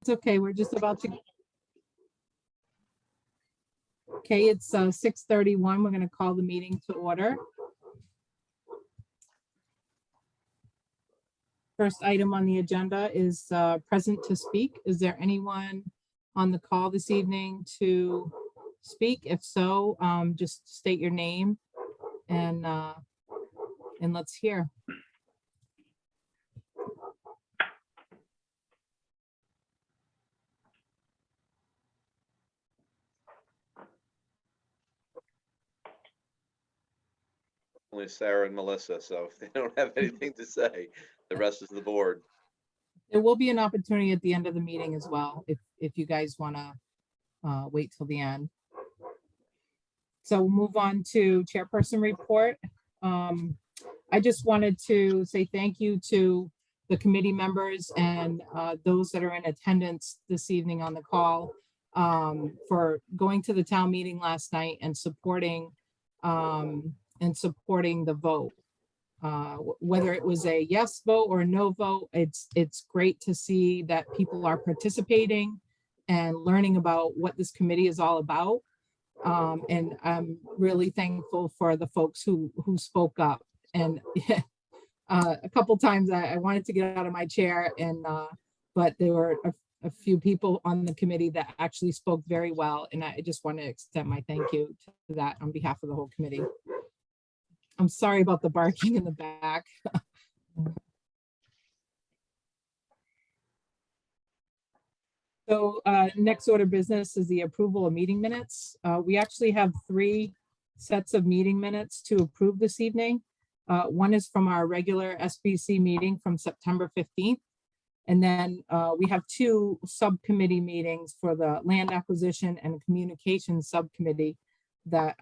It's okay. We're just about to. Okay, it's 6:31. We're going to call the meeting to order. First item on the agenda is present to speak. Is there anyone on the call this evening to speak? If so, just state your name and let's hear. Only Sarah and Melissa, so if they don't have anything to say, the rest is the board. There will be an opportunity at the end of the meeting as well, if you guys want to wait till the end. So we'll move on to Chairperson Report. I just wanted to say thank you to the committee members and those that are in attendance this evening on the call for going to the town meeting last night and supporting the vote. Whether it was a yes vote or a no vote, it's great to see that people are participating and learning about what this committee is all about. And I'm really thankful for the folks who spoke up. And a couple times I wanted to get out of my chair, and but there were a few people on the committee that actually spoke very well, and I just want to extend my thank you to that on behalf of the whole committee. I'm sorry about the barking in the back. So next order of business is the approval of meeting minutes. We actually have 3 sets of meeting minutes to approve this evening. One is from our regular SBC meeting from September 15th. And then we have 2 subcommittee meetings for the land acquisition and communications subcommittee that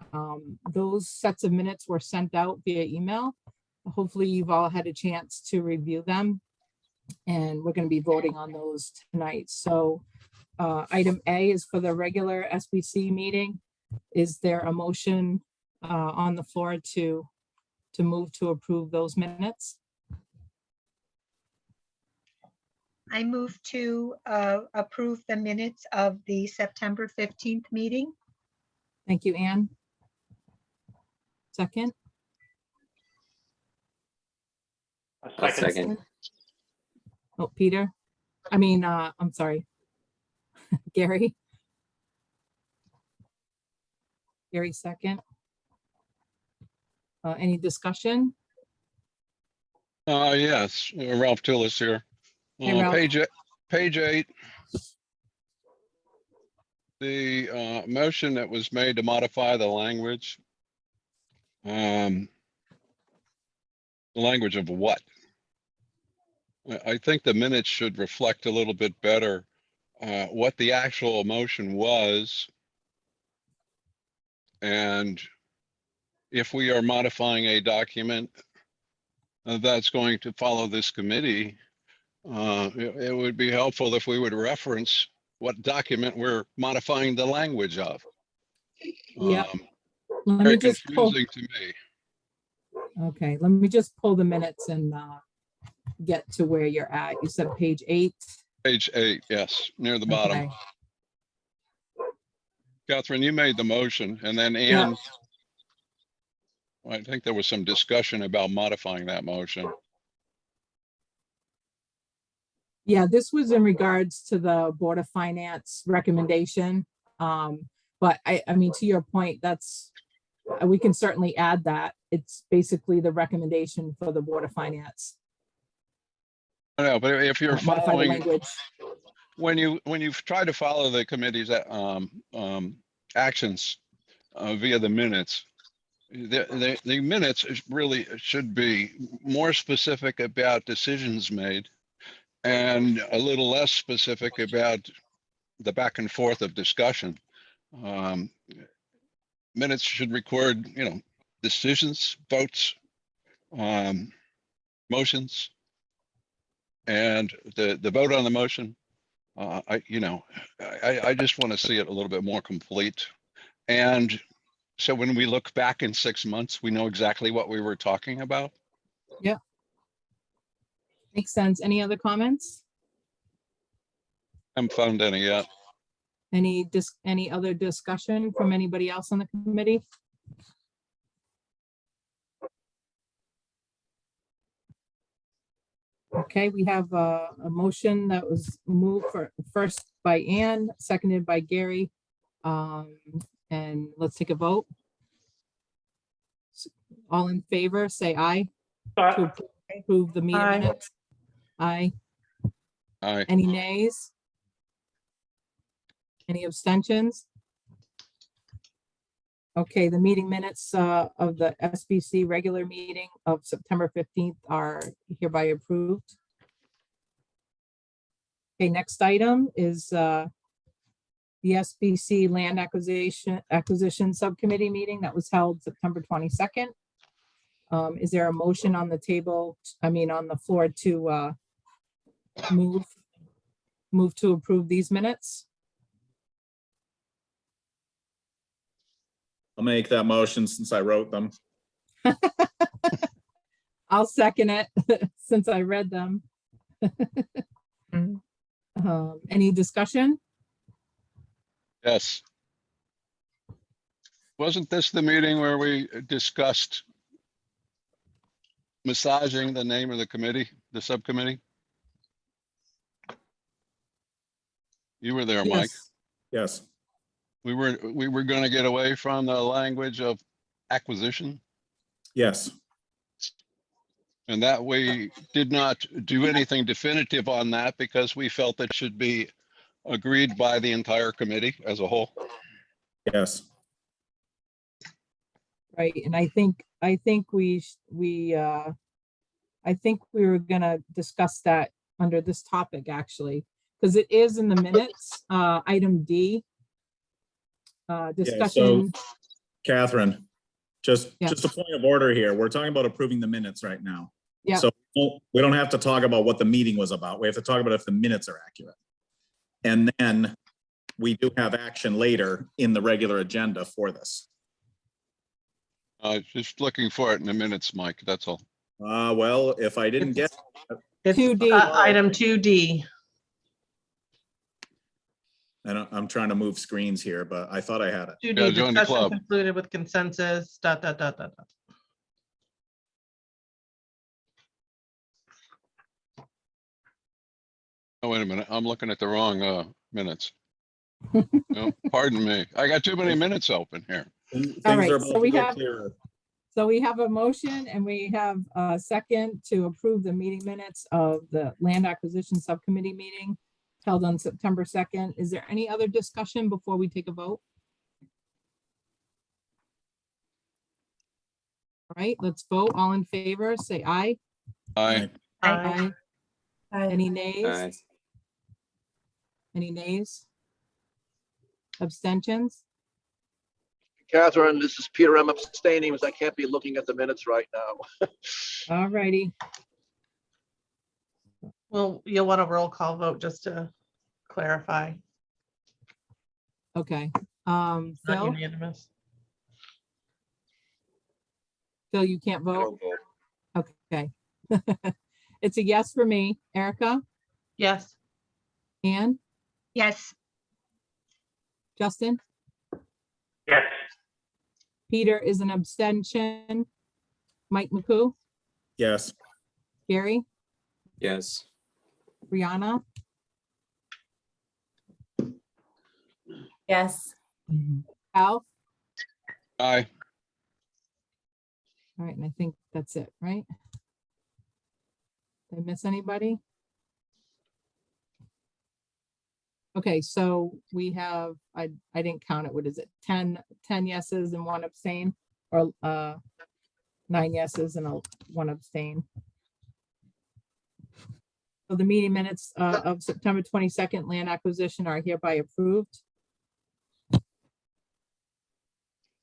those sets of minutes were sent out via email. Hopefully you've all had a chance to review them, and we're going to be voting on those tonight. So item A is for the regular SBC meeting. Is there a motion on the floor to move to approve those minutes? I move to approve the minutes of the September 15th meeting. Thank you, Anne. Second? A second. Oh, Peter. I'm sorry. Gary. Gary, second. Any discussion? Yes, Ralph Tillis here. Hey, Ralph. Page 8. The motion that was made to modify the language. The language of what? I think the minutes should reflect a little bit better what the actual motion was. And if we are modifying a document that's going to follow this committee, it would be helpful if we would reference what document we're modifying the language of. Yeah. Very confusing to me. Okay, let me just pull the minutes and get to where you're at. You said page 8. Page 8, yes, near the bottom. Okay. Catherine, you made the motion, and then Ann, I think there was some discussion about modifying that motion. Yeah, this was in regards to the Board of Finance recommendation. But I mean, to your point, we can certainly add that. It's basically the recommendation for the Board of Finance. I know, but if you're Modify the following, language. when you try to follow the committee's actions via the minutes, the minutes really should be more specific about decisions made and a little less specific about the back and forth of discussion. Minutes should record, decisions, votes, motions, and the vote on the motion. I just want to see it a little bit more complete. And so when we look back in 6 months, we know exactly what we were talking about. Yeah. Makes sense. Any other comments? Haven't found any yet. Any other discussion from anybody else on the committee? Okay, we have a motion that was moved first by Ann, seconded by Gary. And let's take a vote. All in favor, say aye. To approve the meeting Aye. minutes. Aye. Aye. Any nays? Any abstentions? Okay, the meeting minutes of the SBC regular meeting of September 15th are hereby approved. Okay, next item is the SBC Land Acquisition Subcommittee meeting that was held September 22nd. Is there a motion on the table, on the floor to move to approve these minutes? I'll make that motion since I wrote them. I'll second it since I read them. Mhm. Any discussion? Yes. Wasn't this the meeting where we discussed massaging the name of the committee, the subcommittee? You were there, Mike. Yes. Yes, We were going to get away from the language of acquisition, yes, and that we did not do anything definitive on that because we felt it should be agreed by the entire committee as a whole. yes. Right, and I think we were gonna discuss that under this topic, actually, because it is in the minutes, item D. Discussion, Catherine, just Yeah. a point of order here. We're talking about approving the minutes right now. Yeah. So we don't have to talk about what the meeting was about. We have to talk about if the minutes are accurate. And then we do have action later in the regular agenda for this. Just looking for it in the minutes, Mike, that's all. Well, if I didn't get, It's 2D. item 2D. I'm trying to move screens here, but I thought I had it. 2D, join the discussion club. concluded with consensus, ... Oh, wait a minute, I'm looking at the wrong minutes. No, pardon me. I got too many minutes open here. Things right, are so about we to go have- clearer. So we have a motion and we have a second to approve the meeting minutes of the Land Acquisition Subcommittee meeting held on September 2nd. Is there any other discussion before we take a vote? All right, let's vote. All in favor, say aye. Aye. Aye. Any nays? Any nays? Abstentions? Catherine, this is Peter. I'm abstaining because I can't be looking at the minutes right now. All righty. Well, you'll want a roll call vote just to clarify. Okay. Not Phil, unanimous. you can't I vote? don't vote. Okay. It's a yes for me. Erica, Yes. Ann, Yes, Justin? Yes. Peter is an abstention. Mike McCoo, Yes, Gary, Yes. Brianna, Yes. Al? Aye. All right, and I think that's it, right? Did I miss anybody? Okay, so we have, I didn't count it, what is it, 10 yeses and 1 abstain, or 9 yeses and 1 abstain. So the meeting minutes of September 22nd land acquisition are hereby approved.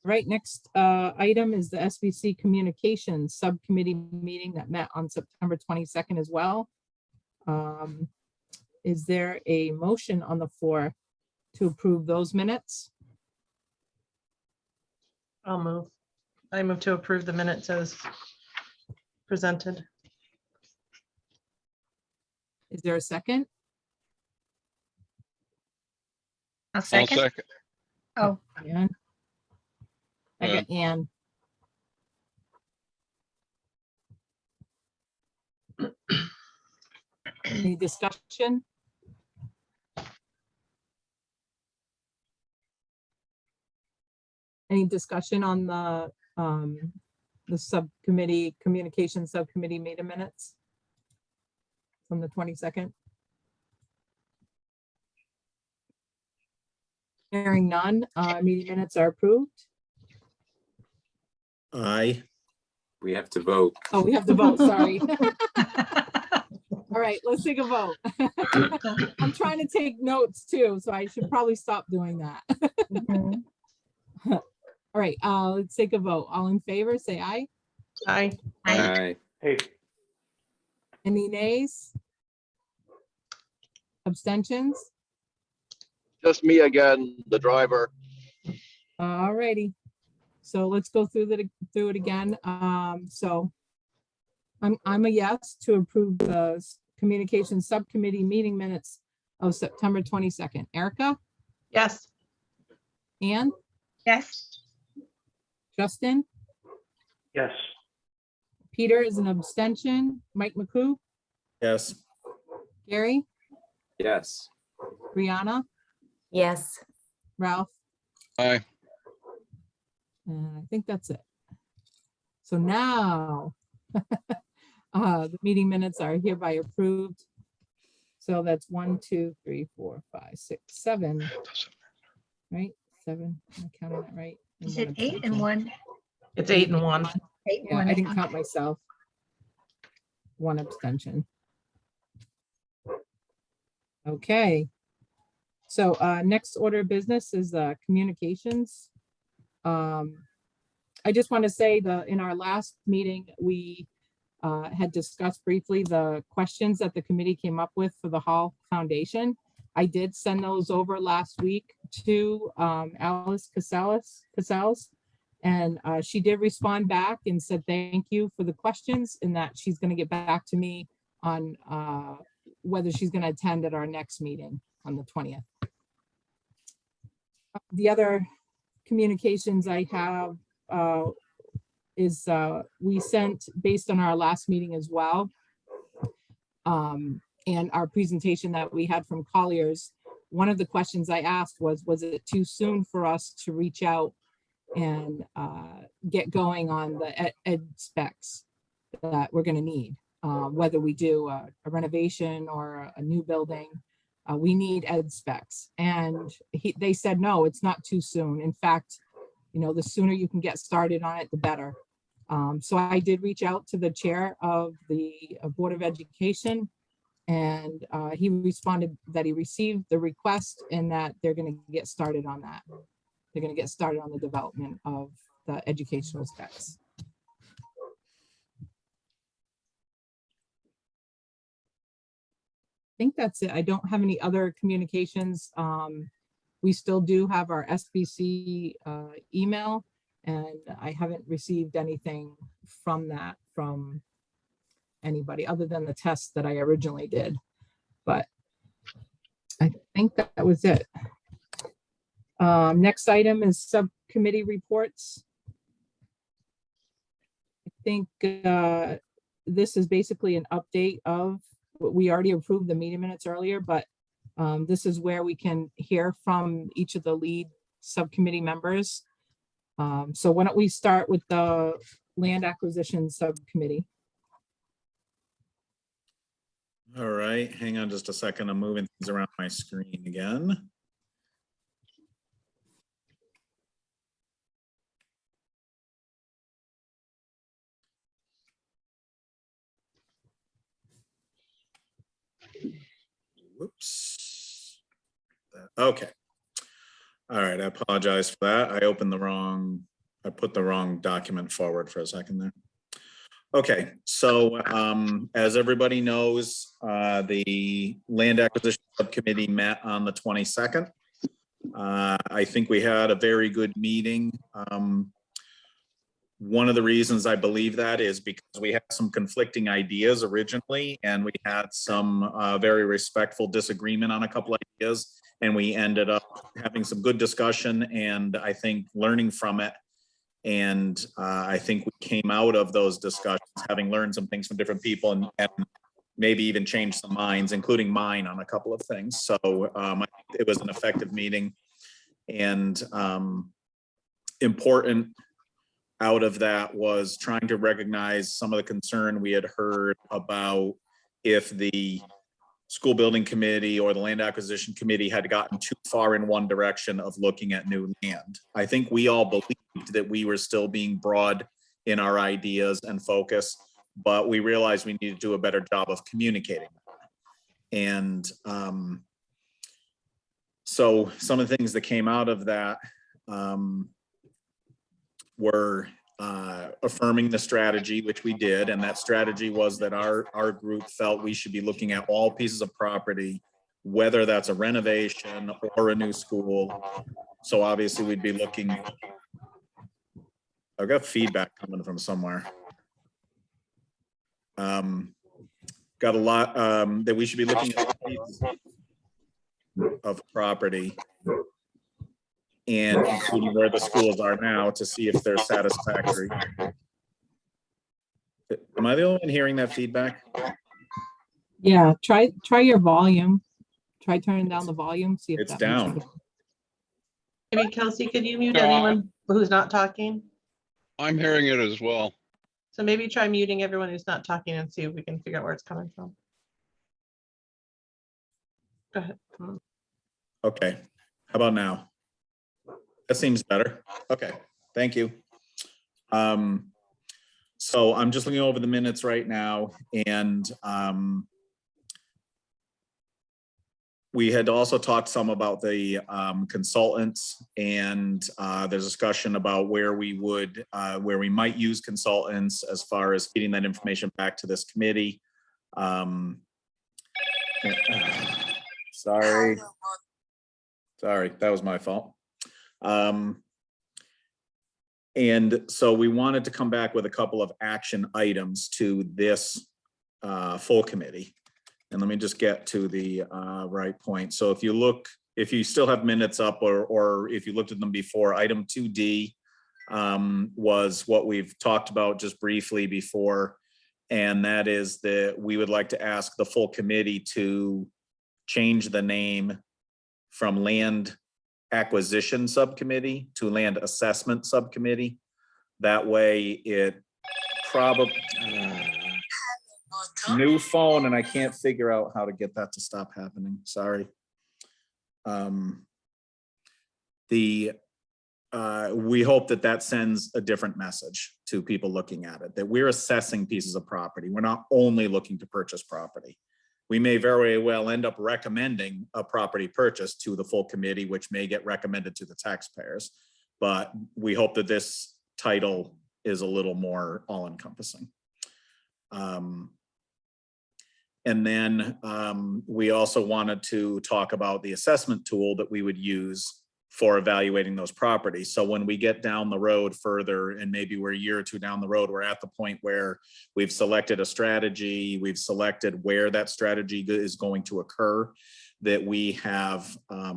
Right, next item is the SBC Communications Subcommittee meeting that met on September 22nd as well. Is there a motion on the floor to approve those minutes? I'll move. I move to approve the minutes as presented. Is there a second? I'll I'll second. second. Oh, Ann. I got Ann. Any discussion? Any discussion on the subcommittee, communication subcommittee meeting minutes from the 22nd? Hearing none, meeting minutes are approved. Aye. We have to vote. Oh, we have to vote, sorry. All right, let's take a vote. I'm trying to take notes too, so I should probably stop doing that. mhm. All right, let's take a vote. All in favor, say aye. Aye. Aye. Aye. Any nays? Abstentions? Just me again, the driver. All righty. So let's go through it again. So I'm a yes to approve the communication subcommittee meeting minutes of September 22nd. Erica, Yes. Ann, Yes, Justin, Yes. Peter is an abstention. Mike McCoo, Yes. Gary, Yes. Brianna, Yes. Ralph, Aye. and I think that's it. So now the meeting minutes are hereby approved. So that's 1, 2, 3, 4, 5, 6, 7, right? 7. Am I counting that right? And is one it 8 and abstention. 1? It's 8 and 1. 8 and Yeah, 1. I didn't count myself. 1 abstention. Okay. So next order of business is communications. I just want to say in our last meeting, we had discussed briefly the questions that the committee came up with for the Hall Foundation. I did send those over last week to Alice Casales, and she did respond back and said thank you for the questions and that she's going to get back to me on whether she's going to attend at our next meeting on the 20th. The other communications I have is we sent, based on our last meeting as well, and our presentation that we had from Collier's, one of the questions I asked was it too soon for us to reach out and get going on the ed specs that we're going to need, whether we do a renovation or a new building, we need ed specs. And they said, no, it's not too soon. In fact, you know, the sooner you can get started on it, the better. So I did reach out to the chair of the Board of Education, and he responded that he received the request and that they're going to get started on that. They're going to get started on the development of the educational specs. I think that's it. I don't have any other communications. We still do have our SBC email, and I haven't received anything from that from anybody other than the test that I originally did. But I think that was it. Next item is subcommittee reports. I think this is basically an update of what we already approved the meeting minutes earlier, but this is where we can hear from each of the lead subcommittee members. So why don't we start with the land acquisition subcommittee? All right, hang on just a second. I'm moving things around my screen again. Whoops. Okay. All right, I apologize for that. I put the wrong document forward for a second there. Okay, so as everybody knows, the Land Acquisition Subcommittee met on the 22nd. I think we had a very good meeting. One of the reasons I believe that is because we had some conflicting ideas originally, and we had some very respectful disagreement on a couple of ideas. and we ended up having some good discussion and I think learning from it. And I think we came out of those discussions having learned some things from different people and maybe even changed some minds, including mine on a couple of things. So it was an effective meeting, and important out of that was trying to recognize some of the concern we had heard about if the school building committee or the land acquisition committee had gotten too far in one direction of looking at new land. I think we all believed that we were still being broad in our ideas and focus, but we realized we needed to do a better job of communicating. And so some of the things that came out of that were affirming the strategy, which we did. And that strategy was that our group felt we should be looking at all pieces of property, whether that's a renovation or a new school. So obviously we'd be looking, I've got feedback coming from somewhere. Got a lot that we should be looking at pieces of property and including where the schools are now to see if they're satisfactory. Am I the only one hearing that feedback? Yeah, try your volume. Try turning down the volume, see if It's that makes down. it- Maybe Kelsey, could you mute No, anyone who's not talking? I'm hearing it as well. So maybe try muting everyone who's not talking and see if we can figure out where it's coming from. Go ahead. Okay, how about now? That seems better. Okay, thank you. So I'm just looking over the minutes right now, and we had also talked some about the consultants, and there's discussion about where we might use consultants as far as feeding that information back to this committee. Sorry, that was my fault. And so we wanted to come back with a couple of action items to this full committee. And let me just get to the right point. So if you still have minutes up or if you looked at them before, item 2D was what we've talked about just briefly before. And that is that we would like to ask the full committee to change the name from Land Acquisition Subcommittee to Land Assessment Subcommittee. That way it probably, new phone, and I can't figure out how to get that to stop happening. Sorry. We hope that sends a different message to people looking at it, that we're assessing pieces of property. We're not only looking to purchase property. We may very well end up recommending a property purchase to the full committee, which may get recommended to the taxpayers. But we hope that this title is a little more all-encompassing. And then we also wanted to talk about the assessment tool that we would use for evaluating those properties. So when we get down the road further, and maybe we're a year or two down the road, we're at the point where we've selected a strategy, we've selected where that strategy is going to occur, that we have a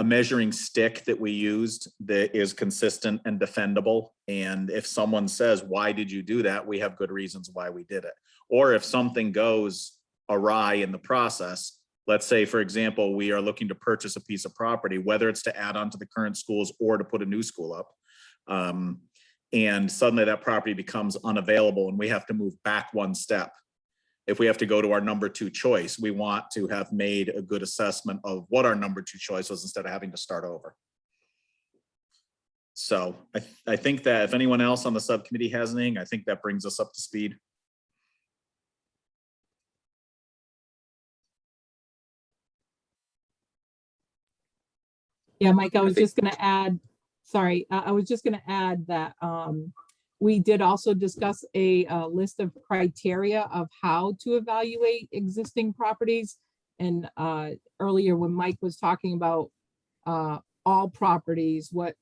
measuring stick that we used that is consistent and defendable. And if someone says, why did you do that? We have good reasons why we did it. Or if something goes awry in the process, let's say, for example, we are looking to purchase a piece of property, whether it's to add on to the current schools or to put a new school up. And suddenly that property becomes unavailable and we have to move back one step. If we have to go to our number 2 choice, we want to have made a good assessment of what our number 2 choice was instead of having to start over. So I think that if anyone else on the subcommittee has anything, I think that brings us up to speed. Yeah, Mike, I was just gonna add, sorry, I was just gonna add that we did also discuss a list of criteria of how to evaluate existing properties. And earlier when Mike was talking about all properties, I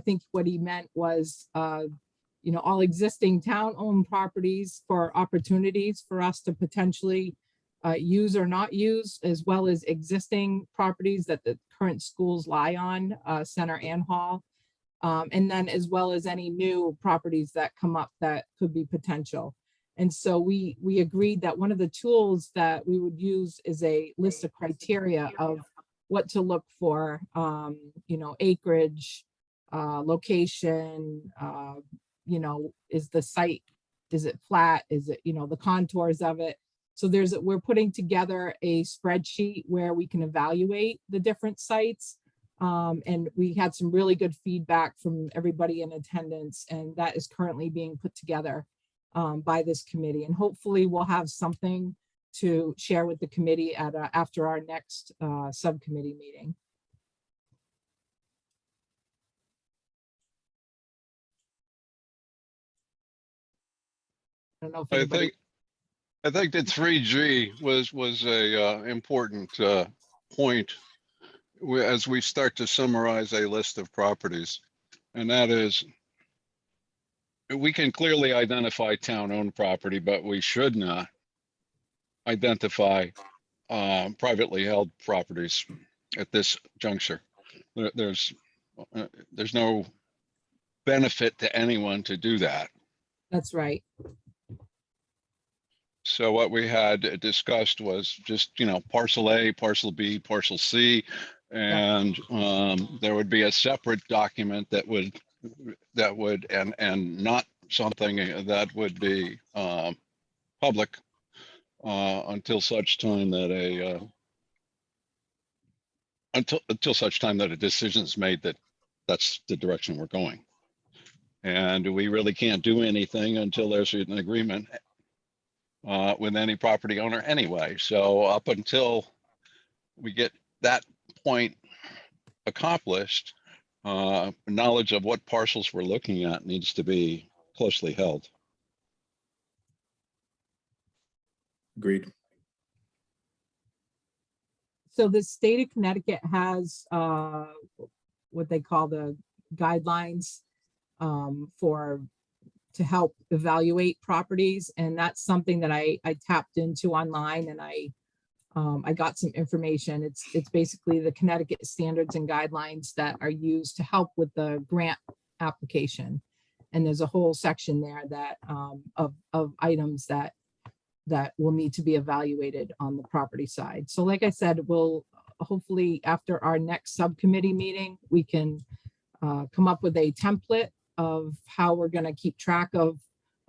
think what he meant was, all existing town-owned properties for opportunities for us to potentially use or not use, as well as existing properties that the current schools lie on, Center and Hall. And then as well as any new properties that come up that could be potential. And so we agreed that one of the tools that we would use is a list of criteria of what to look for, you know, acreage, location, you know, is the site, is it flat? Is it, you know, the contours of it? So we're putting together a spreadsheet where we can evaluate the different sites. And we had some really good feedback from everybody in attendance, and that is currently being put together by this committee. And hopefully we'll have something to share with the committee at after our next subcommittee meeting. I don't know if anybody. I think that 3G was a important point as we start to summarize a list of properties, and that is, we can clearly identify town-owned property, but we should not identify privately held properties at this juncture. There's no benefit to anyone to do that. That's right. So what we had discussed was just, you know, parcel A, parcel B, parcel C, and there would be a separate document that would and not something that would be public until such time that until such time that a decision is made that that's the direction we're going. And we really can't do anything until there's an agreement with any property owner anyway. So up until we get that point accomplished, knowledge of what parcels we're looking at needs to be closely held. Agreed. So the state of Connecticut has what they call the guidelines to help evaluate properties. And that's something that I tapped into online, and I got some information. It's basically the Connecticut standards and guidelines that are used to help with the grant application. And there's a whole section there that of items that will need to be evaluated on the property side. So like I said, we'll hopefully after our next subcommittee meeting, we can come up with a template of how we're going to keep track of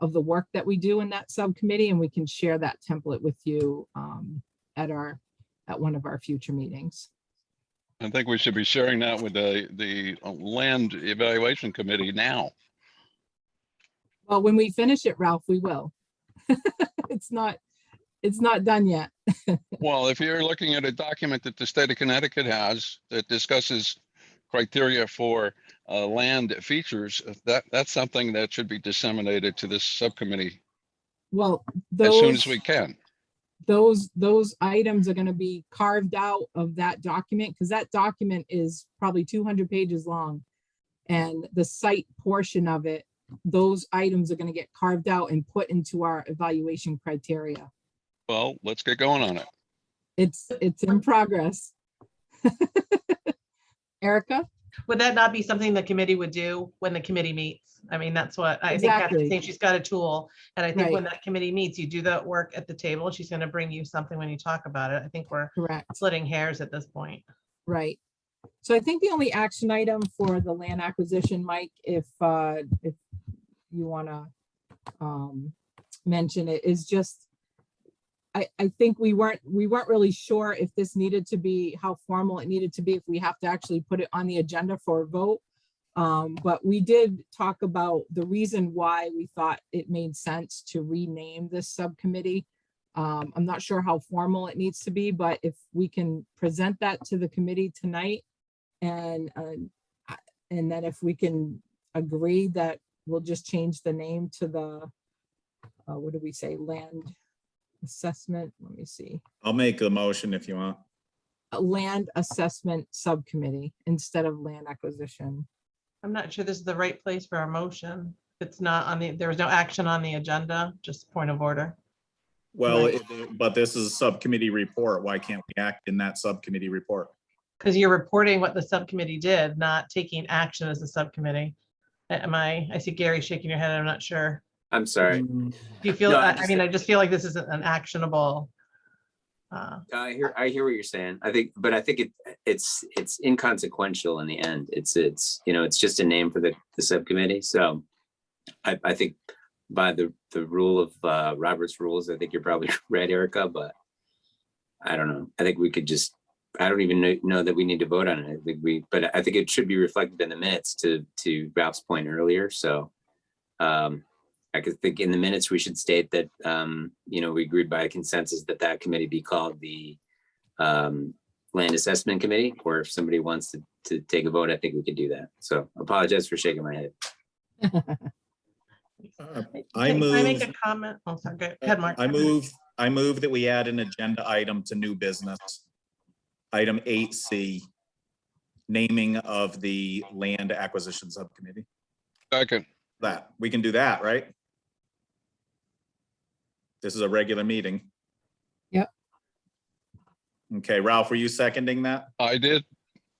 the work that we do in that subcommittee, and we can share that template with you at one of our future meetings. I think we should be sharing that with the land evaluation committee now. Well, when we finish it, Ralph, we will. It's not done yet. Well, if you're looking at a document that the state of Connecticut has that discusses criteria for land features, that's something that should be disseminated to this subcommittee Well, as soon as we can. Those items are going to be carved out of that document, because that document is probably 200 pages long. And the site portion of it, those items are going to get carved out and put into our evaluation criteria. Well, let's get going on it. It's in progress. Erica? Would that not be something the committee would do when the committee meets? I mean, that's what I think. Exactly. Kathy's saying she's got a tool. And I think when Right. that committee meets, you do that work at the table. She's going to bring you something when you talk about it. I think we're Correct. splitting hairs at this point. Right. So I think the only action item for the land acquisition, Mike, if you want to mention it, is just, I think we weren't really sure if this needed to be, how formal it needed to be, if we have to actually put it on the agenda for a vote. But we did talk about the reason why we thought it made sense to rename this subcommittee. I'm not sure how formal it needs to be, but if we can present that to the committee tonight, and then if we can agree that we'll just change the name to the, what do we say, land assessment, let me see, I'll make the motion if you want. a land assessment subcommittee instead of land acquisition. I'm not sure this is the right place for a motion. It's not on the, there was no action on the agenda, just point of order. Well, Right. but this is a subcommittee report. Why can't we act in that subcommittee report? Because you're reporting what the subcommittee did, not taking action as a subcommittee. I see Gary shaking your head. I'm not sure. I'm sorry. Mm, Do you feel, No, I just feel like this isn't an actionable. I hear what you're saying. I think it's inconsequential in the end. It's just a name for the subcommittee. So I think by the rule of Robert's rules, I think you're probably right, Erica, but I don't know. I think we could just, I don't even know that we need to vote on it. But I think it should be reflected in the minutes to Ralph's point earlier. So I could think in the minutes, we should state that, we agreed by consensus that committee be called the Land Assessment Committee, or if somebody wants to take a vote, I think we could do that. So apologize for shaking my head. I Can I make move, a comment? Oh, sorry. Go ahead, Mark. I move that we add an agenda item to new business. Item 8C, naming of the Land Acquisition Subcommittee. Second, That, we can do that, right? This is a regular meeting. Yep. Okay, Ralph, were you seconding that? I did.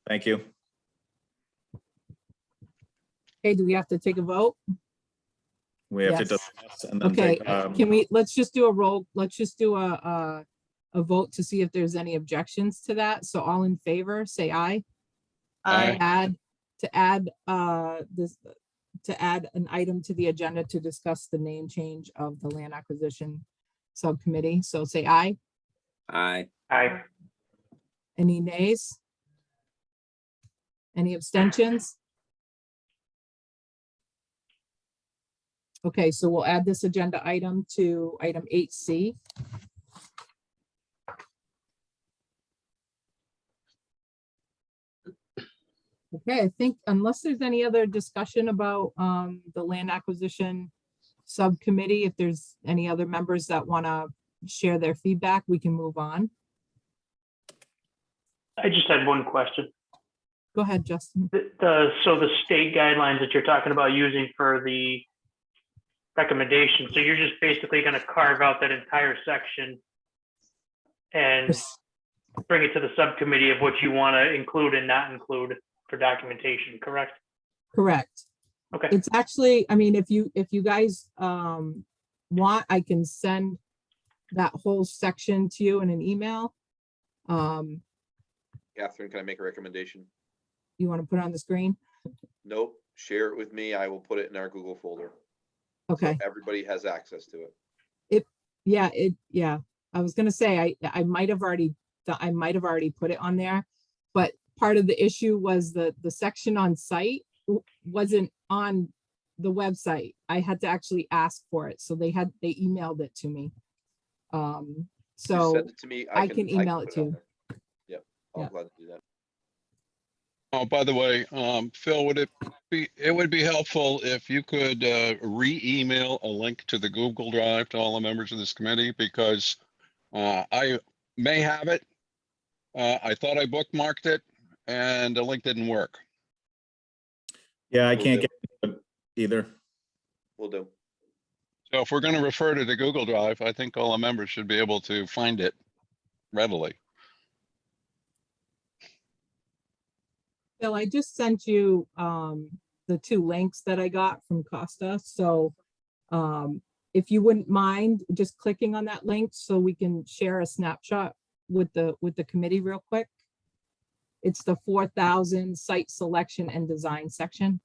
Thank you. Okay, do we have to take a vote? We have to Yes. discuss and then Okay, take, can we, let's just do a roll, let's just do a vote to see if there's any objections to that. So all in favor, say aye. Aye. To add an item to the agenda to discuss the name change of the Land Acquisition Subcommittee. So say aye. Aye. Any nays? Any abstentions? Okay, so we'll add this agenda item to item 8C. Okay, I think unless there's any other discussion about the Land Acquisition Subcommittee, if there's any other members that want to share their feedback, we can move on. I just had one question. Go ahead, Justin. So the state guidelines that you're talking about using for the recommendation, so you're just basically going to carve out that entire section and bring it to the subcommittee of what you want to include and not include for documentation, correct? Correct. Okay. It's actually, I mean, if you guys want, I can send that whole section to you in an email. Catherine, can I make a recommendation? You want to put it on the screen? Nope, share it with me. I will put it in our Google folder. So Okay. everybody has access to it. Yeah. I was gonna say, I might have already put it on there, but part of the issue was the section on site wasn't on the website. I had to actually ask for it. So they emailed it to me. You So send it to me. I can email it put to on you. there. Yep, I'm Yeah. glad to do that. Oh, by the way, Phil, it would be helpful if you could re-email a link to the Google Drive to all the members of this committee, because I may have it. I thought I bookmarked it and the link didn't work. yeah, I Will can't do. get it either. Will do. So if we're going to refer to the Google Drive, I think all the members should be able to find it readily. Bill, I just sent you the 2 links that I got from Costa. So if you wouldn't mind just clicking on that link so we can share a snapshot with the committee real quick. It's the 4,000 site selection and design section.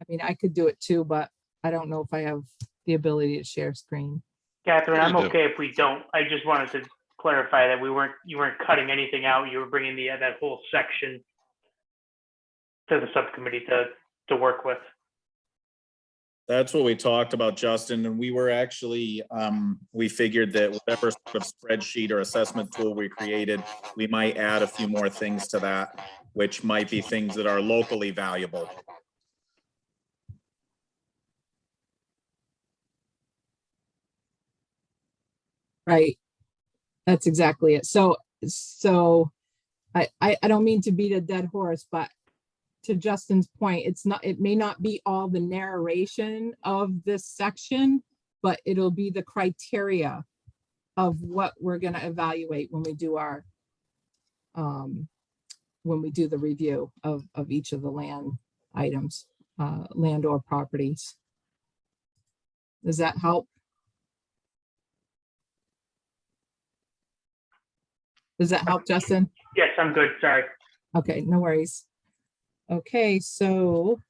I mean, I could do it too, but I don't know if I have the ability to share screen. Catherine, I'm You do. okay if we don't. I just wanted to clarify that you weren't cutting anything out. You were bringing that whole section to the subcommittee to work with. That's what we talked about, Justin, and we were actually, we figured that whatever sort of spreadsheet or assessment tool we created, we might add a few more things to that, which might be things that are locally valuable. Right. That's exactly it. So I don't mean to beat a dead horse, but to Justin's point, it may not be all the narration of this section, but it'll be the criteria of what we're gonna evaluate when we do our, when we do the review of each of the land items, land or properties. Does that help? Does that help, Justin? Yes, I'm good, sorry. Okay, no worries. Okay, so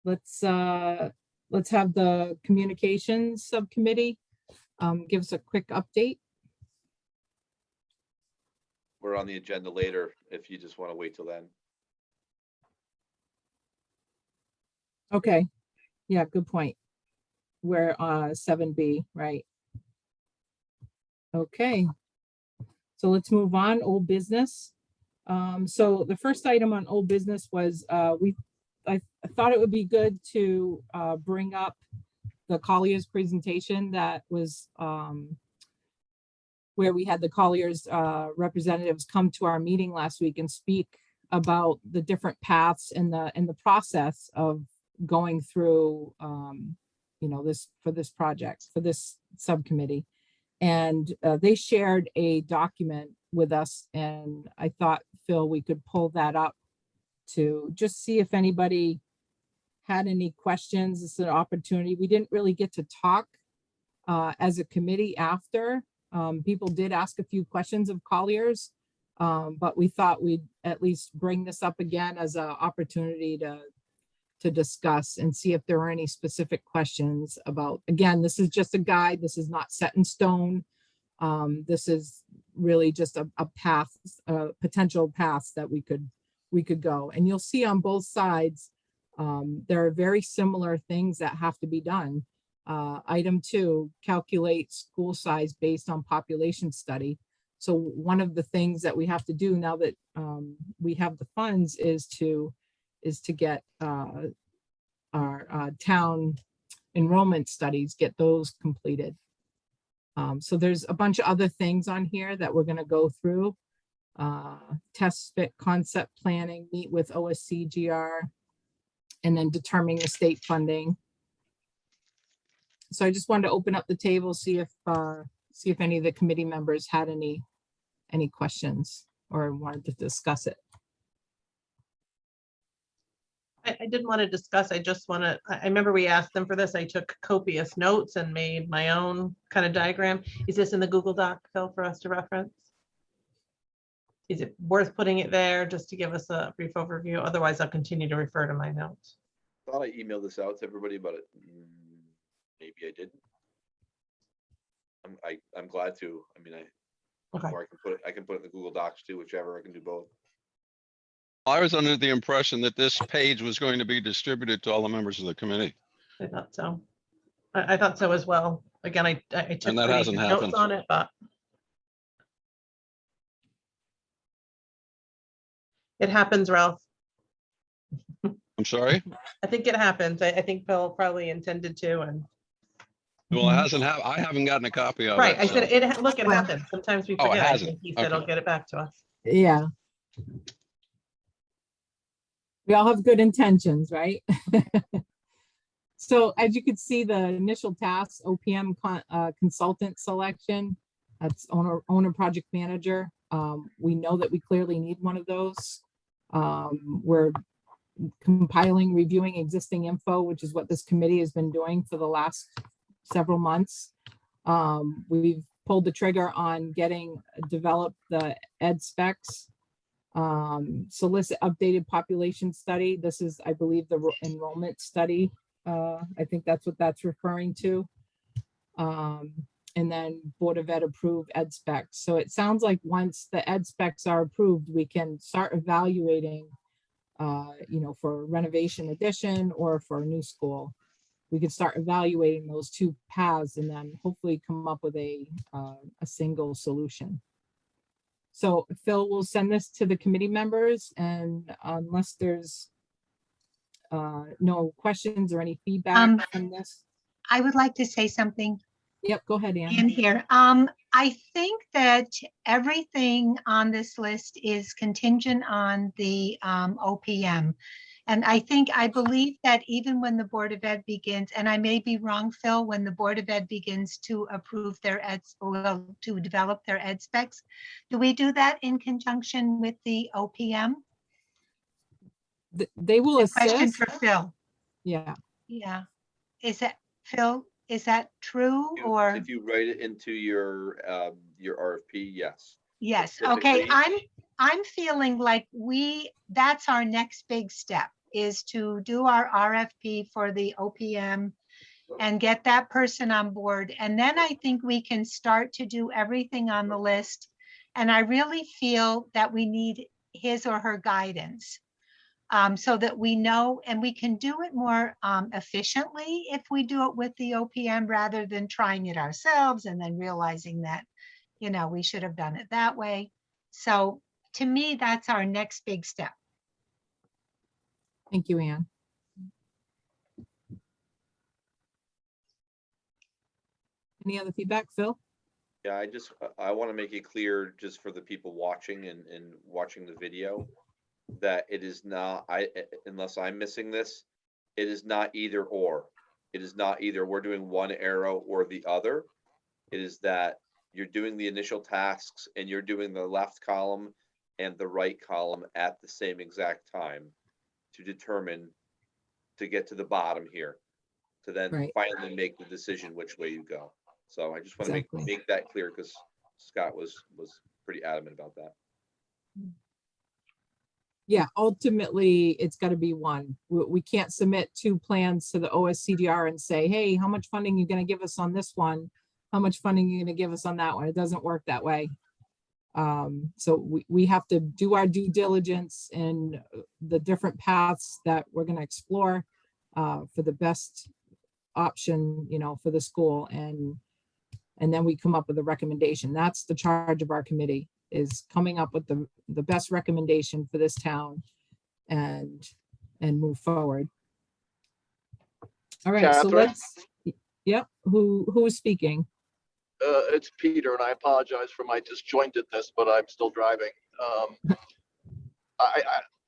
let's have the communications subcommittee give us a quick update. We're on the agenda later, if you just want to wait till then. Okay, yeah, good point. We're 7B, right? Okay, so let's move on. Old business. So the first item on old business was I thought it would be good to bring up the Collier's presentation that was where we had the Collier's representatives come to our meeting last week and speak about the different paths in the process of going through you know, this project, for this subcommittee. And they shared a document with us, and I thought, Phil, we could pull that up to just see if anybody had any questions. It's an opportunity. We didn't really get to talk as a committee after. People did ask a few questions of Collier's, but we thought we'd at least bring this up again as an opportunity to discuss and see if there were any specific questions about, again, this is just a guide. This is not set in stone. This is really just a path, potential paths that we could go. And you'll see on both sides, there are very similar things that have to be done. Item 2, calculate school size based on population study. So one of the things that we have to do now that we have the funds is to get our town enrollment studies, get those completed. So there's a bunch of other things on here that we're going to go through. Test fit concept planning, meet with OSCGR, and then determining the state funding. So I just wanted to open up the table, see if any of the committee members had any questions or wanted to discuss it. I didn't want to discuss, I just want to, I remember we asked them for this. I took copious notes and made my own kind of diagram. Is this in the Google Doc, Phil, for us to reference? Is it worth putting it there just to give us a brief overview? Otherwise, I'll continue to refer to my notes. Thought I emailed this out to everybody, but maybe I didn't. I'm glad to. I mean, Okay. or I can put it in the Google Docs too, whichever. I can do both. I was under the impression that this page was going to be distributed to all the members of the committee. I thought so. I thought so as well. Again, I took And that pretty hasn't good notes happened. on it, but it happens, Ralph. I'm sorry? I think it happens. I think Phil probably intended to, and Well, it hasn't happened. I haven't gotten a copy of right. it. I said so- it. Look, it Well- happens. Sometimes we Oh, it forget. I hasn't. think he said he'll Okay. get it back to us. Yeah. We all have good intentions, right? So as you can see, the initial tasks, OPM consultant selection, that's owner project manager. We know that we clearly need one of those. We're compiling, reviewing existing info, which is what this committee has been doing for the last several months. We've pulled the trigger on develop the ed specs. Solicit updated population study. This is, I believe, the enrollment study. I think that's what that's referring to. And then Board of Ed approved ed specs. So it sounds like once the ed specs are approved, we can start evaluating, you know, for renovation addition or for a new school. We could start evaluating those two paths and then hopefully come up with a single solution. So Phil will send this to the committee members, and unless there's no questions or any feedback from this. I would like to say something. Yep, go ahead, Ann. In here. I think that everything on this list is contingent on the OPM. And I believe that even when the Board of Ed begins, and I may be wrong, Phil, when the Board of Ed begins to approve their to develop their ed specs, do we do that in conjunction with the OPM? They will A question assist. for Phil. Yeah, Yeah. Is that, Phil, is that true or? If you write it into your RFP, yes. Yes, okay, Specifically- I'm feeling like that's our next big step, is to do our RFP for the OPM and get that person on board. And then I think we can start to do everything on the list. And I really feel that we need his or her guidance. So that we know, and we can do it more efficiently if we do it with the OPM rather than trying it ourselves and then realizing that, we should have done it that way. So to me, that's our next big step. thank you, Ann. Any other feedback, Phil? Yeah, I want to make it clear just for the people watching and watching the video that it is not, unless I'm missing this, it is not either or. It is not either we're doing one arrow or the other. It is that you're doing the initial tasks and you're doing the left column and the right column at the same exact time to determine, to get to the bottom here, to then Right. finally make the decision which way you go. So I just want to Exactly. make that clear because Scott was pretty adamant about that. Yeah, ultimately, it's got to be one. We can't submit two plans to the OSCDR and say, hey, how much funding you going to give us on this one? How much funding you going to give us on that one? It doesn't work that way. So we have to do our due diligence in the different paths that we're going to explore for the best option, for the school. And then we come up with a recommendation. That's the charge of our committee, is coming up with the best recommendation for this town and move forward. All right, so Catherine? yep, who is speaking? It's Peter, and I apologize for my disjointedness, but I'm still driving.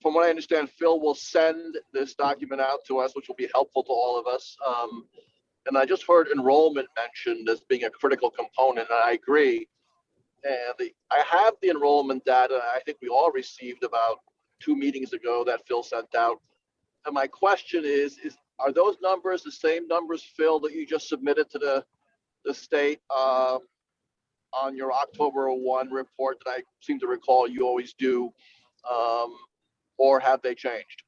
From what I understand, Phil will send this document out to us, which will be helpful to all of us. And I just heard enrollment mentioned as being a critical component, and I agree. And I have the enrollment data I think we all received about 2 meetings ago that Phil sent out. And my question is are those numbers the same numbers, Phil, that you just submitted to the state on your October 1 report that I seem to recall you always do, or have they changed?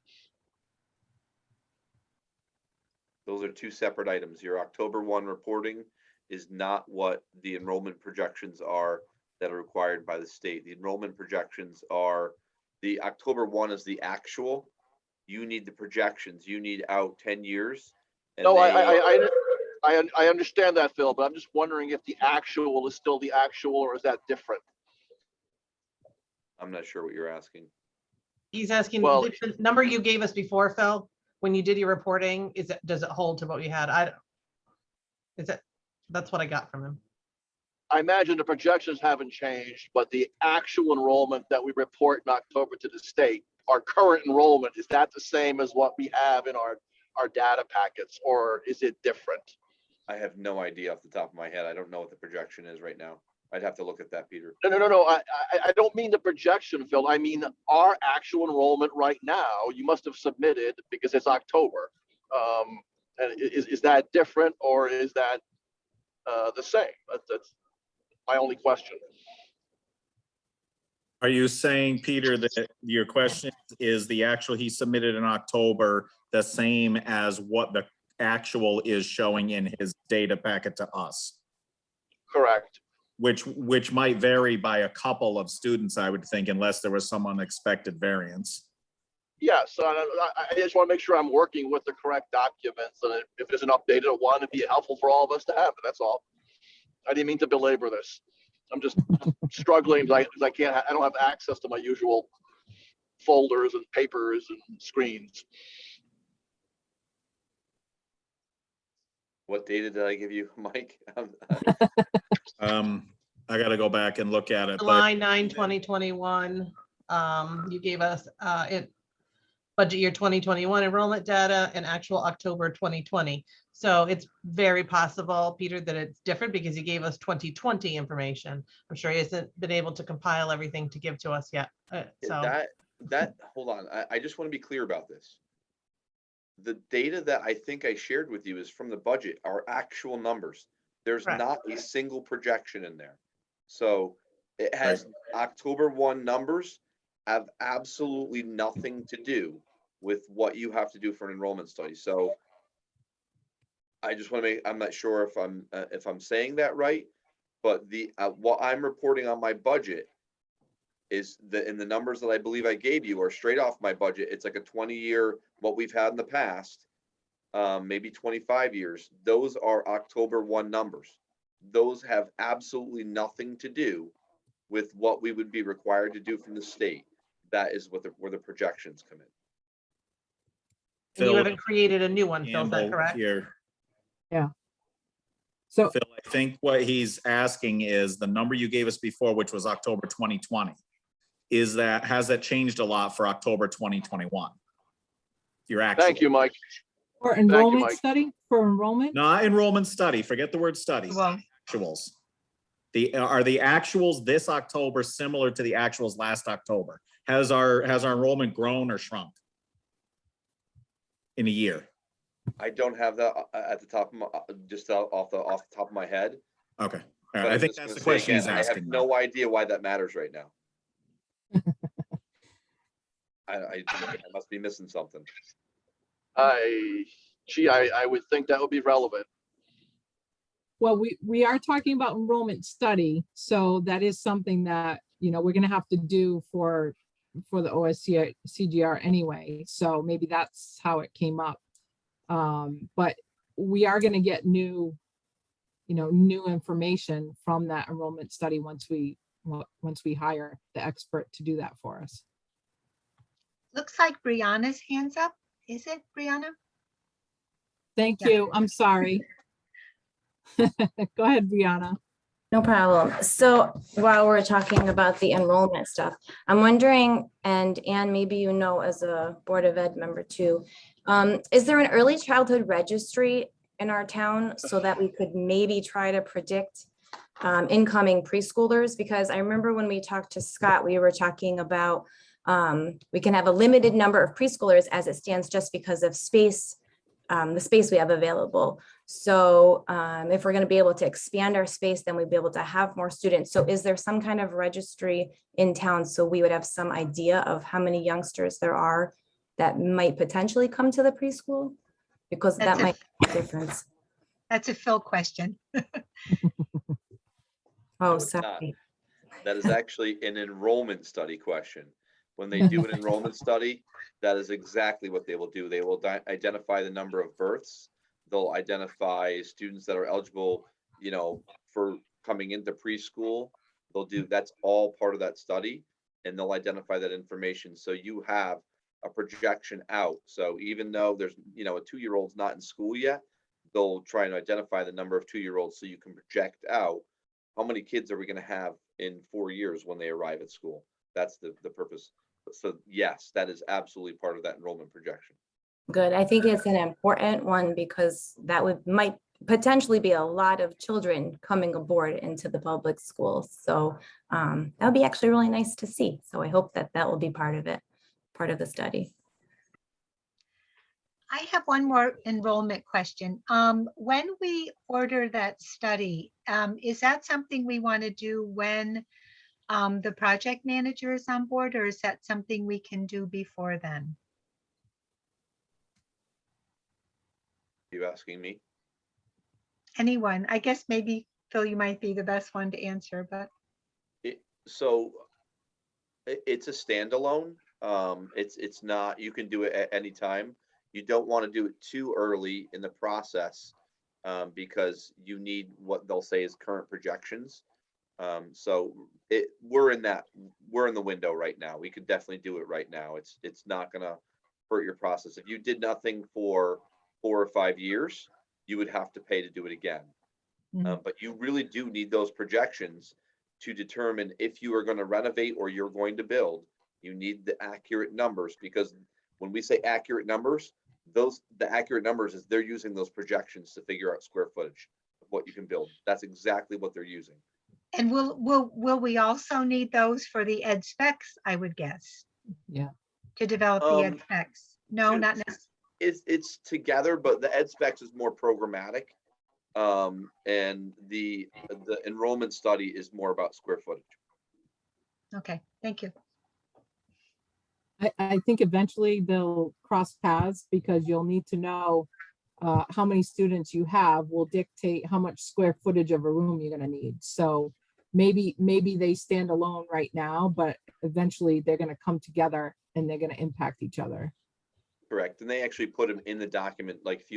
Those are two separate items. Your October 1 reporting is not what the enrollment projections are that are required by the state. The enrollment projections are, the October 1 is the actual. You need the projections. You need out 10 years. And No, I understand that, Phil, but I'm just wondering if the actual is still the actual, or is that different? I'm not sure what you're asking. He's asking, Well- the number you gave us before, Phil, when you did your does it hold to what we had? That's what I got from him. I imagine the projections haven't changed, but the actual enrollment that we report in October to the state, our current enrollment, is that the same as what we have in our data packets, or is it different? I have no idea off the top of my head. I don't know what the projection is right now. I'd have to look at that, Peter. No. I don't mean the projection, Phil. I mean our actual enrollment right now. You must have submitted because it's October. And is that different, or is that the same? That's my only question. Are you saying, Peter, that your question is the actual he submitted in October the same as what the actual is showing in his data packet to us? Correct. Which might vary by a couple of students, I would think, unless there was some unexpected variance. Yes, I just want to make sure I'm working with the correct documents, and if there's an updated one, it'd be helpful for all of us to have it. That's all. I didn't mean to belabor this. I'm just struggling because I don't have access to my usual folders and papers and screens. What data did I give you, Mike? I gotta go back and look at it, but July 9, 2021. You gave us budget year 2021 enrollment data and actual October 2020. So it's very possible, Peter, that it's different because you gave us 2020 information. I'm sure he hasn't been able to compile everything to give to us yet. So Hold on, I just want to be clear about this. The data that I think I shared with you is from the budget, our actual numbers. There's Correct. not a single projection in there. So it has October 1 numbers have absolutely nothing to do with what you have to do for an enrollment study. So I just want to make, I'm not sure if I'm saying that right, but what I'm reporting on my budget is in the numbers that I believe I gave you are straight off my budget. It's like a 20-year, what we've had in the past, maybe 25 years. Those are October 1 numbers. Those have absolutely nothing to do with what we would be required to do from the state. That is where the projections come in. and you Phil, haven't created a new one, Phil, is that Campbell correct? here. So Phil, I think what he's asking is the number you gave us before, which was October 2020. Has that changed a lot for October 2021? Your actual. Thank you, Mike. for enrollment Mike. study, for enrollment, Not enrollment study, forget the word study. Well, Actuals. Are the actuals this October similar to the actuals last October? Has our enrollment grown or shrunk in a year? I don't have that at the top of my, just off the top of my head. Okay, all But right. I I'm think just that's gonna the say question he's again, I have asking. no idea why that matters right now. I must be missing something. I would think that would be relevant. well, we are talking about enrollment study, so that is something that, we're gonna have to do for the OSC CGR anyway, so maybe that's how it came up. But we are gonna get new information from that enrollment study once we hire the expert to do that for us. looks like Brianna's hands up. Is it Brianna? Thank Yeah. you, I'm sorry. Go ahead, Brianna. No problem. So while we're talking about the enrollment stuff, I'm wondering, and Anne, maybe as a Board of Ed member too, is there an early childhood registry in our town so that we could maybe try to predict incoming preschoolers? Because I remember when we talked to Scott, we were talking about we can have a limited number of preschoolers as it stands just because of space, the space we have available. So if we're going to be able to expand our space, then we'd be able to have more students. So is there some kind of registry in town so we would have some idea of how many youngsters there are that might potentially come to the preschool? Because that That's a- might make a difference. That's a Phil question. Oh, it's not. sorry. That is actually an enrollment study question. When they do an enrollment study, that is exactly what they will do. They will identify the number of births. They'll identify students that are eligible, for coming into preschool. That's all part of that study, and they'll identify that information. So you have a projection out. So even though there's, a 2-year-old's not in school yet, they'll try and identify the number of 2-year-olds so you can project out how many kids are we going to have in 4 years when they arrive at school. That's the purpose. So yes, that is absolutely part of that enrollment projection. Good. I think it's an important one because that might potentially be a lot of children coming aboard into the public schools. So that would be actually really nice to see. So I hope that will be part of it, part of the study. I have one more enrollment question. When we order that study, is that something we want to do when the project manager is on board, or is that something we can do before then? You asking me? Anyone? I guess maybe Phil, you might be the best one to answer, but So it's a standalone. It's not, you can do it at any time. You don't want to do it too early in the process because you need what they'll say is current projections. So we're in the window right now. We could definitely do it right now. It's not gonna hurt your process. If you did nothing for 4 or 5 years, you would have to pay to do it again. Mhm. But you really do need those projections to determine if you are going to renovate or you're going to build. You need the accurate numbers, because when we say accurate numbers, the accurate numbers is they're using those projections to figure out square footage of what you can build. That's exactly what they're using. And will we also need those for the ed specs, I would guess, Yeah. to develop the ed Um, specs? No, to- not necessarily. It's together, but the ed specs is more programmatic. And the enrollment study is more about square footage. Okay, thank you. I think eventually they'll cross paths, because you'll need to know how many students you have will dictate how much square footage of a room you're gonna need. So maybe they stand alone right now, but eventually they're gonna come together and they're gonna impact each other. Correct. And they actually put them in the document. Like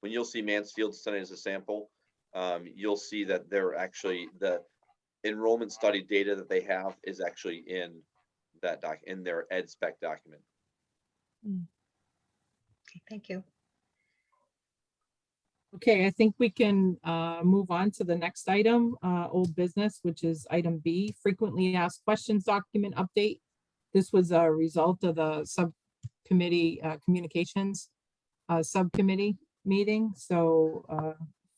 when you'll see Mansfield study as a sample, you'll see that they're actually, the enrollment study data that they have is actually in that in their ed spec document. Okay, thank you. Okay, I think we can move on to the next item, old business, which is item B, frequently asked questions document update. This was a result of the subcommittee communications subcommittee meeting. So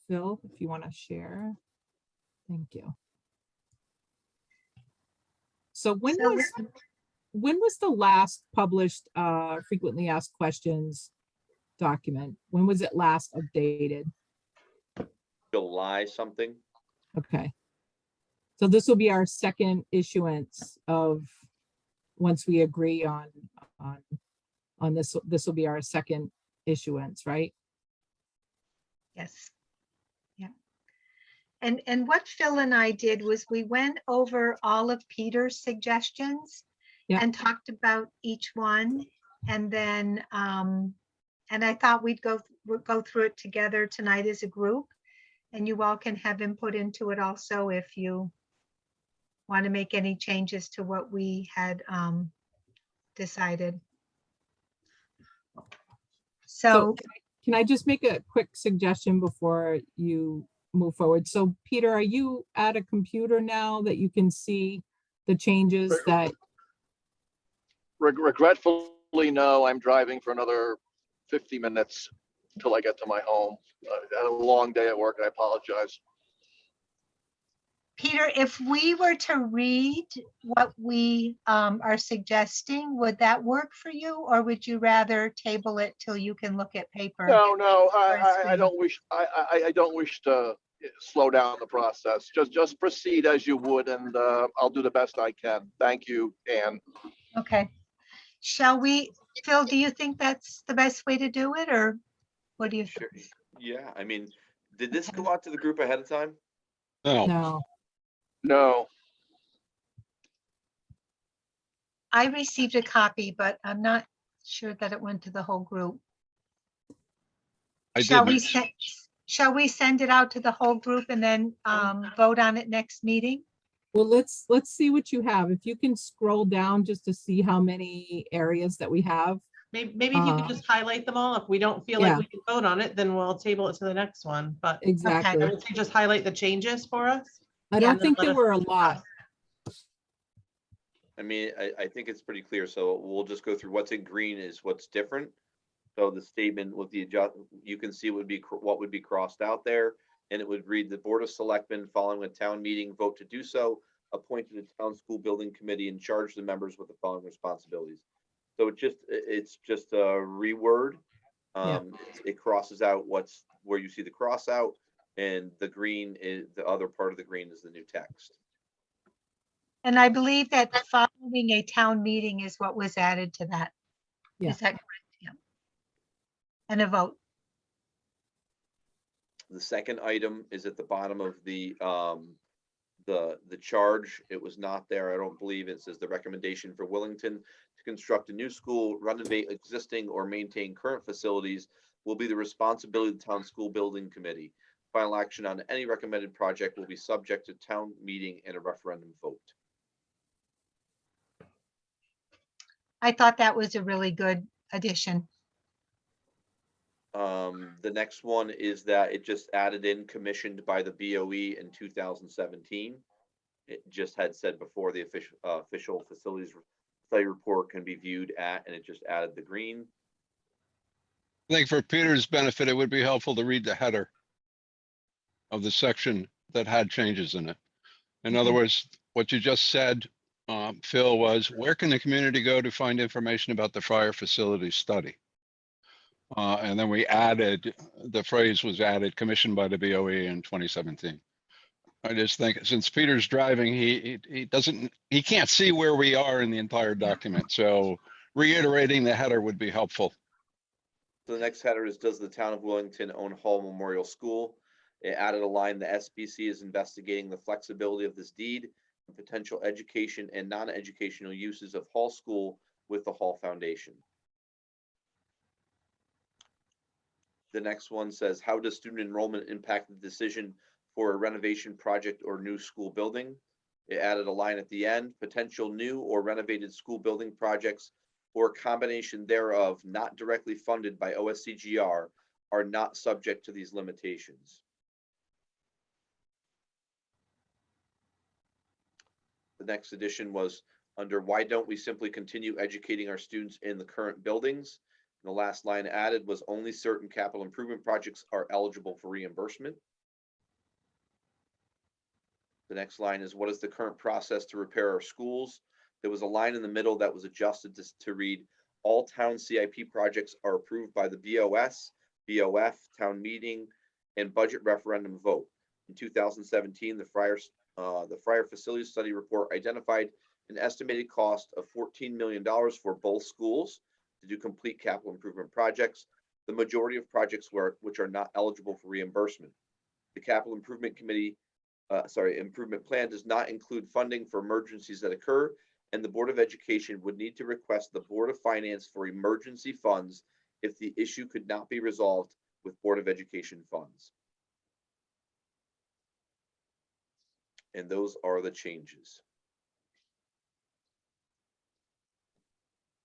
Phil, if you want to share. Thank you. So when was the last published frequently asked questions document? When was it last updated? July something. Okay. So this will be our second issuance of, once we agree on this, this will be our second issuance, right? Yes. Yeah. And what Phil and I did was we went over all of Peter's suggestions Yeah. and talked about each one. And then, and I thought we'd go through it together tonight as a group. And you all can have input into it also if you want to make any changes to what we had decided. So Can I just make a quick suggestion before you move forward? So Peter, are you at a computer now that you can see the changes that? Regretfully, no, I'm driving for another 50 minutes until I get to my home. I had a long day at work. I apologize. Peter, if we were to read what we are suggesting, would that work for you? Or would you rather table it till you can look at paper? No, I don't wish, I don't wish to slow down the process. Just proceed as you would, and I'll do the best I can. Thank you, Ann. Okay. Shall we, Phil, do you think that's the best way to do it, or what do you Sure. think? Yeah, I mean, did this go out to the group ahead of time? No, No, No, I received a copy, but I'm not sure that it went to the whole group. I Shall we didn't. send, shall we send it out to the whole group and then vote on it next meeting? well, let's see what you have. If you can scroll down just to see how many areas that we have. Maybe if you could just highlight them all. If we don't feel like Yeah. we can vote on it, then we'll table it to the next one. But I Exactly. would say just highlight the changes for us. I Yeah. don't think there were a lot. I mean, I think it's pretty clear. So we'll just go through what's in green is what's different. So the statement with the you can see what would be crossed out there. And it would read, the Board of Selectmen following a town meeting vote to do so, appointed a town school building committee and charged the members with the following responsibilities. So it's just a reword. Yeah. It crosses out where you see the cross out, and the green is the other part of the green is the new text. And I believe that following a town meeting is what was added to that. Yeah. Is that correct? Yeah. And a vote. The second item is at the bottom of the charge. It was not there. I don't believe it says the recommendation for Willington to construct a new school, renovate existing or maintain current facilities will be the responsibility of the town school building committee. Final action on any recommended project will be subject to town meeting and a referendum vote. I thought that was a really good addition. The next one is that it just added in commissioned by the BOE in 2017. It just had said before the official facilities study report can be viewed at, and it just added the green. I think for Peter's benefit, it would be helpful to read the header of the section that had changes in it. In other words, what you just said, Phil, was where can the community go to find information about the fire facility study? And then we added, the phrase was added, commissioned by the BOE in 2017. I just think since Peter's driving, he can't see where we are in the entire document. So reiterating the header would be helpful. So the next header is, does the town of Willington own Hall Memorial School? It added a line, the SBC is investigating the flexibility of this deed and potential education and non-educational uses of Hall School with the Hall Foundation. The next one says, how does student enrollment impact the decision for a renovation project or new school building? It added a line at the end, potential new or renovated school building projects or a combination thereof not directly funded by OSCGR are not subject to these limitations. The next addition was under why don't we simply continue educating our students in the current buildings? And the last line added was only certain capital improvement projects are eligible for reimbursement. The next line is, what is the current process to repair our schools? There was a line in the middle that was adjusted to read, all town CIP projects are approved by the BOS, BOF, town meeting, and budget referendum vote. In 2017, the Friar Facilities Study Report identified an estimated cost of $14 million for both schools to do complete capital improvement projects, the majority of projects which are not eligible for reimbursement. The Capital Improvement Improvement Plan does not include funding for emergencies that occur, and the Board of Education would need to request the Board of Finance for emergency funds if the issue could not be resolved with Board of Education funds. And those are the changes.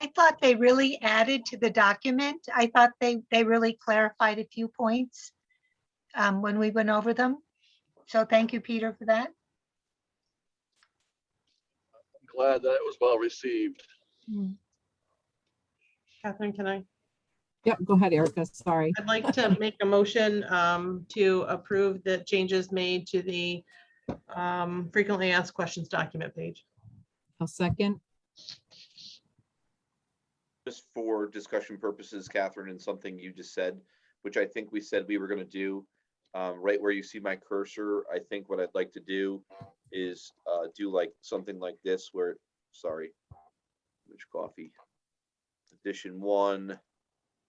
I thought they really added to the document. I thought they really clarified a few points when we went over them. So thank you, Peter, for that. I'm glad that it was well received. Catherine, can I? Yep, go ahead, Erica, sorry. I'd like to make a motion to approve the changes made to the frequently asked questions document page. I'll second. Just for discussion purposes, Catherine, and something you just said, which I think we said we were going to do, right where you see my cursor, I think what I'd like to do is do like something like this where, sorry, which coffee, edition 1,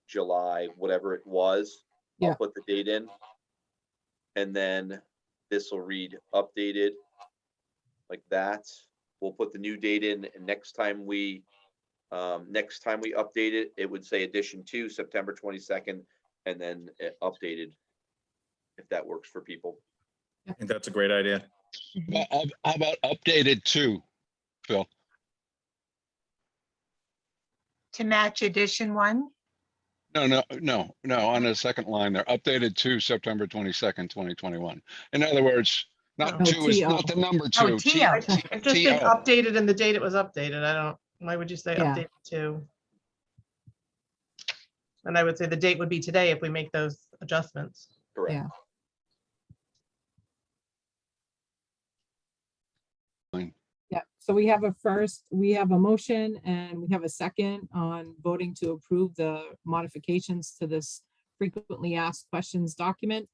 July, whatever it was. Yeah. I'll put the date in, and then this will read updated like that. We'll put the new date in, and next time we update it, it would say edition 2, September 22nd, and then updated, if that works for people. I think that's a great idea. How about updated too, Phil? To match edition 1. No, on the second line, they're updated to September 22nd, 2021. In other words, not Oh, two is TO. not the number Oh, two. TO. It just said TO. updated and the date it was updated. Why would you say Yeah. updated to? And I would say the date would be today if we make those adjustments. Correct. Yeah. Yeah, so we have a motion and we have a second on voting to approve the modifications to this frequently asked questions document.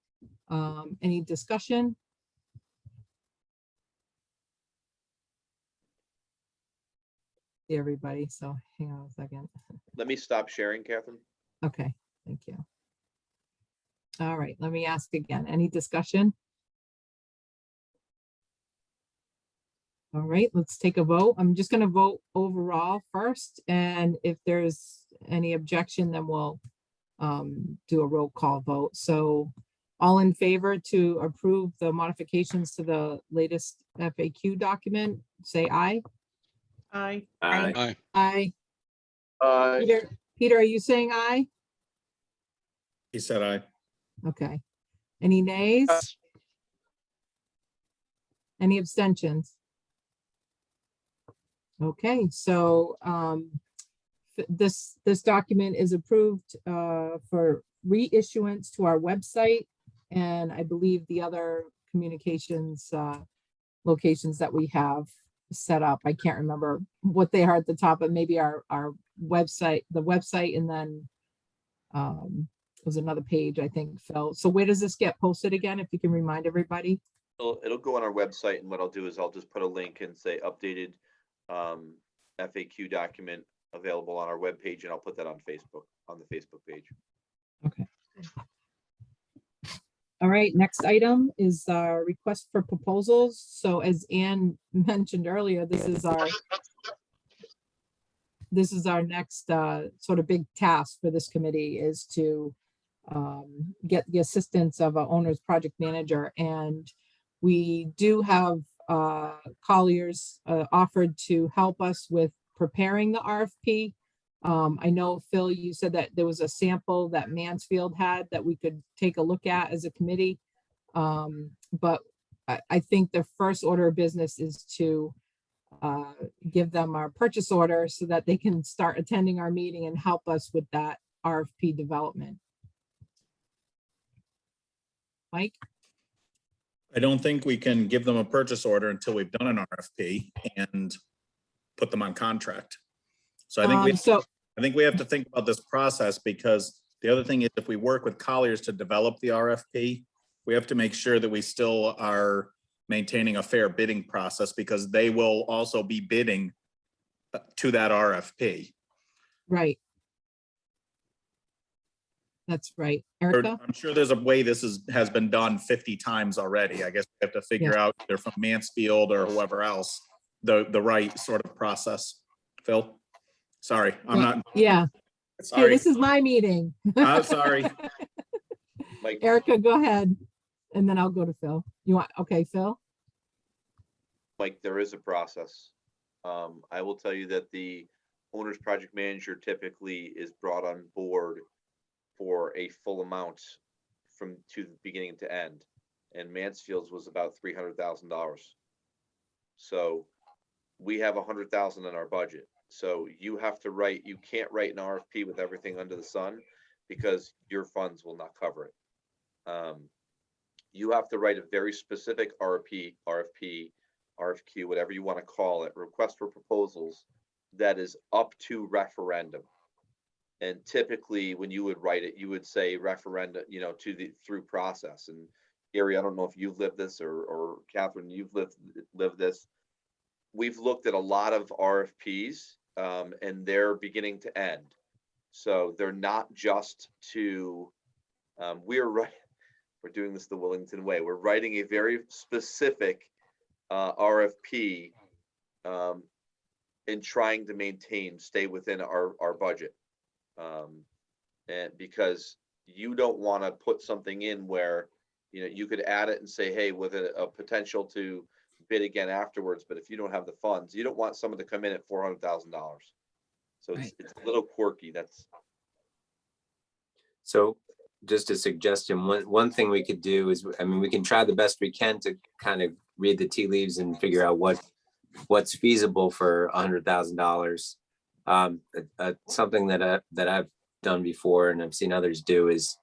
Any discussion? See everybody, so hang on a second. Let me stop sharing, Catherine. Okay, thank you. All right, let me ask again. Any discussion? All right, let's take a vote. I'm just going to vote overall first, and if there's any objection, then we'll do a roll call vote. So all in favor to approve the modifications to the latest FAQ document, say aye. Aye. Aye. Uh, Peter, are you saying aye? He said aye. Okay. Any nays? Any abstentions? Okay, so this document is approved for reissuance to our website, and I believe the other communications locations that we have set up. I can't remember what they are at the top, but maybe our website, the website, and then was another page, I think, Phil. So where does this get posted again, if you can remind everybody? It'll go on our website, and what I'll do is I'll just put a link and say updated FAQ document available on our webpage, and I'll put that on Facebook, on the Facebook page. Okay. All right, next item is our request for proposals. So as Ann mentioned earlier, this is our next sort of big task for this committee, is to get the assistance of our owner's project manager. And we do have Collier's offered to help us with preparing the RFP. I know, Phil, you said that there was a sample that Mansfield had that we could take a look at as a committee. But I think the first order of business is to give them our purchase order so that they can start attending our meeting and help us with that RFP development. Mike? I don't think we can give them a purchase order until we've done an RFP and put them on contract. So I think we have to think about this process, because the other thing is, if we work with Colliers to develop the RFP, we have to make sure that we still are maintaining a fair bidding process, because they will also be bidding to that RFP. Right. That's right. Erica? I'm sure there's a way this has been done 50 times already. I guess we have to figure out, either from Mansfield or whoever else, the right sort of process. Phil? Sorry, I'm not. Yeah. Hey, Sorry. this is my meeting. I'm sorry. Mike, Erica, go ahead. And then I'll go to Phil. You want, okay, Phil? Mike, there is a process. I will tell you that the owner's project manager typically is brought on board for a full amount from to the beginning to end. And Mansfield's was about $300,000. So we have 100,000 in our budget. So you have to write, you can't write an RFP with everything under the sun, because your funds will not cover it. You have to write a very specific RFP, RFQ, whatever you want to call it, request for proposals, that is up to referendum. And typically when you would write it, you would say referendum, you know, to the through process. And Gary, I don't know if you've lived this, or Catherine, you've lived this. We've looked at a lot of RFPs, and they're beginning to end. So they're not just to, we're doing this the Willington way. We're writing a very specific RFP and trying to stay within our budget. And because you don't want to put something in where, you know, you could add it and say, hey, with a potential to bid again afterwards, but if you don't have the funds, you don't want someone to come in at $400,000. So Right. it's a little quirky. So just a suggestion, one thing we could do is, I mean, we can try the best we can to kind of read the tea leaves and figure out what's feasible for $100,000. Something that I've done before and I've seen others do is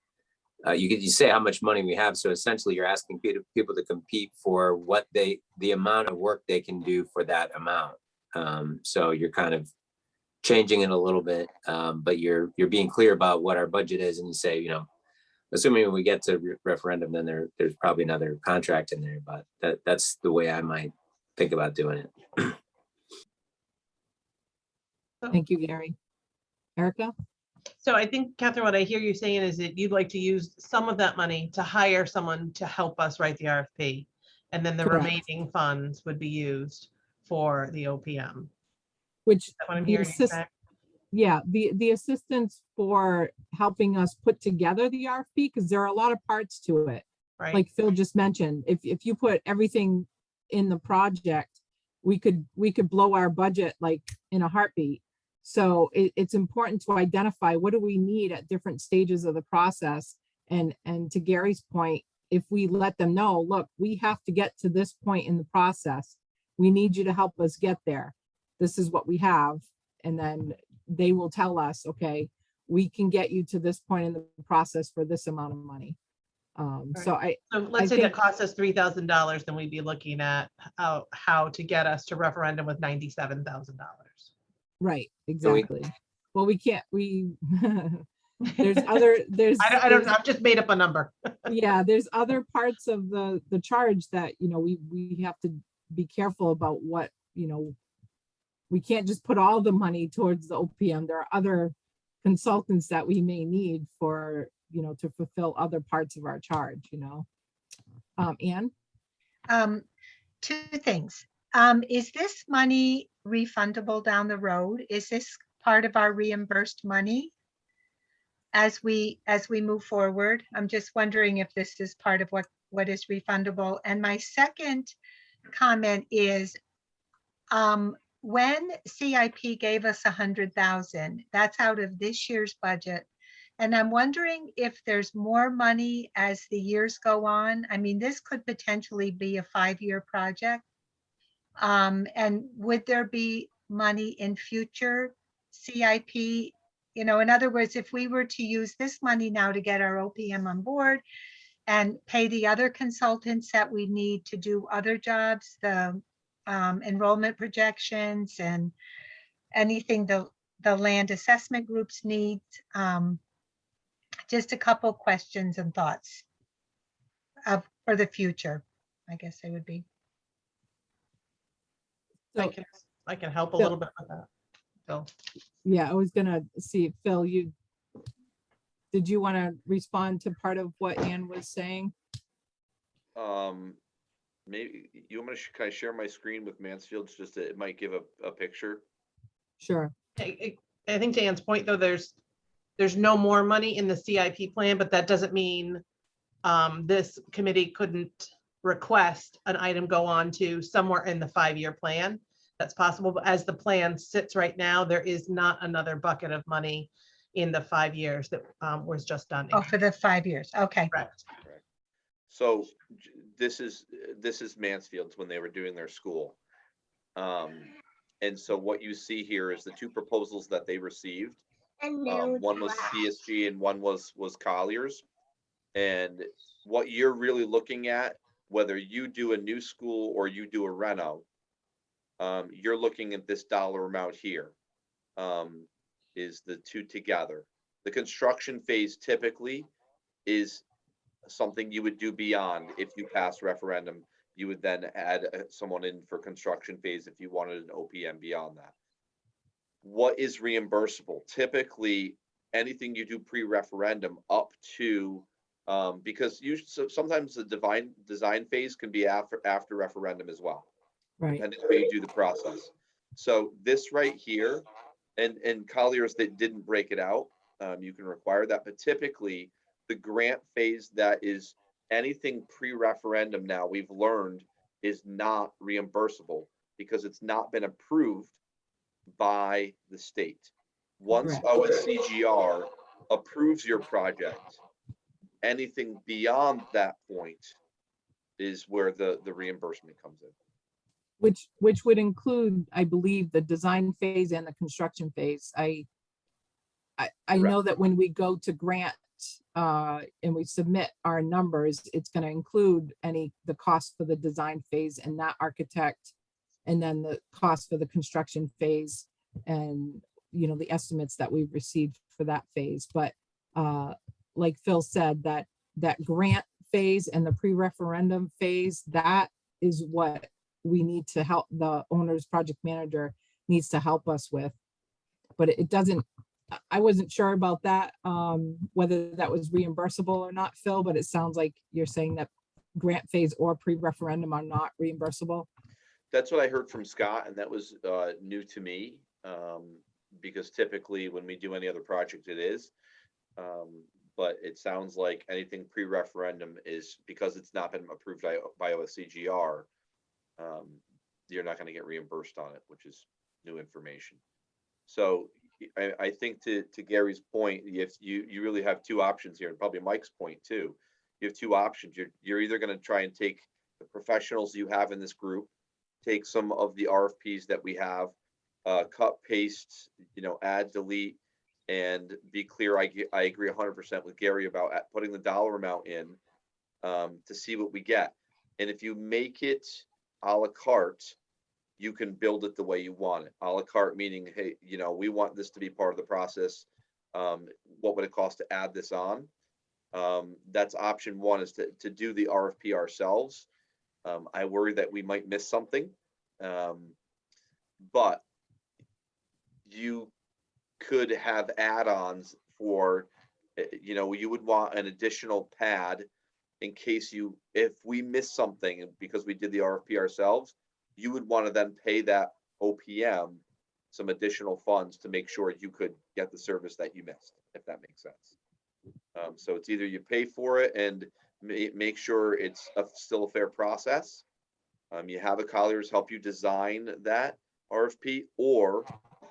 you say how much money we have. So essentially you're asking people to compete for the amount of work they can do for that amount. So you're kind of changing it a little bit, but you're being clear about what our budget is, and you say, you know, assuming when we get to referendum, then there's probably another contract in there, but that's the way I might think about doing it. Thank you, Gary. Erica? So I think, Catherine, what I hear you saying is that you'd like to use some of that money to hire someone to help us write the RFP. And then the Correct. remaining funds would be used for the OPM. Which, Is that what I'm the hearing you say? yeah, the assistance for helping us put together the RFP, because there are a lot of parts to it. Right. Like Phil just mentioned, if you put everything in the project, we could blow our budget like in a heartbeat. So it's important to identify what do we need at different stages of the process. And to Gary's point, if we let them know, look, we have to get to this point in the process. We need you to help us get there. This is what we have. And then they will tell us, okay, we can get you to this point in the process for this amount of money. So let's say that think- cost us $3,000, then we'd be looking at how to get us to referendum with $97,000. right, exactly. Well, we can't, there's other, I don't know, I've just made up a number. yeah, there's other parts of the charge that, we have to be careful about what, we can't just put all the money towards the OPM. There are other consultants that we may need for, to fulfill other parts of our charge, Anne? Two things. Is this money refundable down the road? Is this part of our reimbursed money as we move forward? I'm just wondering if this is part of what is refundable. And my second comment is, when CIP gave us 100,000, that's out of this year's budget. And I'm wondering if there's more money as the years go on. I mean, this could potentially be a 5-year project. And would there be money in future CIP? In other words, if we were to use this money now to get our OPM on board and pay the other consultants that we need to do other jobs, the enrollment projections and anything the land assessment groups need, just a couple questions and thoughts for the future, I guess they would be. So, I can help a Phil. little bit with that. So, yeah, I was gonna see, Phil, did you want to respond to part of what Anne was saying? Maybe you want me to can I share my screen with Mansfield's, just that it might give a picture. Sure. I think to Ann's point, though, there's no more money in the CIP plan, but that doesn't mean this committee couldn't request an item go on to somewhere in the 5-year plan. That's possible, but as the plan sits right now, there is not another bucket of money in the 5 years that was just done. Oh, for the 5 years. Okay. Correct. So this is Mansfield's when they were doing their school. And so what you see here is the two proposals that they received. One was CSG and one was Collier's. And what you're really looking at, whether you do a new school or you do a reno, you're looking at this dollar amount here, is the two together. The construction phase typically is something you would do beyond. If you pass referendum, you would then add someone in for construction phase if you wanted an OPM beyond that. What is reimbursable? Typically, anything you do pre-referendum up to, because sometimes the design phase can be after referendum as well, Right. depending on how you do the process. So this right here, and Collier's that didn't break it out, you can require that, but typically the grant phase that is anything pre-referendum now we've learned is not reimbursable because it's not been approved by the state. Once Correct. OSCGR approves your project, anything beyond that point is where the reimbursement comes in. Which would include, I believe, the design phase and the construction phase. I know that when we go to grant and we submit our numbers, it's going to include the cost for the design phase and that architect, and then the cost for the construction phase, and the estimates that we've received for that phase. But like Phil said, that grant phase and the pre-referendum phase, that is what we need to help. The owner's project manager needs to help us with, but it doesn't. I wasn't sure about that, whether that was reimbursable or not, Phil, but it sounds like you're saying that grant phase or pre-referendum are not reimbursable. That's what I heard from Scott, and that was new to me, because typically when we do any other project, it is. But it sounds like anything pre-referendum is, because it's not been approved by OSCGR, you're not going to get reimbursed on it, which is new information. So I think to Gary's point, if you really have two options here, and probably Mike's point too. You have two options. You're either going to try and take the professionals you have in this group, take some of the RFPs that we have, cut, paste, add, delete, and be clear. I agree 100% with Gary about putting the dollar amount in to see what we get. And if you make it a la carte, you can build it the way you want it. A la carte meaning, hey, we want this to be part of the process. What would it cost to add this on? That's option one, is to do the RFP ourselves. I worry that we might miss something, but you could have add-ons for, you would want an additional pad in case if we miss something because we did the RFP ourselves, you would want to then pay that OPM some additional funds to make sure you could get the service that you missed, if that makes sense. So it's either you pay for it and make sure it's still a fair process. You have a Colliers help you design that RFP, or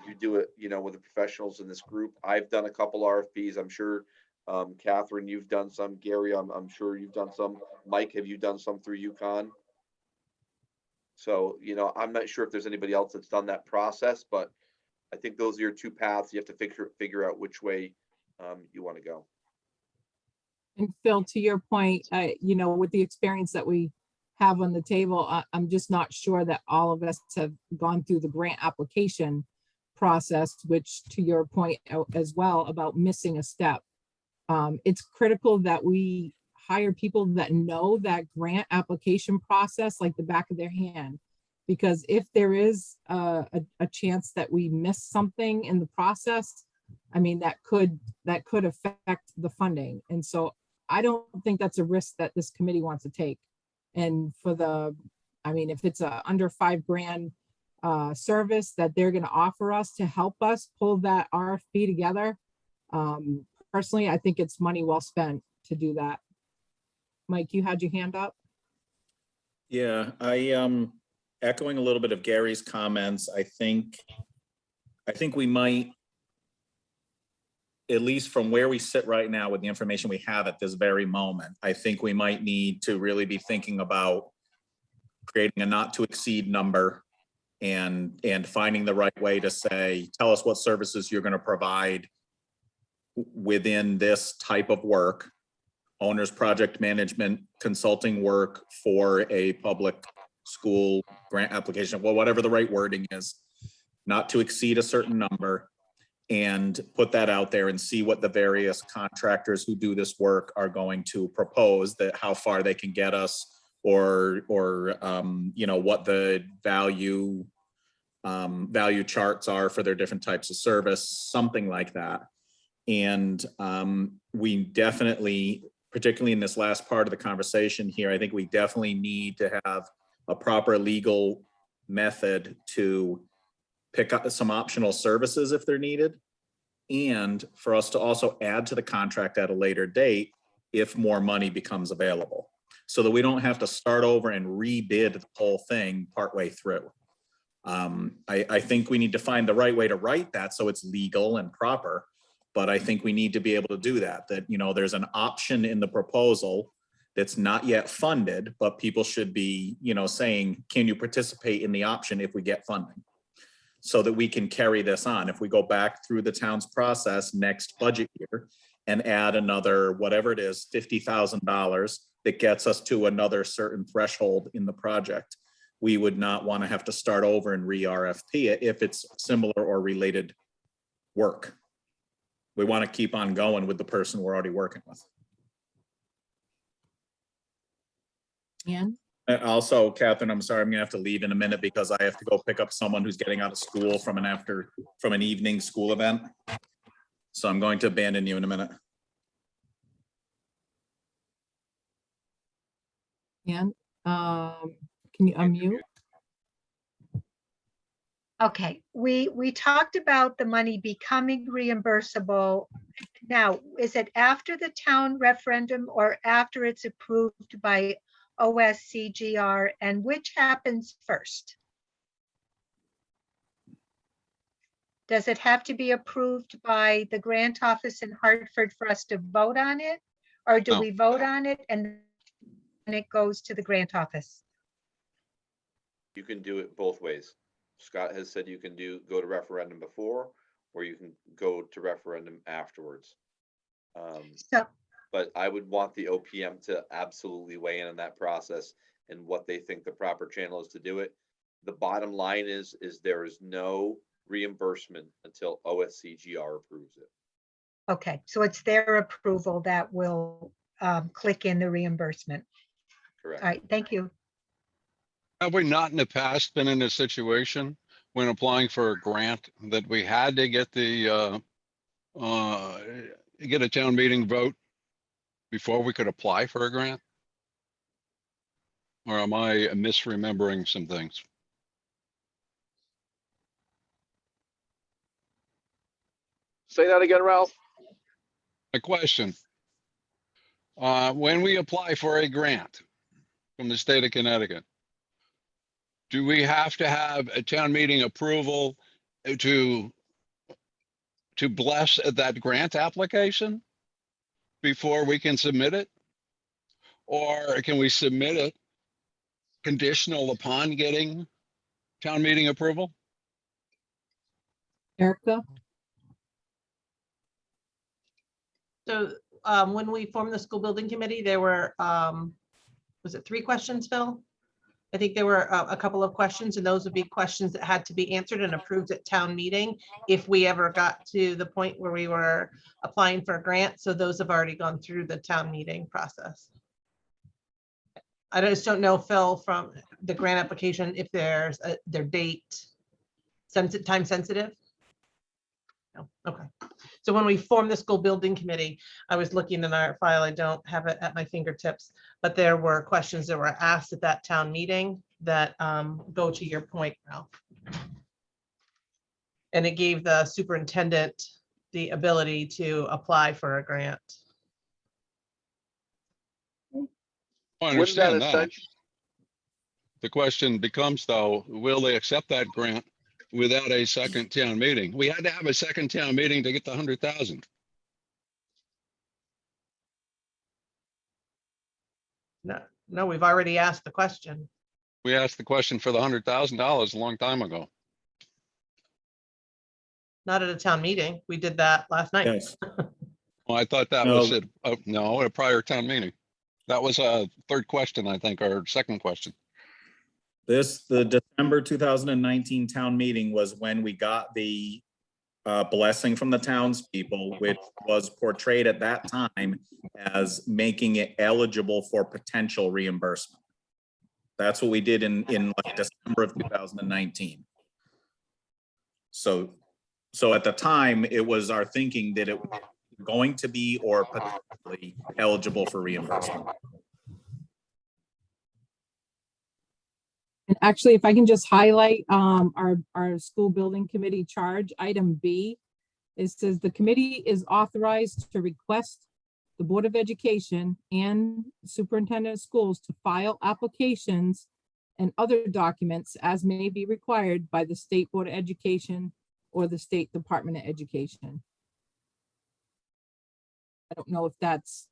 you do it, with the professionals in this group. I've done a couple RFPs. I'm sure, Catherine, you've done some. Gary, I'm sure you've done some. Mike, have you done some through UConn? So, I'm not sure if there's anybody else that's done that process, but I think those are your two paths. You have to figure out which way you want to go. And Phil, to your point, with the experience that we have on the table, I'm just not sure that all of us have gone through the grant application process, which, to your point as well about missing a step. It's critical that we hire people that know that grant application process like the back of their hand, because if there is a chance that we miss something in the process, I mean, that could affect the funding. And so I don't think that's a risk that this committee wants to take. And if it's a under $5,000 service that they're going to offer us to help us pull that RFP together, personally, I think it's money well spent to do that. Mike, you had your hand up. Yeah, I echoing a little bit of Gary's comments. I think we might, at least from where we sit right now with the information we have at this very moment, I think we might need to really be thinking about creating a not to exceed number and finding the right way to say, tell us what services you're going to provide within this type of work. Owner's project management consulting work for a public school grant application, well, whatever the right wording is, not to exceed a certain number, and put that out there and see what the various contractors who do this work are going to propose, that how far they can get us, or what the value charts are for their different types of service, something like that. And we definitely, particularly in this last part of the conversation here, I think we definitely need to have a proper legal method to pick up some optional services if they're needed, and for us to also add to the contract at a later date if more money becomes available, so that we don't have to start over and rebid the whole thing partway through. I think we need to find the right way to write that so it's legal and proper, but I think we need to be able to do that, there's an option in the proposal that's not yet funded, but people should be, saying, can you participate in the option if we get funding? So that we can carry this on. If we go back through the town's process next budget year and add another, whatever it is, $50,000 that gets us to another certain threshold in the project, we would not want to have to start over and re-RFP it if it's similar or related work. We want to keep on going with the person we're already working with. Ann? Also, Catherine, I'm sorry, I'm gonna have to leave in a minute because I have to go pick up someone who's getting out of school from an evening school event. So I'm going to abandon you in a minute. Ann, can you unmute? Okay, we talked about the money becoming reimbursable. Now, is it after the town referendum or after it's approved by OSCGR, and which happens first? Does it have to be approved by the grant office in Hartford for us to vote on it? Or do No. we vote on it and then it goes to the grant office? You can do it both ways. Scott has said you can go to referendum before, or you can go to referendum afterwards. So, But I would want the OPM to absolutely weigh in on that process and what they think the proper channel is to do it. The bottom line is there is no reimbursement until OSCGR approves it. okay, so it's their approval that will click in the reimbursement. Correct. All right, thank you. Have we not in the past been in a situation when applying for a grant that we had to get the, get a town meeting vote before we could apply for a grant? Or am I misremembering some things? Say that again, Ralph? A question. When we apply for a grant from the state of Connecticut, do we have to have a town meeting approval to bless that grant application before we can submit it? Or can we submit it conditional upon getting town meeting approval? Erica? So when we formed the school building committee, there were, was it 3 questions, Phil? I think there were a couple of questions, and those would be questions that had to be answered and approved at town meeting if we ever got to the point where we were applying for a grant. So those have already gone through the town meeting process. I just don't know, Phil, from the grant application, if there's their date time sensitive. No, okay. So when we formed the school building committee, I was looking in our file, I don't have it at my fingertips, but there were questions that were asked at that town meeting that go to your point, Ralph. And it gave the superintendent the ability to apply for a grant. I Wouldn't that understand that. essentially, The question becomes though, will they accept that grant without a second town meeting? We had to have a second town meeting to get the 100,000. No, we've already asked the question. We asked the question for the $100,000 a long time ago. Not at a town meeting. We did that last night. Yes. Well, I thought that No. was it. Oh, no, at a prior town meeting. That was a third question, I think, or second question. The December 2019 town meeting was when we got the blessing from the townspeople, which was portrayed at that time as making it eligible for potential reimbursement. That's what we did in like December of 2019. So at the time, it was our thinking that it was going to be or potentially eligible for reimbursement. And actually, if I can just highlight our school building committee charge, item B, it says the committee is authorized to request the Board of Education and Superintendent of Schools to file applications and other documents as may be required by the State Board of Education or the State Department of Education. I don't know if that's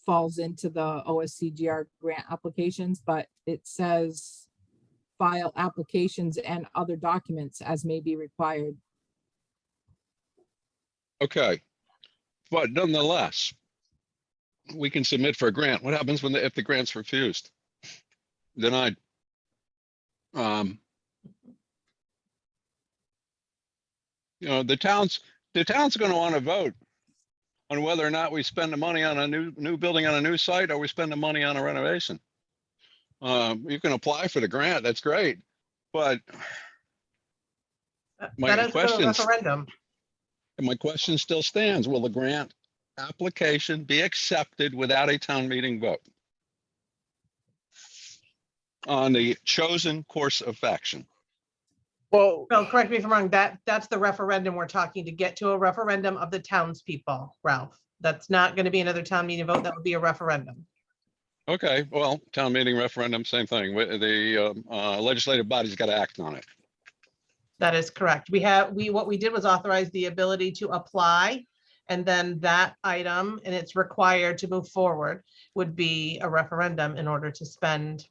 falls into the OSCGR grant applications, but it says file applications and other documents as may be required. Okay. But nonetheless, we can submit for a grant. What happens when if the grant's refused? Denied. You know, the town's going to want to vote on whether or not we spend the money on a new building on a new site, or we spend the money on a renovation. You can apply for the grant, that's great, but my That is a referendum. question still stands. Will the grant application be accepted without a town meeting vote on the chosen course of action? well, Phil, correct me if I'm wrong, that's the referendum we're talking, to get to a referendum of the townspeople, Ralph. That's not going to be another town meeting vote. That would be a referendum. Okay, well, town meeting, referendum, same thing. The legislative body's got to act on it. That is correct. What we did was authorize the ability to apply. And then that item, and it's required to move forward, would be a referendum in order to spend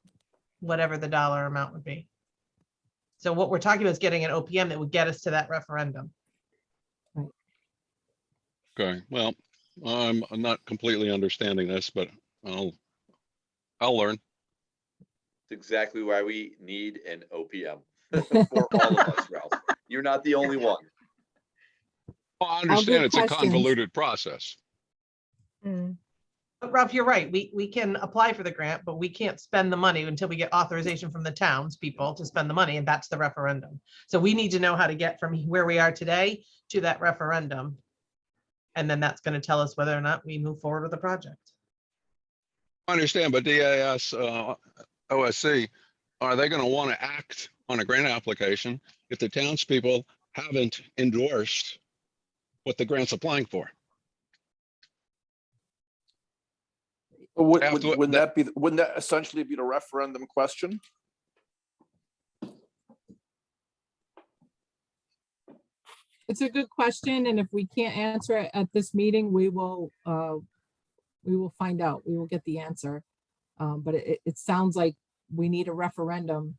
whatever the dollar amount would be. So what we're talking about is getting an OPM that would get us to that referendum. Okay, well, I'm not completely understanding this, but I'll learn. It's exactly why we need an OPM for all of us, Ralph. You're not the only one. Well, I understand it's a questions. convoluted process. Mm. But Ralph, you're right. We can apply for the grant, but we can't spend the money until we get authorization from the townspeople to spend the money, and that's the referendum. So we need to know how to get from where we are today to that referendum. And then that's going to tell us whether or not we move forward with the project. I understand, but DAS, OSC, are they going to want to act on a grant application if the townspeople haven't endorsed what the grant's applying for? Wouldn't that essentially be the referendum question? It's a good question, and if we can't answer it at this meeting, we will find out. We will get the answer. But it sounds like we need a referendum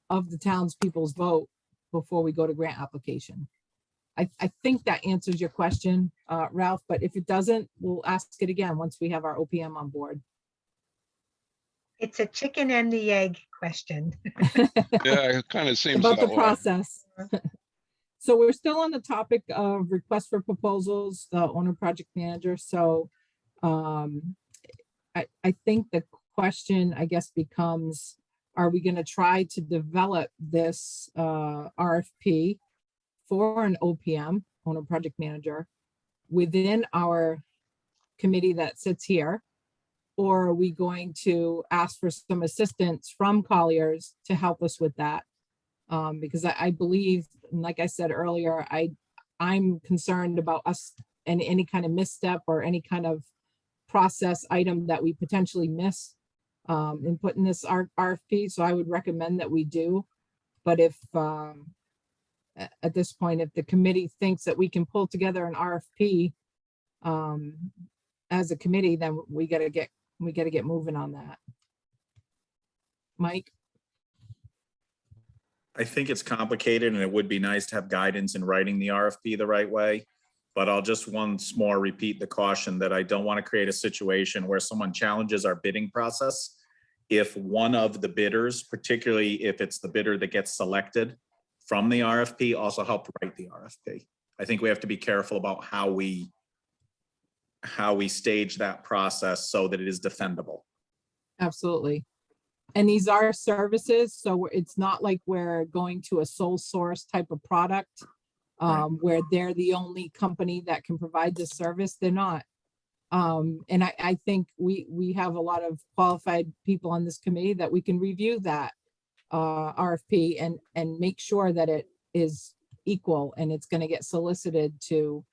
of the townspeople's vote before we go to grant application. I think that answers your question, Ralph, but if it doesn't, we'll ask it again once we have our OPM on board. It's a chicken and the egg question. Yeah, it kind of seems About that the way. process. So we're still on the topic of request for proposals, the owner project manager. So I think the question, I guess, becomes, are we going to try to develop this RFP for an OPM, owner project manager, within our committee that sits here? Or are we going to ask for some assistance from Collier's to help us with that? Because I believe, like I said earlier, I'm concerned about us and any kind of misstep or any kind of process item that we potentially miss in putting this RFP. So I would recommend that we do. But if at this point, if the committee thinks that we can pull together an RFP as a committee, then we gotta get moving on that. Mike? I think it's complicated and it would be nice to have guidance in writing the RFP the right way. But I'll just once more repeat the caution that I don't want to create a situation where someone challenges our bidding process. If one of the bidders, particularly if it's the bidder that gets selected from the RFP, also helped write the RFP. I think we have to be careful about how we stage that process so that it is defendable. Absolutely. And these are services, so it's not like we're going to a sole source type of product where they're the only company that can provide this service. They're not. And I think we have a lot of qualified people on this committee that we can review that RFP and make sure that it is equal and it's going to get solicited to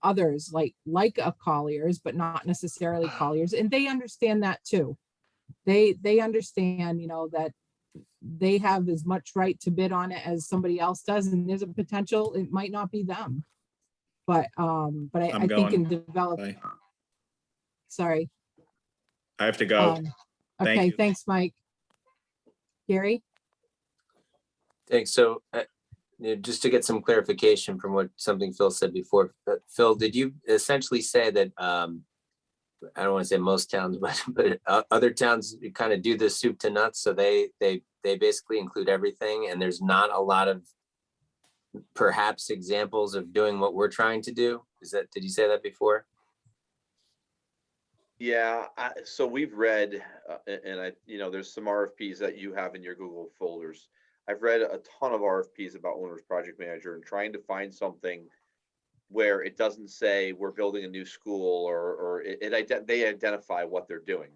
others like a Collier's, but not necessarily Collier's. And they understand that too. They understand, that they have as much right to bid on it as somebody else does, and there's a potential it might not be them. But I think in develop. Bye. Sorry. I have to go. Thank Okay, you. thanks, Mike. Gary? Thanks. So just to get some clarification from something Phil said before, Phil, did you essentially say that, I don't want to say most towns, but other towns kind of do this soup to nuts. So they basically include everything, and there's not a lot of perhaps examples of doing what we're trying to do. Did you say that before? Yeah, so we've read, and there's some RFPs that you have in your Google folders. I've read a ton of RFPs about owner's project manager and trying to find something where it doesn't say we're building a new school or they identify what they're doing.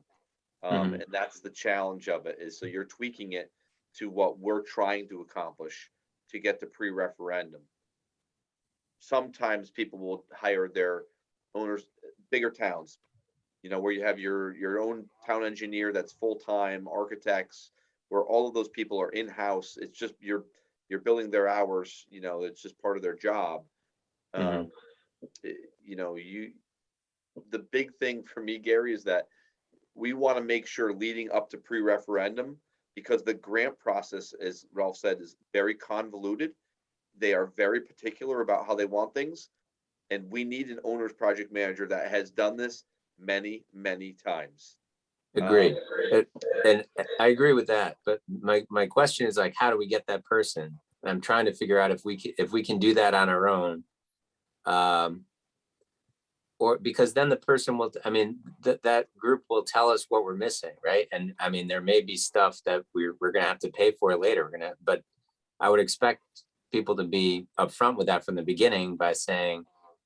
And that's the challenge of it, is so you're tweaking it to what we're trying to accomplish to get to pre-referendum. Sometimes people will hire their owners, bigger towns, where you have your own town engineer that's full-time, architects, where all of those people are in-house. It's just you're billing their hours, it's just part of their job. Mhm. The big thing for me, Gary, is that we want to make sure leading up to pre-referendum, because the grant process, as Ralph said, is very convoluted. They are very particular about how they want things. And we need an owner's project manager that has done this many, many times. Agreed. And I agree with that, but my question is like, how do we get that person? And I'm trying to figure out if we can do that on our own. Or because then the person will, I mean, that group will tell us what we're missing, right? And I mean, there may be stuff that we're gonna have to pay for later. But I would expect people to be upfront with that from the beginning by saying,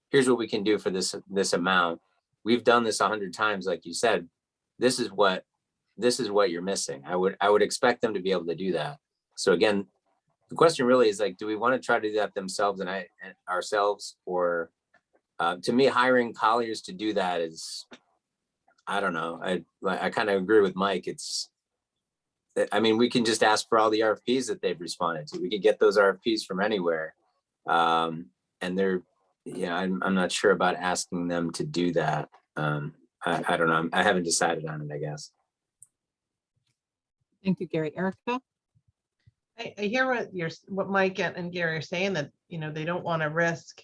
here's what we can do for this amount. We've done this 100 times, like you said. This is what you're missing. I would expect them to be able to do that. So again, the question really is like, do we want to try to do that themselves and ourselves, or to me, hiring Colliers to do that is, I don't know. I kind of agree with Mike. I mean, we can just ask for all the RFPs that they've responded to. We could get those RFPs from anywhere. And they're, I'm not sure about asking them to do that. I don't know. I haven't decided on it, I guess. Thank you, Gary. Erica? I hear what Mike and Gary are saying, that, they don't want to risk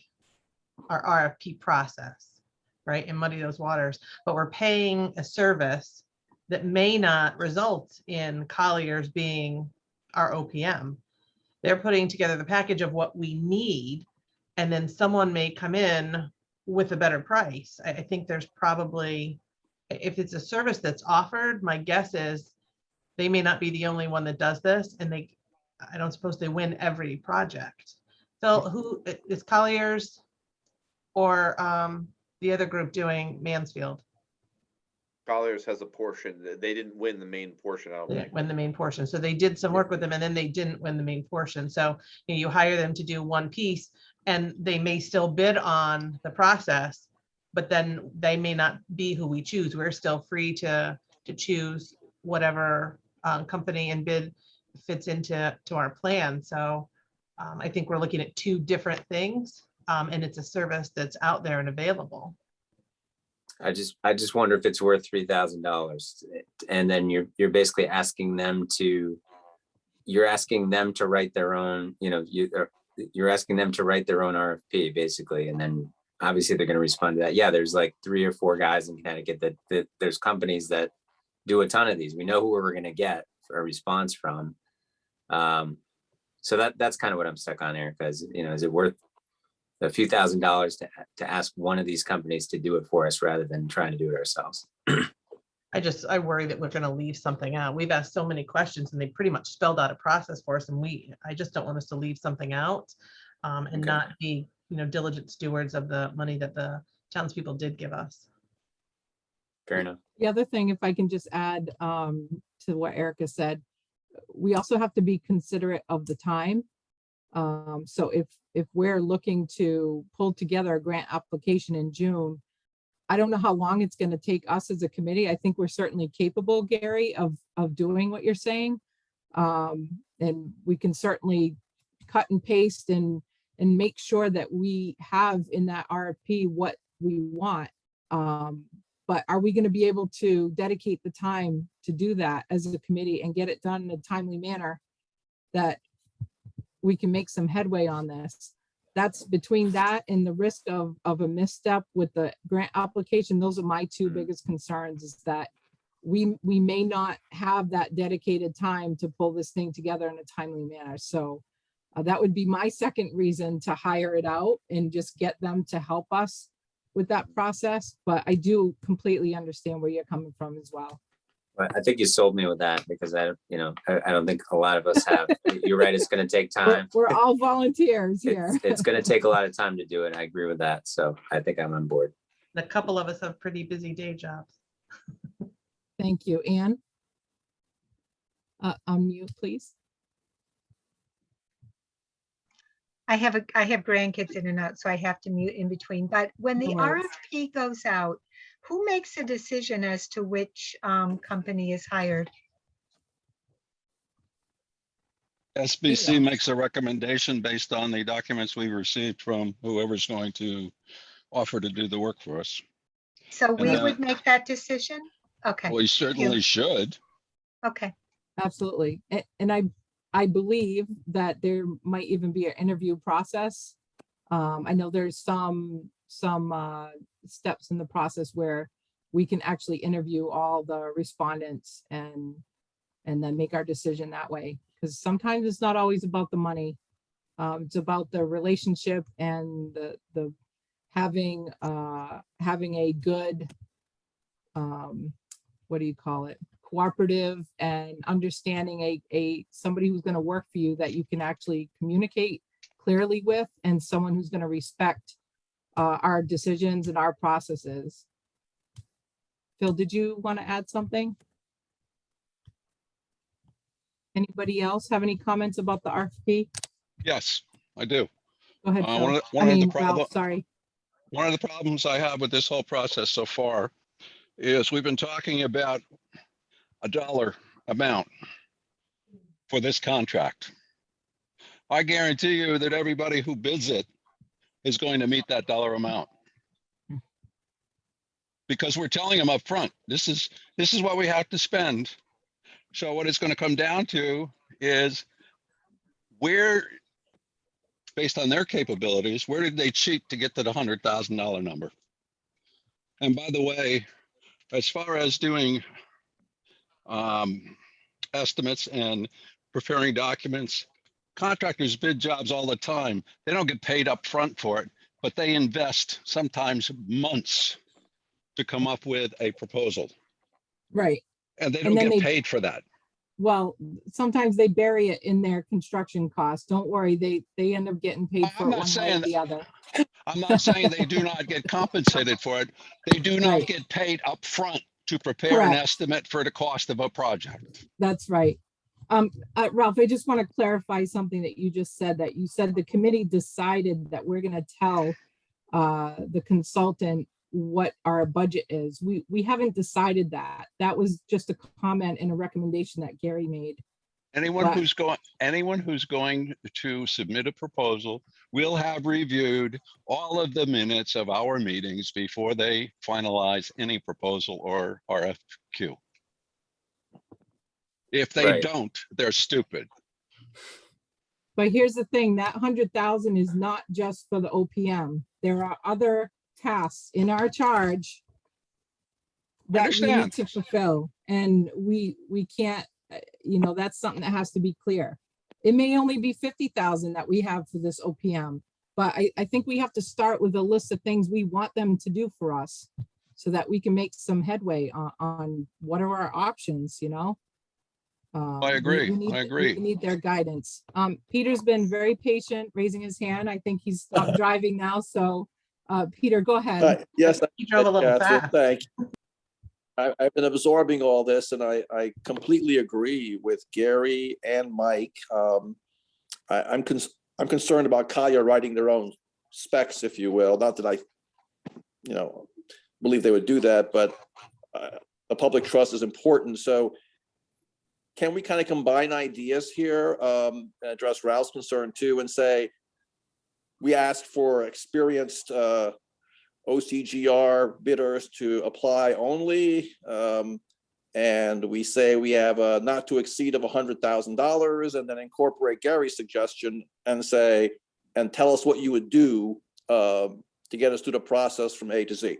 our RFP process, right, and muddy those waters, but we're paying a service that may not result in Colliers being our OPM. They're putting together the package of what we need, and then someone may come in with a better price. I think there's probably, if it's a service that's offered, my guess is they may not be the only one that does this, and I don't suppose they win every project. So who is Colliers or the other group doing Mansfield? Colliers has a portion. They didn't win the main portion, I don't They think. didn't win the main portion. So they did some work with them, and then they didn't win the main portion. So you hire them to do one piece, and they may still bid on the process, but then they may not be who we choose. We're still free to choose whatever company and bid fits into our plan. So I think we're looking at two different things, and it's a service that's out there and available. I just wonder if it's worth $3,000, and then you're basically asking them to write their own, you're asking them to write their own RFP basically, and then obviously they're going to respond to that. Yeah, there's like 3 or 4 guys in Connecticut that there's companies that do a ton of these. We know who we're going to get a response from. So that's kind of what I'm stuck on, Erica. Is it worth a few $1,000s to ask one of these companies to do it for us rather than trying to do it ourselves? I worry that we're going to leave something out. We've asked so many questions, and they pretty much spelled out a process for us. And I just don't want us to leave something out and Okay. not be, diligent stewards of the money that the townspeople did give us. Fair enough. The other thing, if I can just add to what Erica said, we also have to be considerate of the time. So if we're looking to pull together a grant application in June, I don't know how long it's going to take us as a committee. I think we're certainly capable, Gary, of doing what you're saying. And we can certainly cut and paste and make sure that we have in that RFP what we want. But are we going to be able to dedicate the time to do that as a committee and get it done in a timely manner that we can make some headway on this? That's between that and the risk of a misstep with the grant application. Those are my 2 biggest concerns, is that we may not have that dedicated time to pull this thing together in a timely manner. So that would be my second reason to hire it out and just get them to help us with that process. But I do completely understand where you're coming from as well. But I think you sold me with that, because I don't think a lot of us have. You're right. It's going to take time. We're all volunteers here. It's going to take a lot of time to do it. I agree with that. So I think I'm on board. And a couple of us have pretty busy day jobs. Thank you. Anne? Unmute, please. I have grandkids in and out, so I have to mute in between. But when the No worries. RFP goes out, who makes a decision as to which company is hired? SBC makes a recommendation based on the documents we received from whoever's going to offer to do the work for us. So we And, would make that decision? Okay, We certainly should. okay. Absolutely. And I believe that there might even be an interview process. I know there's some steps in the process where we can actually interview all the respondents and then make our decision that way. Because sometimes it's not always about the money. It's about the relationship and the having a good, what do you call it? Cooperative and understanding somebody who's going to work for you that you can actually communicate clearly with, and someone who's going to respect our decisions and our processes. Phil, did you want to add something? Anybody else have any comments about the RFP? Yes, I do. Go ahead, One Phil. of the- one of the Ralph, sorry. One of the problems I have with this whole process so far is we've been talking about a dollar amount for this contract. I guarantee you that everybody who bids it is going to meet that dollar amount. Because we're telling them up front, this is what we have to spend. So what it's going to come down to is where, based on their capabilities, where did they cheat to get to the $100,000 number? And by the way, as far as doing estimates and preparing documents, contractors bid jobs all the time. They don't get paid up front for it, but they invest sometimes months to come up with a proposal. Right. And they And don't then get they- paid for that. Well, sometimes they bury it in their construction costs. Don't worry, they end up getting paid for I'm it not one way or saying the other. I'm not saying they do not get compensated for it. They do not Right. get paid up front to prepare an Correct. estimate for the cost of a project. That's right. Ralph, I just want to clarify something that you just said, that you said the committee decided that we're going to tell the consultant what our budget is. We haven't decided that. That was just a comment and a recommendation that Gary made. Anyone But- who's going to submit a proposal will have reviewed all of the minutes of our meetings before they finalize any proposal or RFQ. If they Right. don't, they're stupid. But here's the thing, that 100,000 is not just for the OPM. There are other tasks in our charge that we need Understand. to fulfill, and we can't, that's something that has to be clear. It may only be 50,000 that we have for this OPM, but I think we have to start with a list of things we want them to do for us so that we can make some headway on what are our options, I agree. I agree. We need their guidance. Peter's been very patient, raising his hand. I think he's stopped driving now. So, Peter, go ahead. Yes. You drove a little Catherine, fast. thank you. I've been absorbing all this, and I completely agree with Gary and Mike. I'm concerned about Collier writing their own specs, if you will. Not that I, believe they would do that, but the public trust is important. So can we kind of combine ideas here, address Ralph's concern too, and say, we asked for experienced OCGR bidders to apply only. And we say we have a not to exceed of $100,000, and then incorporate Gary's suggestion and say, and tell us what you would do to get us through the process from A to Z.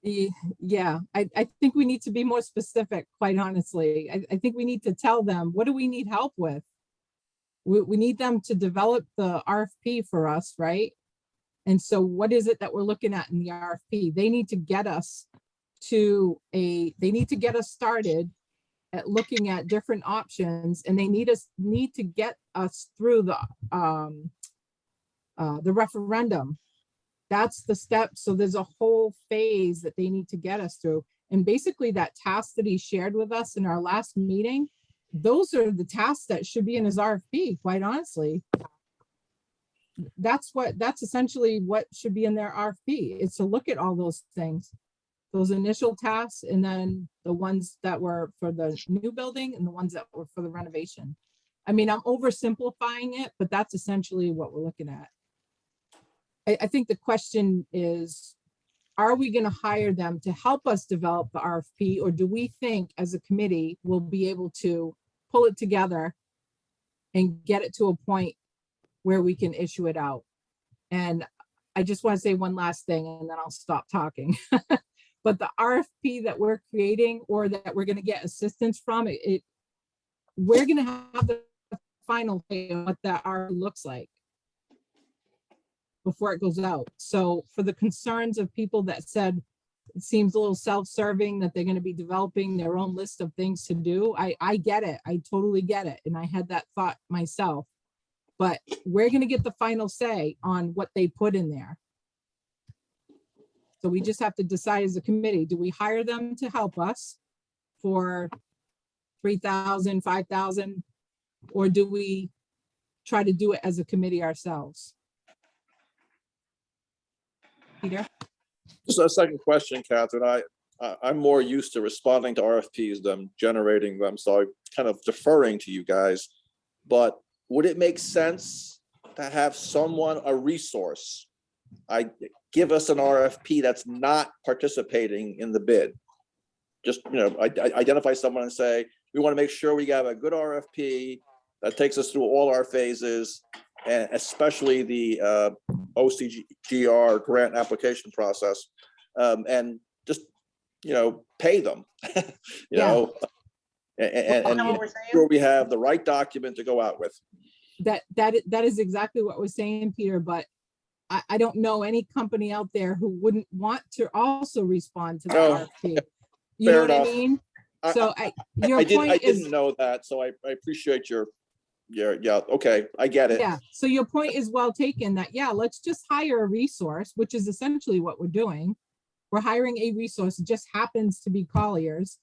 Yeah, I think we need to be more specific, quite honestly. I think we need to tell them, what do we need help with? We need them to develop the RFP for us, right? And so what is it that we're looking at in the RFP? They need to get us started at looking at different options, and they need to get us through the referendum. That's the step. So there's a whole phase that they need to get us through. And basically that task that he shared with us in our last meeting, those are the tasks that should be in his RFP, quite honestly. That's essentially what should be in their RFP, is to look at all those things. those initial tasks, and then the ones that were for the new building and the ones that were for the renovation. I mean, I'm oversimplifying it, but that's essentially what we're looking at. I think the question is, are we going to hire them to help us develop the RFP, or do we think as a committee we'll be able to pull it together and get it to a point where we can issue it out? And I just want to say one last thing, and then I'll stop talking. But the RFP that we're creating, or that we're going to get assistance from, we're going to have the final say on what that RFP looks like before it goes out. So for the concerns of people that said it seems a little self-serving, that they're going to be developing their own list of things to do, I get it. I totally get it. And I had that thought myself. But we're going to get the final say on what they put in there. So we just have to decide as a committee, do we hire them to help us for $3,000, $5,000, or do we try to do it as a committee ourselves? Peter? Just a second question, Catherine. I'm more used to responding to RFPs than generating them, so I'm kind of deferring to you guys. But would it make sense to have someone, a resource, give us an RFP that's not participating in the bid? Just, identify someone and say, we want to make sure we have a good RFP that takes us through all our phases, and especially the OCGR grant application process, and just, pay them, and sure we have the right document to go out with. That is exactly what we're saying, Peter, but I don't know any company out there who wouldn't want to also respond to the RFP. You know what I mean? So I didn't know that, so I appreciate your, okay, I get it. Yeah, so your point is well taken, that, let's just hire a resource, which is essentially what we're doing. We're hiring a resource, it just happens to be Collier's.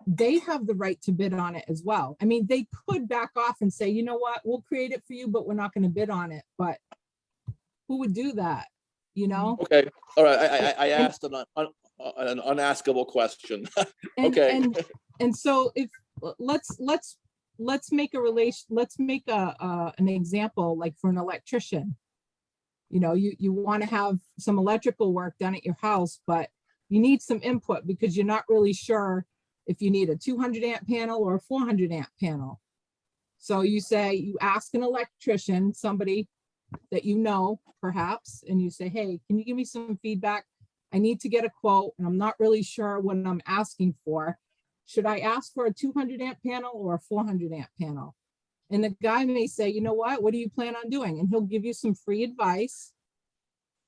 They have the right to bid on it as well. I mean, they could back off and say, you know what, we'll create it for you, but we're not going to bid on it. But who would do that? Okay, all right. I asked an unaskable question. Okay. And so if let's make an example, like for an electrician. You want to have some electrical work done at your house, but you need some input because you're not really sure if you need a 200 amp panel or a 400 amp panel. So you ask an electrician, somebody that perhaps, and you say, hey, can you give me some feedback? I need to get a quote and I'm not really sure what I'm asking for. Should I ask for a 200 amp panel or a 400 amp panel? And the guy may say, you know what do you plan on doing? And he'll give you some free advice,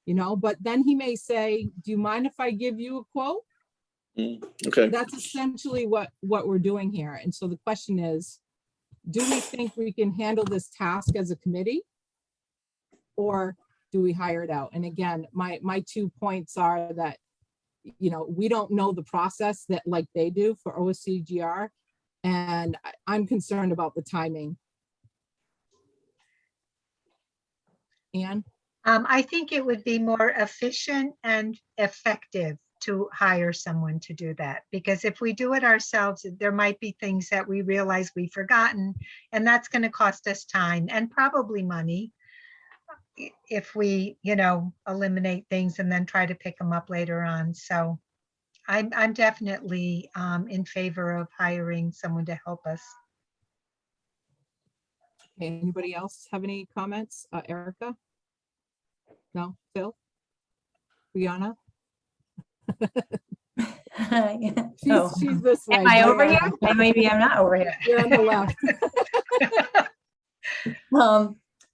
but then he may say, do you mind if I give you a quote? Okay. That's essentially what we're doing here. And so the question is, do we think we can handle this task as a committee? Or do we hire it out? And again, my 2 points are that, we don't know the process that like they do for OCGR. And I'm concerned about the timing. Anne? I think it would be more efficient and effective to hire someone to do that, because if we do it ourselves, there might be things that we realize we've forgotten, and that's going to cost us time and probably money if we, eliminate things and then try to pick them up later on. So I'm definitely in favor of hiring someone to help us. Okay, anybody else have any comments? Erica? No? Phil? Brianna? She's this way. Am I over here? Maybe I'm not over here. You're on the left.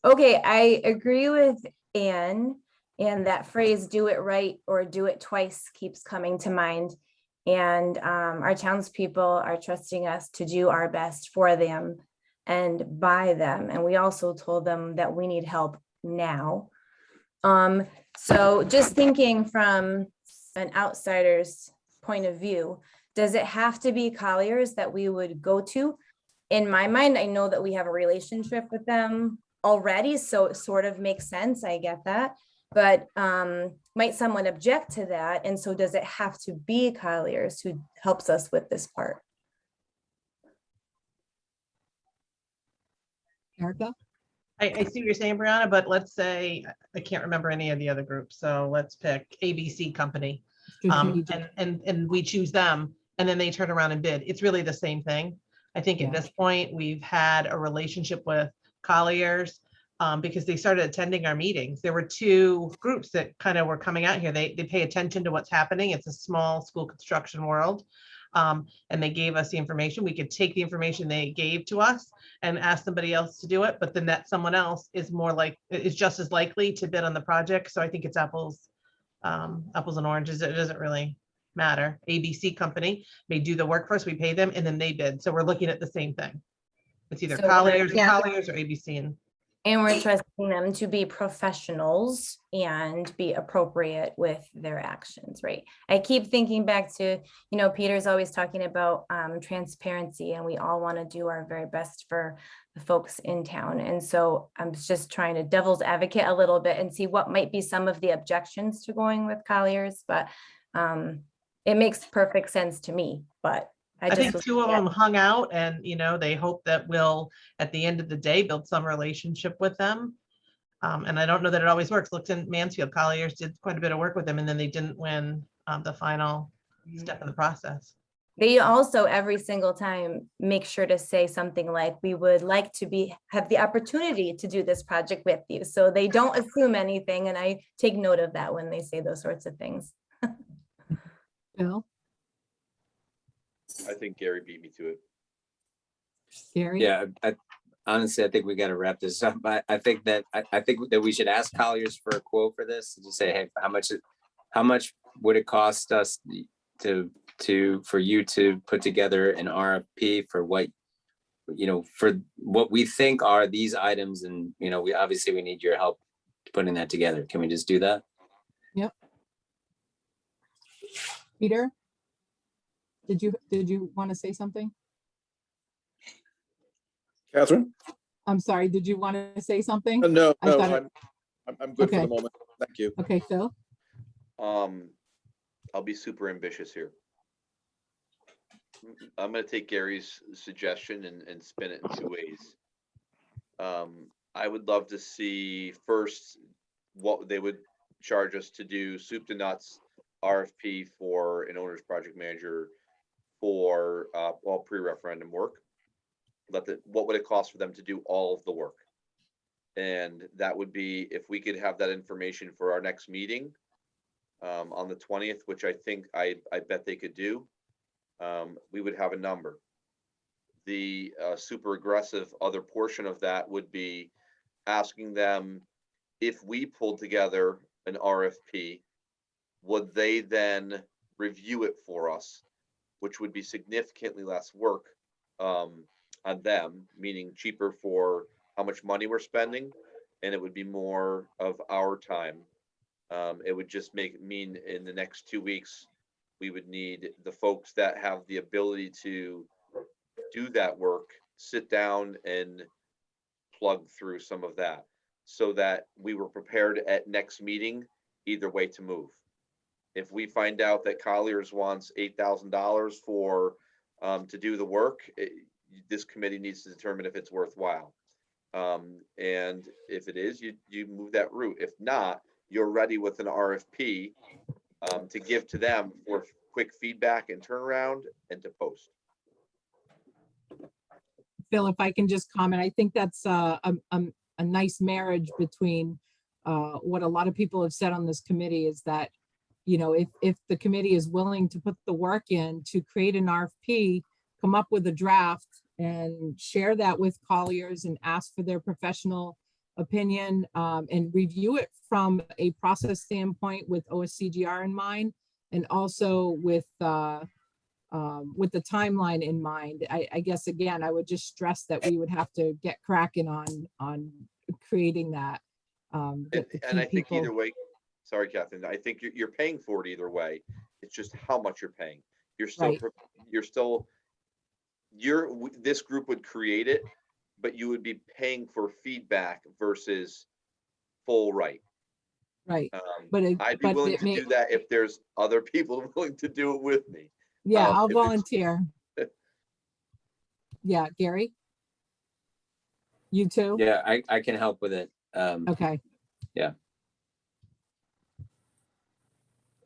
Okay, I agree with Anne, and that phrase, do it right or do it twice, keeps coming to mind. And our townspeople are trusting us to do our best for them and by them. And we also told them that we need help now. So just thinking from an outsider's point of view, does it have to be Collier's that we would go to? In my mind, I know that we have a relationship with them already, so it sort of makes sense. I get that. But might someone object to that? And so does it have to be Collier's who helps us with this part? Erica? I see what you're saying, Brianna, but let's say, I can't remember any of the other groups, so let's pick ABC Company. Strategic. And we choose them, and then they turn around and bid. It's really the same thing. I think Yeah. at this point, we've had a relationship with Collier's because they started attending our meetings. There were two groups that kind of were coming out here. They pay attention to what's happening. It's a small school construction world. And they gave us the information. We could take the information they gave to us and ask somebody else to do it, but then that someone else is just as likely to bid on the project. So I think it's apples and oranges. It doesn't really matter. ABC Company may do the work for us. We pay them and then they bid. So we're looking at the same thing. It's either So we're- Collier's Yeah. or ABC. And we're trusting them to be professionals and be appropriate with their actions, right? I keep thinking back to, Peter's always talking about transparency, and we all want to do our very best for the folks in town. And so I'm just trying to devil's advocate a little bit and see what might be some of the objections to going with Collier's, but it makes perfect sense to me, but I just think was- two of them hung out and, they hope that we'll, at the end of the day, build some relationship with them. And I don't know that it always works. Looked in Mansfield, Colliers did quite a bit of work with them and then they didn't win the final step in the process. They also every single time make sure to say something like, we would like to have the opportunity to do this project with you. So they don't assume anything. And I take note of that when they say those sorts of things. Bill? I think Gary beat me to it. Gary? Yeah, honestly, I think we got to wrap this up. I think that we should ask Colliers for a quote for this, to say, hey, how much would it cost us for you to put together an RFP for what, for what we think are these items, and we need your help putting that together. Can we just do that? Yep. Peter? Did you want to say something? Catherine? I'm sorry, did you want to say something? No, I thought I'm good for Okay. the moment. Thank you. Okay, Phil? I'll be super ambitious here. I'm gonna take Gary's suggestion and spin it in two ways. I would love to see first what they would charge us to do soup to nuts RFP for an owner's project manager for all pre-referendum work. What would it cost for them to do all of the work? And that would be, if we could have that information for our next meeting on the 20th, which I think I bet they could do, we would have a number. The super aggressive other portion of that would be asking them, if we pulled together an RFP, would they then review it for us, which would be significantly less work on them, meaning cheaper for how much money we're spending, and it would be more of our time. It would just mean in the next 2 weeks, we would need the folks that have the ability to do that work, sit down and plug through some of that, so that we were prepared at next meeting either way to move. If we find out that Colliers wants $8,000 for to do the work, this committee needs to determine if it's worthwhile. And if it is, you move that route. If not, you're ready with an RFP to give to them for quick feedback and turnaround and to post. Phil, if I can just comment, I think that's a nice marriage between what a lot of people have said on this committee is that, if the committee is willing to put the work in to create an RFP, come up with a draft and share that with Colliers and ask for their professional opinion and review it from a process standpoint with OSCGR in mind, and also with the timeline in mind. I guess, again, I would just stress that we would have to get cracking on creating that. Get the And key I think people- either way, sorry, Catherine, I think you're paying for it either way. It's just how much you're paying. This group would create it, but you would be paying for feedback versus full right. Right, but it, I'd be but willing it to may, do that if there's other people willing to do it with me. yeah, if I'll it's- volunteer. Yeah, Gary? You too? Yeah, I can help with it. Okay. Yeah.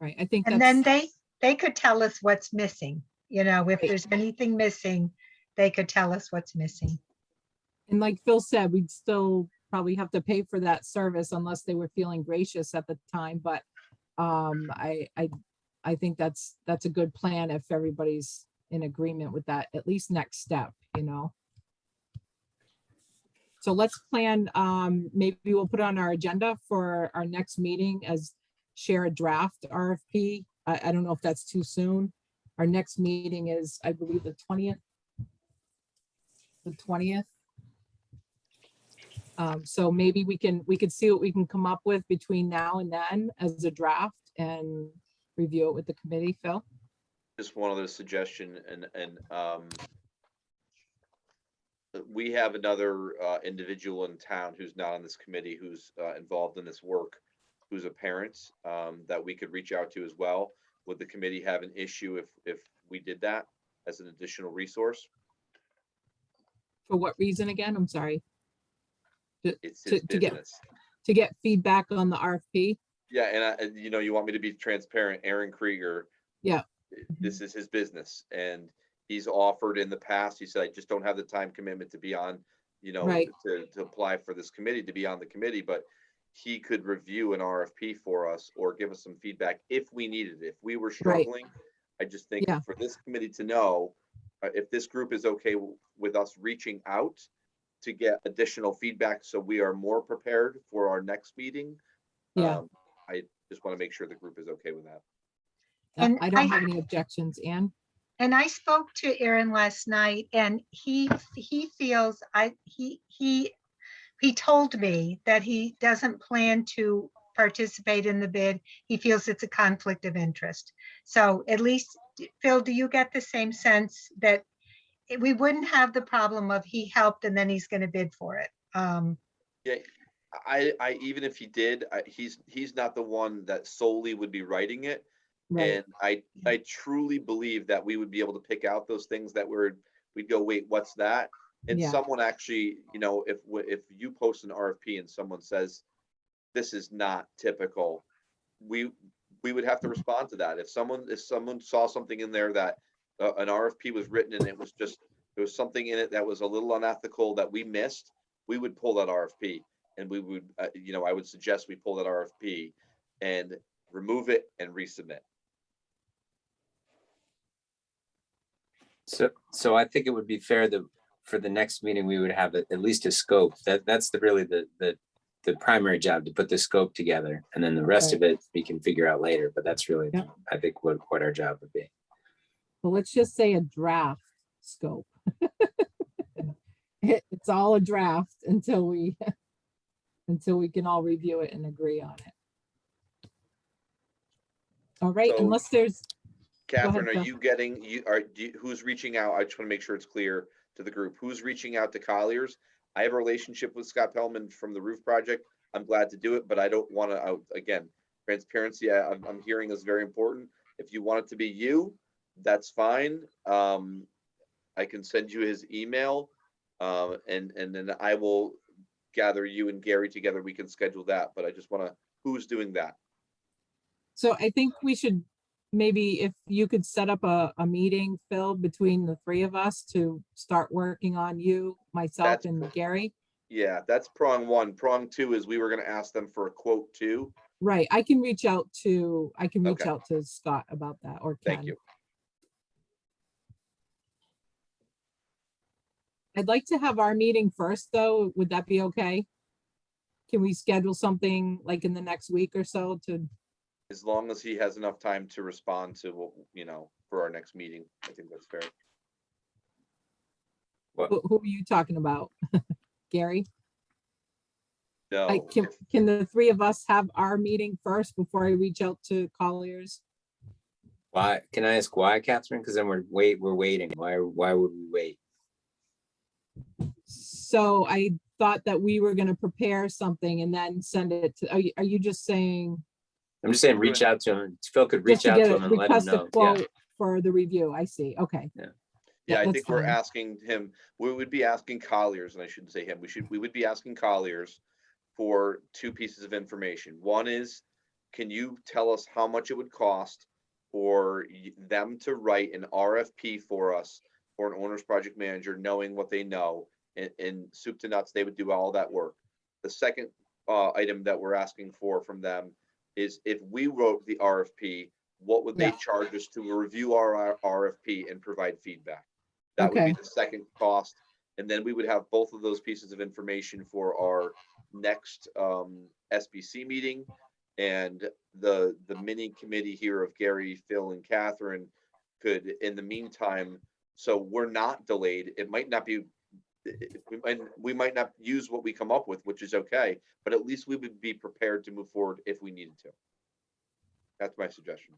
Right, I think And then that's, they could tell us what's missing. You know, if Right. there's anything missing, they could tell us what's missing. and like Phil said, we'd still probably have to pay for that service unless they were feeling gracious at the time, but I think that's a good plan if everybody's in agreement with that, at least next step, you know? So let's plan, maybe we'll put on our agenda for our next meeting as share a draft RFP. I don't know if that's too soon. Our next meeting is, I believe, the 20th. The 20th. So maybe we could see what we can come up with between now and then as a draft and review it with the committee, Phil. Just one other suggestion, we have another individual in town who's not on this committee, who's involved in this work, who's a parent, that we could reach out to as well. Would the committee have an issue if we did that as an additional resource? For what reason again? I'm sorry. It's his To get business. to get feedback on the RFP. Yeah, and you know, you want me to be transparent, Aaron Krieger. Yeah. This is his business, and he's offered in the past, he said, I just don't have the time commitment to be on, you know, Right. to apply for this committee, to be on the committee, but he could review an RFP for us or give us some feedback if we needed it. If we were struggling, I just think Yeah. for this committee to know, if this group is okay with us reaching out to get additional feedback, so we are more prepared for our next meeting. Yeah. I just want to make sure the group is okay with that. And I don't have any objections, Ann. And I spoke to Aaron last night and he feels he told me that he doesn't plan to participate in the bid. He feels it's a conflict of interest. So at least, Phil, do you get the same sense that we wouldn't have the problem of he helped and then he's going to bid for it? Yeah, I even if he did, he's not the one that solely would be writing it. Right. And I truly believe that we would be able to pick out those things that we'd go, wait, what's that? And Yeah. someone actually, you know, if you post an RFP and someone says, this is not typical, we would have to respond to that. If someone saw something in there that an RFP was written and there was something in it that was a little unethical that we missed, we would pull that RFP and we would, you know, I would suggest we pull that RFP and remove it and resubmit. So I think it would be fair that for the next meeting, we would have at least a scope. That's really the primary job, to put the scope together, and then the rest of it we can figure out later. But that's really, Yeah. I think, what our job would be. Well, let's just say a draft scope. It's all a draft until we can all review it and agree on it. All right, So- unless there's, Catherine, Phil. are you getting, who's reaching out? I just want to make sure it's clear to the group. Who's reaching out to Colliers? I have a relationship with Scott Pellman from the roof project. I'm glad to do it, but I don't want to, again, transparency, I'm hearing is very important. If you want it to be you, that's fine. I can send you his email, and then I will gather you and Gary together. We can schedule that, but I just want to, who's doing that? so I think we should, maybe if you could set up a meeting, Phil, between the three of us to start working on you, myself That's- and Gary. Yeah, that's prong one. Prong two is we were going to ask them for a quote too. Right, I can reach out to Okay. Scott about that, or Thank Ken. you. I'd like to have our meeting first, though. Would that be okay? Can we schedule something like in the next week or so to, As long as he has enough time to respond to what, you know, for our next meeting, I think that's fair. who are you talking about? Gary? No, Can the three of us have our meeting first before I reach out to Colliers? Why? Can I ask why, Catherine? Because then we're waiting. Why would we wait? So I thought that we were gonna prepare something and then send it to, are you just saying? I'm just saying, reach out to him. Phil could Just reach to out get to a him and let him request a know. Yeah. quote for the review, I see, okay. Yeah, Yeah, I that's think we're fine. asking him, we would be asking Colliers, and I shouldn't say him, we would be asking Colliers for two pieces of information. One is, can you tell us how much it would cost for them to write an RFP for us for an owner's project manager, knowing what they know, and soup to nuts, they would do all that work. The second item that we're asking for from them is, if we wrote the RFP, what would they Yeah. charge us to review our RFP and provide feedback? That would be Okay. the second cost. And then we would have both of those pieces of information for our next SBC meeting. And the mini committee here of Gary, Phil, and Catherine could, in the meantime, so we're not delayed. It might not be, we might not use what we come up with, which is okay, but at least we would be prepared to move forward if we needed to. That's my suggestion.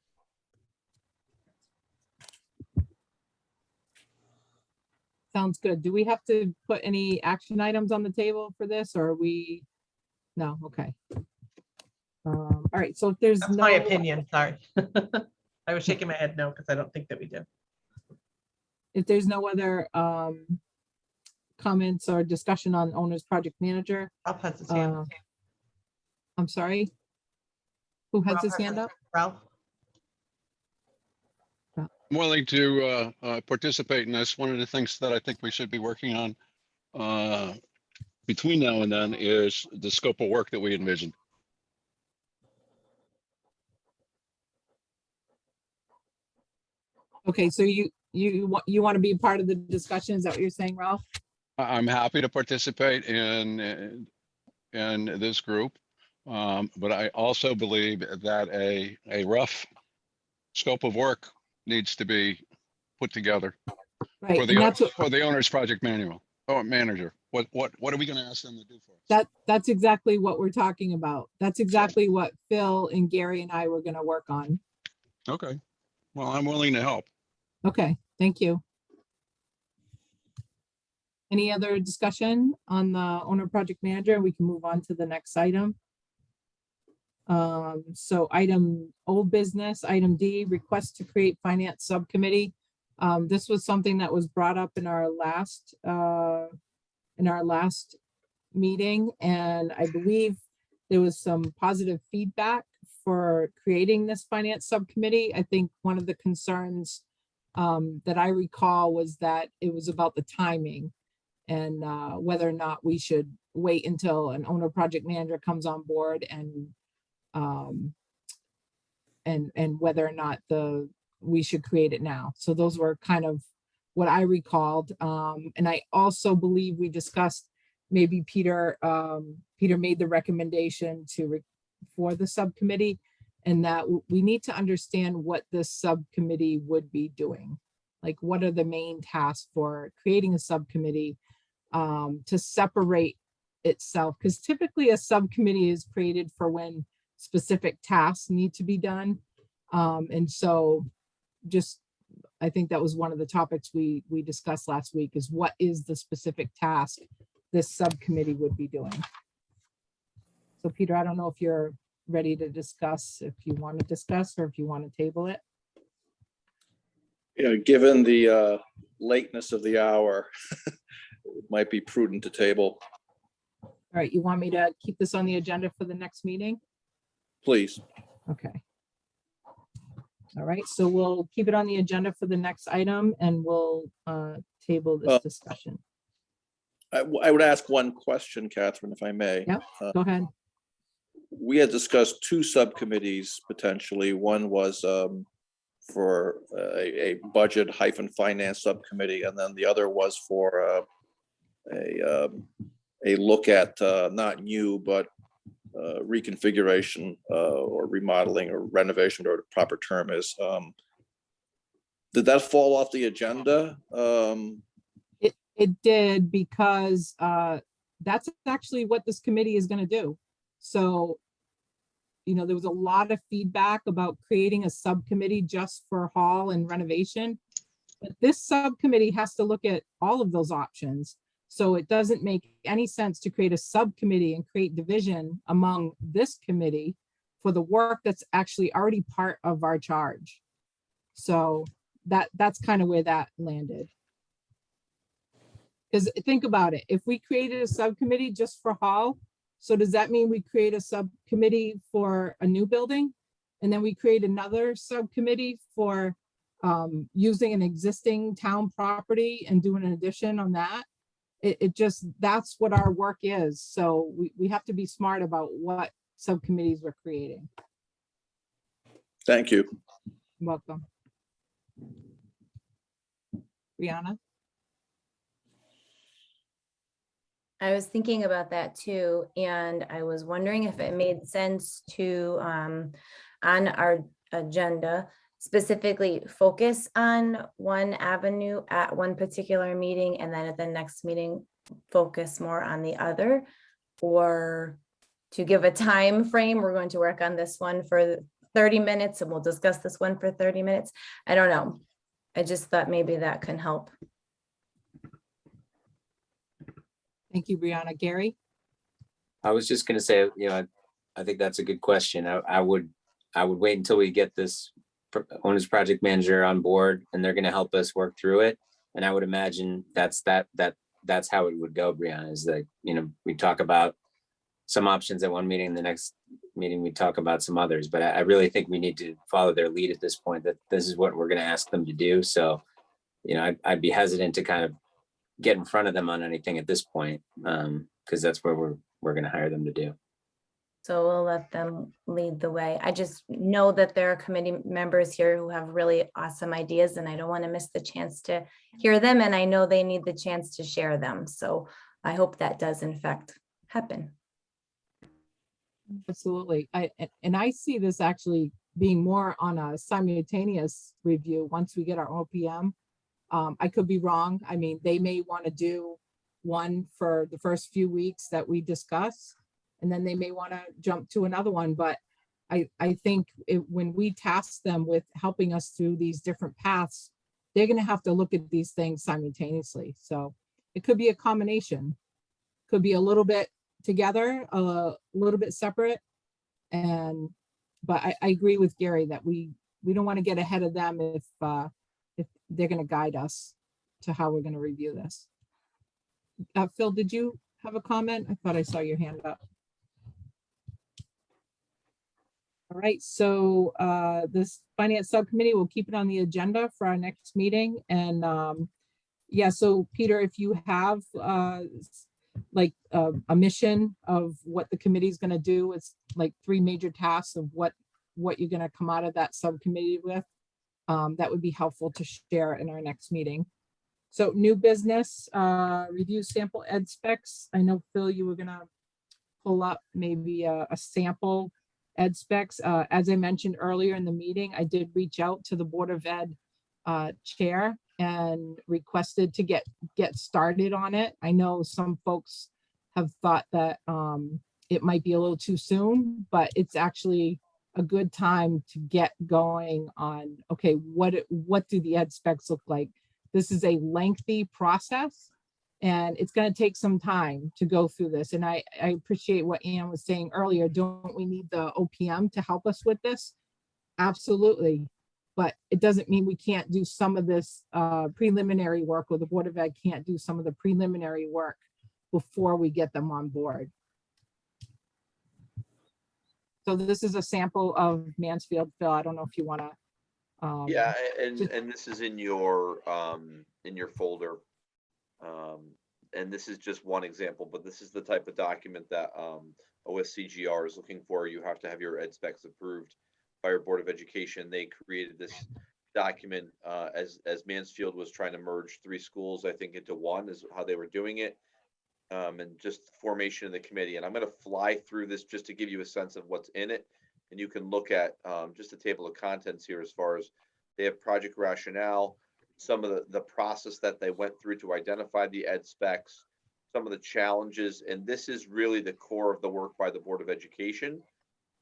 Sounds good. Do we have to put any action items on the table for this, or are we? No, okay. All right, so if there's That's my no, opinion, sorry. I was shaking my head no, because I don't think that we do. if there's no other comments or discussion on owner's project manager, Ralph has his hand. I'm sorry. Who has Ralph his has hand up? Ralph? I'm willing to participate in this. One of the things that I think we should be working on between now and then is the scope of work that we envision. Okay, so you want to be part of the discussion? Is that what you're saying, Ralph? I'm happy to participate in this group, but I also believe that a rough scope of work needs to be put together Right, for and that's what, the owner's project manual or manager. What are we going to ask them to do for us? that's exactly what we're talking about. That's exactly what Phil and Gary and I were gonna work on. Okay, well, I'm willing to help. Okay, thank you. Any other discussion on the owner project manager? We can move on to the next item. So item old business, item D, request to create finance subcommittee. This was something that was brought up in our last meeting, and I believe there was some positive feedback for creating this finance subcommittee. I think one of the concerns that I recall was that it was about the timing and whether or not we should wait until an owner project manager comes on board and whether or not we should create it now. So those were kind of what I recalled. And I also believe we discussed maybe Peter made the recommendation for the subcommittee, and that we need to understand what this subcommittee would be doing. Like, what are the main tasks for creating a subcommittee to separate itself? Because typically a subcommittee is created for when specific tasks need to be done. And so I think that was one of the topics we discussed last week, is what is the specific task this subcommittee would be doing. So Peter, I don't know if you're ready to discuss, if you want to discuss, or if you want to table it. Given the lateness of the hour, it might be prudent to table, All right, you want me to keep this on the agenda for the next meeting? please. Okay. All right, so we'll keep it on the agenda for the next item, and we'll table this discussion. I would ask one question, Catherine, if I may. Yep. Go ahead. We had discussed two subcommittees potentially. One was for a budget finance subcommittee, and then the other was for a look at not new, but reconfiguration or remodeling or renovation, or the proper term is. Did that fall off the agenda? It did, because that's actually what this committee is going to do. So, there was a lot of feedback about creating a subcommittee just for hall and renovation. But this subcommittee has to look at all of those options. So it doesn't make any sense to create a subcommittee and create division among this committee for the work that's actually already part of our charge. So that's kind of where that landed. Because think about it, if we created a subcommittee just for Hall, so does that mean we create a subcommittee for a new building? And then we create another subcommittee for using an existing town property and doing an addition on that? It just, that's what our work is. So we have to be smart about what subcommittees we're creating. Thank you. Welcome. Brianna? I was thinking about that too, and I was wondering if it made sense to, on our agenda, specifically focus on one avenue at one particular meeting, and then at the next meeting, focus more on the other, or to give a time frame, we're going to work on this one for 30 minutes and we'll discuss this one for 30 minutes. I don't know. I just thought maybe that can help. Thank you, Brianna. Gary? I was just gonna say, I think that's a good question. I would wait until we get this owner's project manager on board and they're gonna help us work through it. And I would imagine that's how it would go, Brianna, is that, we talk about some options at one meeting, the next meeting we talk about some others, but I really think we need to follow their lead at this point, that this is what we're gonna ask them to do. So, I'd be hesitant to kind of get in front of them on anything at this point, because that's where we're gonna hire them to do. So we'll let them lead the way. I just know that there are committee members here who have really awesome ideas and I don't want to miss the chance to hear them. And I know they need the chance to share them. So I hope that does in fact happen. Absolutely. I see this actually being more on a simultaneous review once we get our OPM. I could be wrong. I mean, they may want to do one for the first few weeks that we discuss, and then they may want to jump to another one. But I think when we task them with helping us through these different paths, they're going to have to look at these things simultaneously. So it could be a combination, could be a little bit together, a little bit separate. But I agree with Gary that we don't want to get ahead of them if they're going to guide us to how we're going to review this. Phil, did you have a comment? I thought I saw your hand up. All right, so this finance subcommittee, will keep it on the agenda for our next meeting. And yeah, so Peter, if you have like a mission of what the committee is going to do, it's like 3 major tasks of what you're going to come out of that subcommittee with. That would be helpful to share in our next meeting. So new business, review sample ed specs. I know, Phil, you were gonna pull up maybe a sample ed specs. As I mentioned earlier in the meeting, I did reach out to the Board of Ed chair and requested to get started on it. I know some folks have thought that it might be a little too soon, but it's actually a good time to get going on, okay, what do the ed specs look like? This is a lengthy process and it's going to take some time to go through this. And I appreciate what Ann was saying earlier. Don't we need the OPM to help us with this? Absolutely. But it doesn't mean we can't do some of this preliminary work, or the Board of Ed can't do some of the preliminary work before we get them on board. So this is a sample of Mansfield, Phil. I don't know if you want to. Yeah, and this is in your folder. And this is just one example, but this is the type of document that OSCGR is looking for. You have to have your ed specs approved by your Board of Education. They created this document as Mansfield was trying to merge 3 schools, I think, into one, is how they were doing it. And just formation of the committee. And I'm going to fly through this just to give you a sense of what's in it. And you can look at just a table of contents here, as far as they have project rationale, some of the process that they went through to identify the ed specs, some of the challenges. And this is really the core of the work by the Board of Education.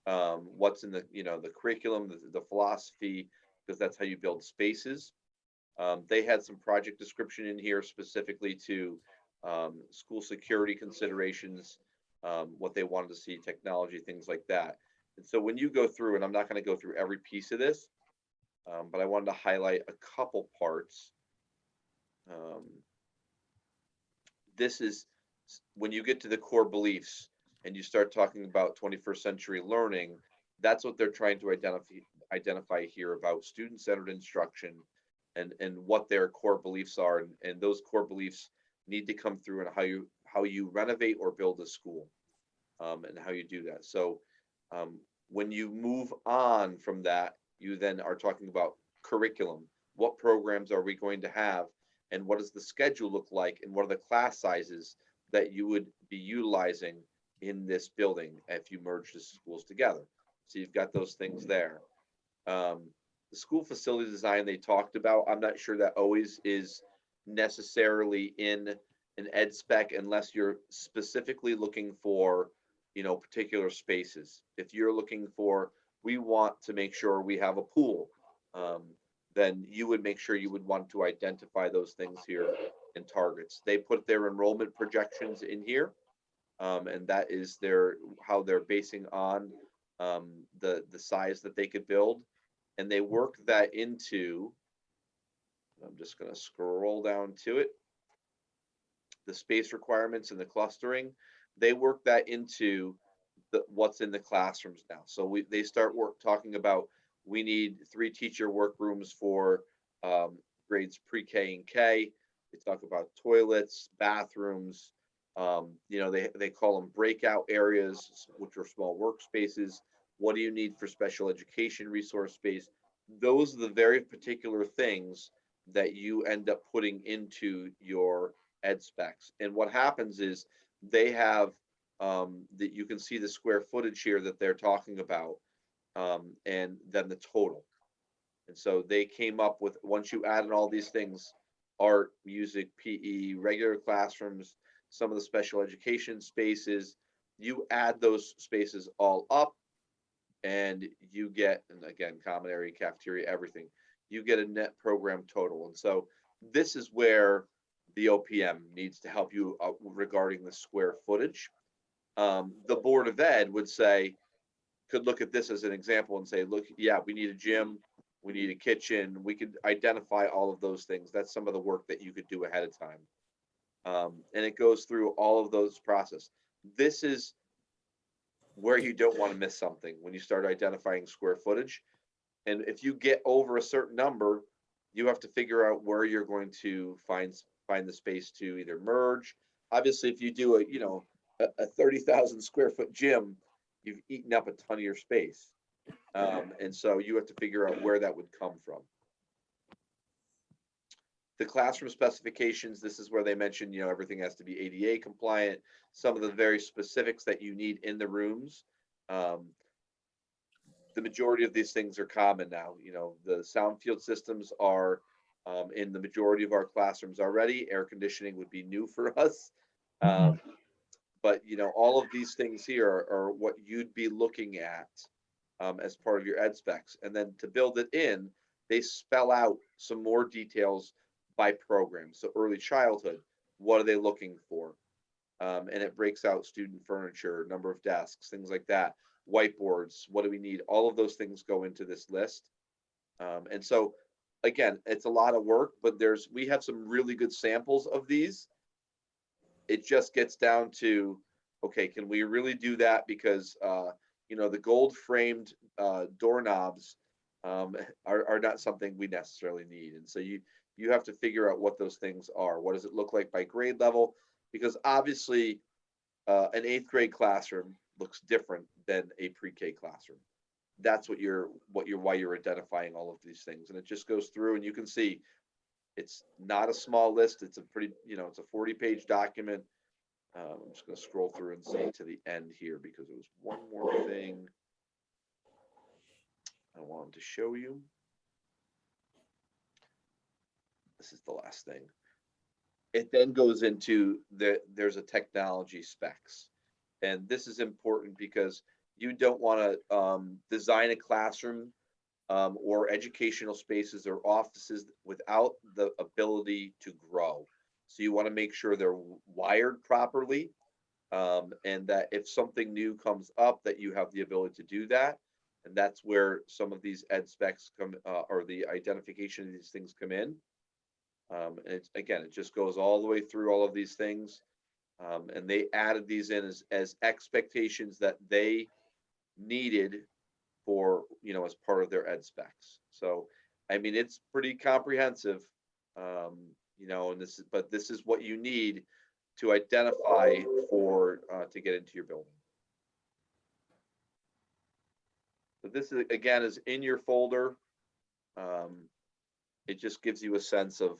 What's in the, the curriculum, the philosophy, because that's how you build spaces. They had some project description in here specifically to school security considerations, what they wanted to see, technology, things like that. And so when you go through, and I'm not going to go through every piece of this, but I wanted to highlight a couple parts. This is when you get to the core beliefs and you start talking about 21st century learning, that's what they're trying to identify here about student-centered instruction and what their core beliefs are. And those core beliefs need to come through in how you renovate or build a school, and how you do that. So when you move on from that, you then are talking about curriculum. What programs are we going to have? And what does the schedule look like? And what are the class sizes that you would be utilizing in this building if you merge the schools together? So you've got those things there. The school facility design they talked about, I'm not sure that always is necessarily in an ed spec unless you're specifically looking for, particular spaces. If you're looking for, we want to make sure we have a pool, then you would make sure you would want to identify those things here in targets. They put their enrollment projections in here, and that is how they're basing on the size that they could build, and they work that into, I'm just going to scroll down to it, the space requirements and the clustering. They work that into what's in the classrooms now. So they start talking about, we need 3 teacher workrooms for grades pre-K and K. They talk about toilets, bathrooms, they call them breakout areas, which are small workspaces. What do you need for special education resource space? Those are the very particular things that you end up putting into your ed specs. And what happens is they have that you can see the square footage here that they're talking about, and then the total. And so they came up with, once you add in all these things, art, music, PE, regular classrooms, some of the special education spaces, you add those spaces all up and you get, and again, common area, cafeteria, everything, you get a net program total. And so this is where the OPM needs to help you regarding the square footage. The Board of Ed could look at this as an example and say, look, yeah, we need a gym, we need a kitchen, we could identify all of those things. That's some of the work that you could do ahead of time. And it goes through all of those process. This is where you don't want to miss something when you start identifying square footage. And if you get over a certain number, you have to figure out where you're going to find the space to either merge. Obviously, if you do a 30,000 square foot gym, you've eaten up a ton of your space. And so you have to figure out where that would come from. The classroom specifications, this is where they mention, everything has to be ADA compliant, some of the very specifics that you need in the rooms. The majority of these things are common now. The sound field systems are in the majority of our classrooms already. Air conditioning would be new for us. But all of these things here are what you'd be looking at as part of your ed specs. And then to build it in, they spell out some more details by program. So early childhood, what are they looking for? And it breaks out student furniture, number of desks, things like that. Whiteboards, what do we need? All of those things go into this list. And so again, it's a lot of work, but we have some really good samples of these. It just gets down to, okay, can we really do that? Because the gold framed doorknobs are not something we necessarily need. And so you have to figure out what those things are. What does it look like by grade level? Because obviously an 8th grade classroom looks different than a pre-K classroom. That's why you're identifying all of these things. And it just goes through, and you can see it's not a small list. It's a pretty, it's a 40-page document. I'm just going to scroll through and see to the end here because there was one more thing I wanted to show you. This is the last thing. It then goes into there's a technology specs. And this is important because you don't want to design a classroom or educational spaces or offices without the ability to grow. So you want to make sure they're wired properly. And that if something new comes up, that you have the ability to do that. And that's where some of these ed specs come, or the identification of these things come in. And it's, again, it just goes all the way through all of these things. And they added these in as expectations that they needed for, you know, as part of their ed specs. So, I mean, it's pretty comprehensive, you know, and this is what you need to identify for, to get into your building. But this is, again, is in your folder. It just gives you a sense of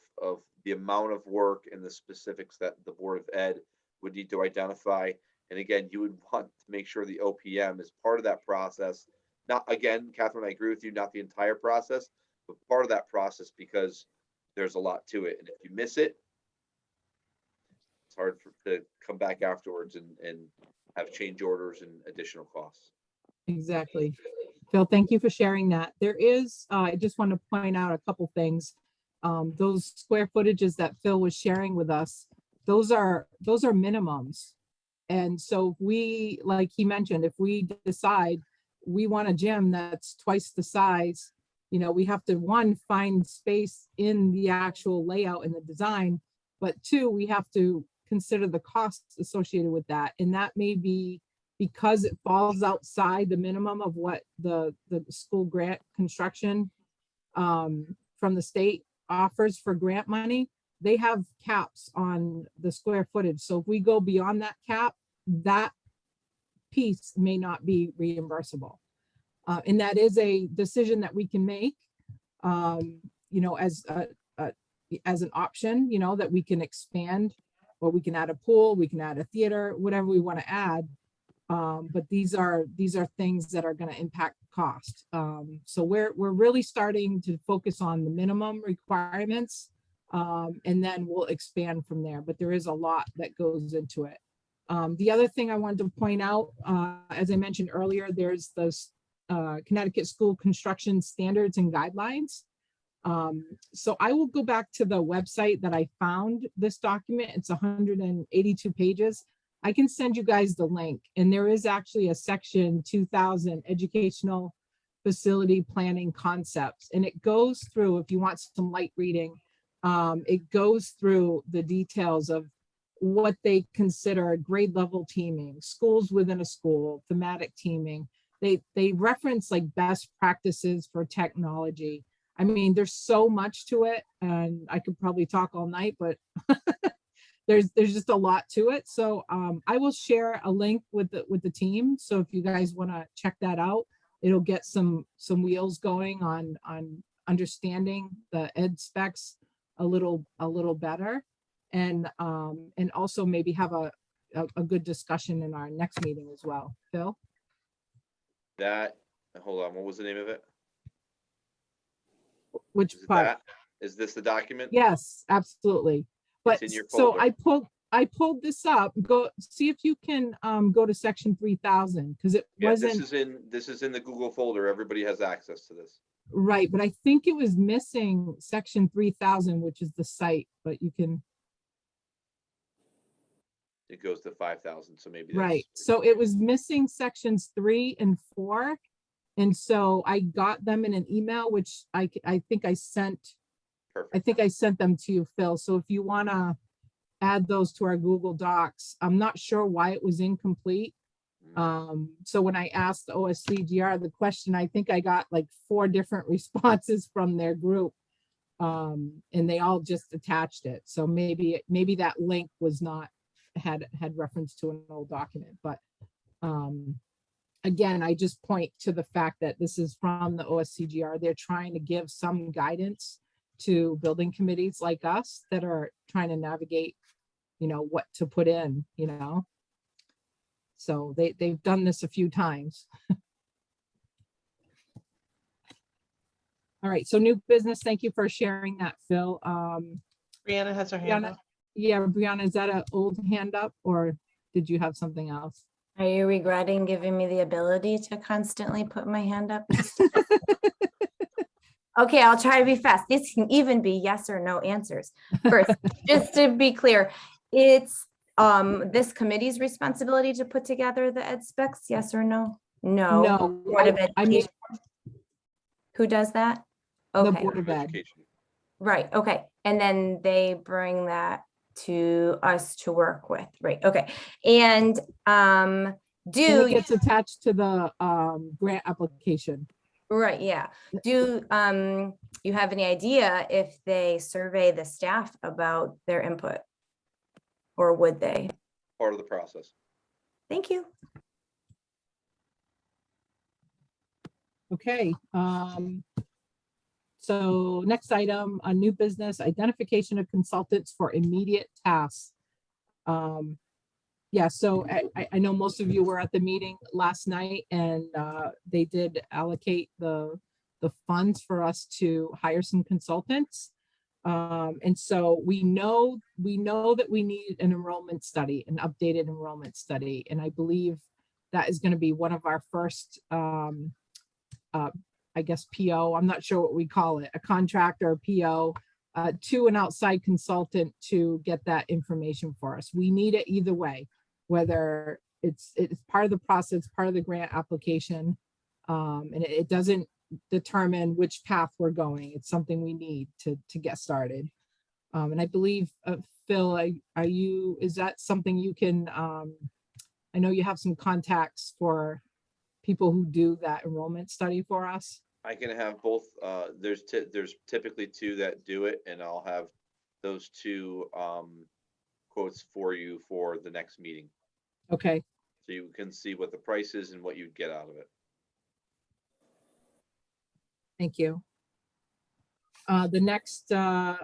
the amount of work and the specifics that the Board of Ed would need to identify. And again, you would want to make sure the OPM is part of that process. Not, again, Catherine, I agree with you, not the entire process, but part of that process, because there's a lot to it. And if you miss it, it's hard to come back afterwards and have change orders and additional costs. Exactly. Phil, thank you for sharing that. There is, I just want to point out a couple things. Those square footages that Phil was sharing with us, those are minimums. And so we, like he mentioned, if we decide we want a gym that's twice the size, you know, we have to, one, find space in the actual layout and the design, but two, we have to consider the costs associated with that. And that may be because it falls outside the minimum of what the school grant construction from the state offers for grant money. They have caps on the square footage. So if we go beyond that cap, that piece may not be reimbursable. And that is a decision that we can make, you know, as an option, you know, that we can expand, or we can add a pool, we can add a theater, whatever we want to add. But these are things that are going to impact cost. So we're really starting to focus on the minimum requirements, and then we'll expand from there. But there is a lot that goes into it. The other thing I wanted to point out, as I mentioned earlier, there's those Connecticut School Construction Standards and Guidelines. So I will go back to the website that I found this document. It's 182 pages. I can send you guys the link, and there is actually a section 2000 educational facility planning concepts, and it goes through, if you want some light reading, it goes through the details of what they consider grade level teaming, schools within a school, thematic teaming. They reference like best practices for technology. I mean, there's so much to it, and I could probably talk all night, but there's just a lot to it. So I will share a link with the team. So if you guys want to check that out, it'll get some wheels going on understanding the ed specs a little better, and also maybe have a good discussion in our next meeting as well. Phil? Hold on, what was the name of it? Which Is it part? that? Is this the document? Yes, absolutely. But in your so folder. I pulled this up. Go see if you can go to section 3000, because it Yeah, wasn't this is in the Google folder. Everybody has access to this. right, but I think it was missing section 3000, which is the site, but you can. It goes to 5,000, so maybe Right, so it was missing sections 3 and 4. And so I got them in an email, which I think I sent. perfect. I think I sent them to you, Phil. So if you want to add those to our Google Docs, I'm not sure why it was incomplete. So when I asked the OSCGR the question, I think I got like 4 different responses from their group. And they all just attached it. So maybe that link was not had reference to an old document, but again, I just point to the fact that this is from the OSCGR. They're trying to give some guidance to building committees like us that are trying to navigate, you know, what to put in, you know. So they've done this a few times. All right, so new business. Thank you for sharing that, Phil. Brianna has her hand Brianna, up. yeah, Brianna, is that an old hand up, or did you have something else? Are you regretting giving me the ability to constantly put my hand up? Okay, I'll try to be fast. This can even be yes or no answers. First, just to be clear, it's this committee's responsibility to put together the ed specs, yes or no? No. No, Board of I mean, Education. Who does that? the Okay, Board of Ed. Education. right, okay. And then they bring that to us to work with, right? Okay. And And do it gets attached to the grant application. right, yeah. Do you have any idea if they survey the staff about their input? Or would they? Part of the process. Thank you. Okay, so next item, a new business, identification of consultants for immediate tasks. Yeah, so I know most of you were at the meeting last night and they did allocate the funds for us to hire some consultants. And so we know that we need an enrollment study, an updated enrollment study. And I believe that is going to be one of our first, I guess, PO, I'm not sure what we call it, a contract or a PO to an outside consultant to get that information for us. We need it either way, whether it's part of the process, part of the grant application. And it doesn't determine which path we're going. It's something we need to get started. And I believe, Phil, is that something you can, I know you have some contacts for people who do that enrollment study for us. I can have both, there's typically two that do it, and I'll have those two quotes for you for the next meeting. Okay, So you can see what the price is and what you'd get out of it. thank you. The next Catherine,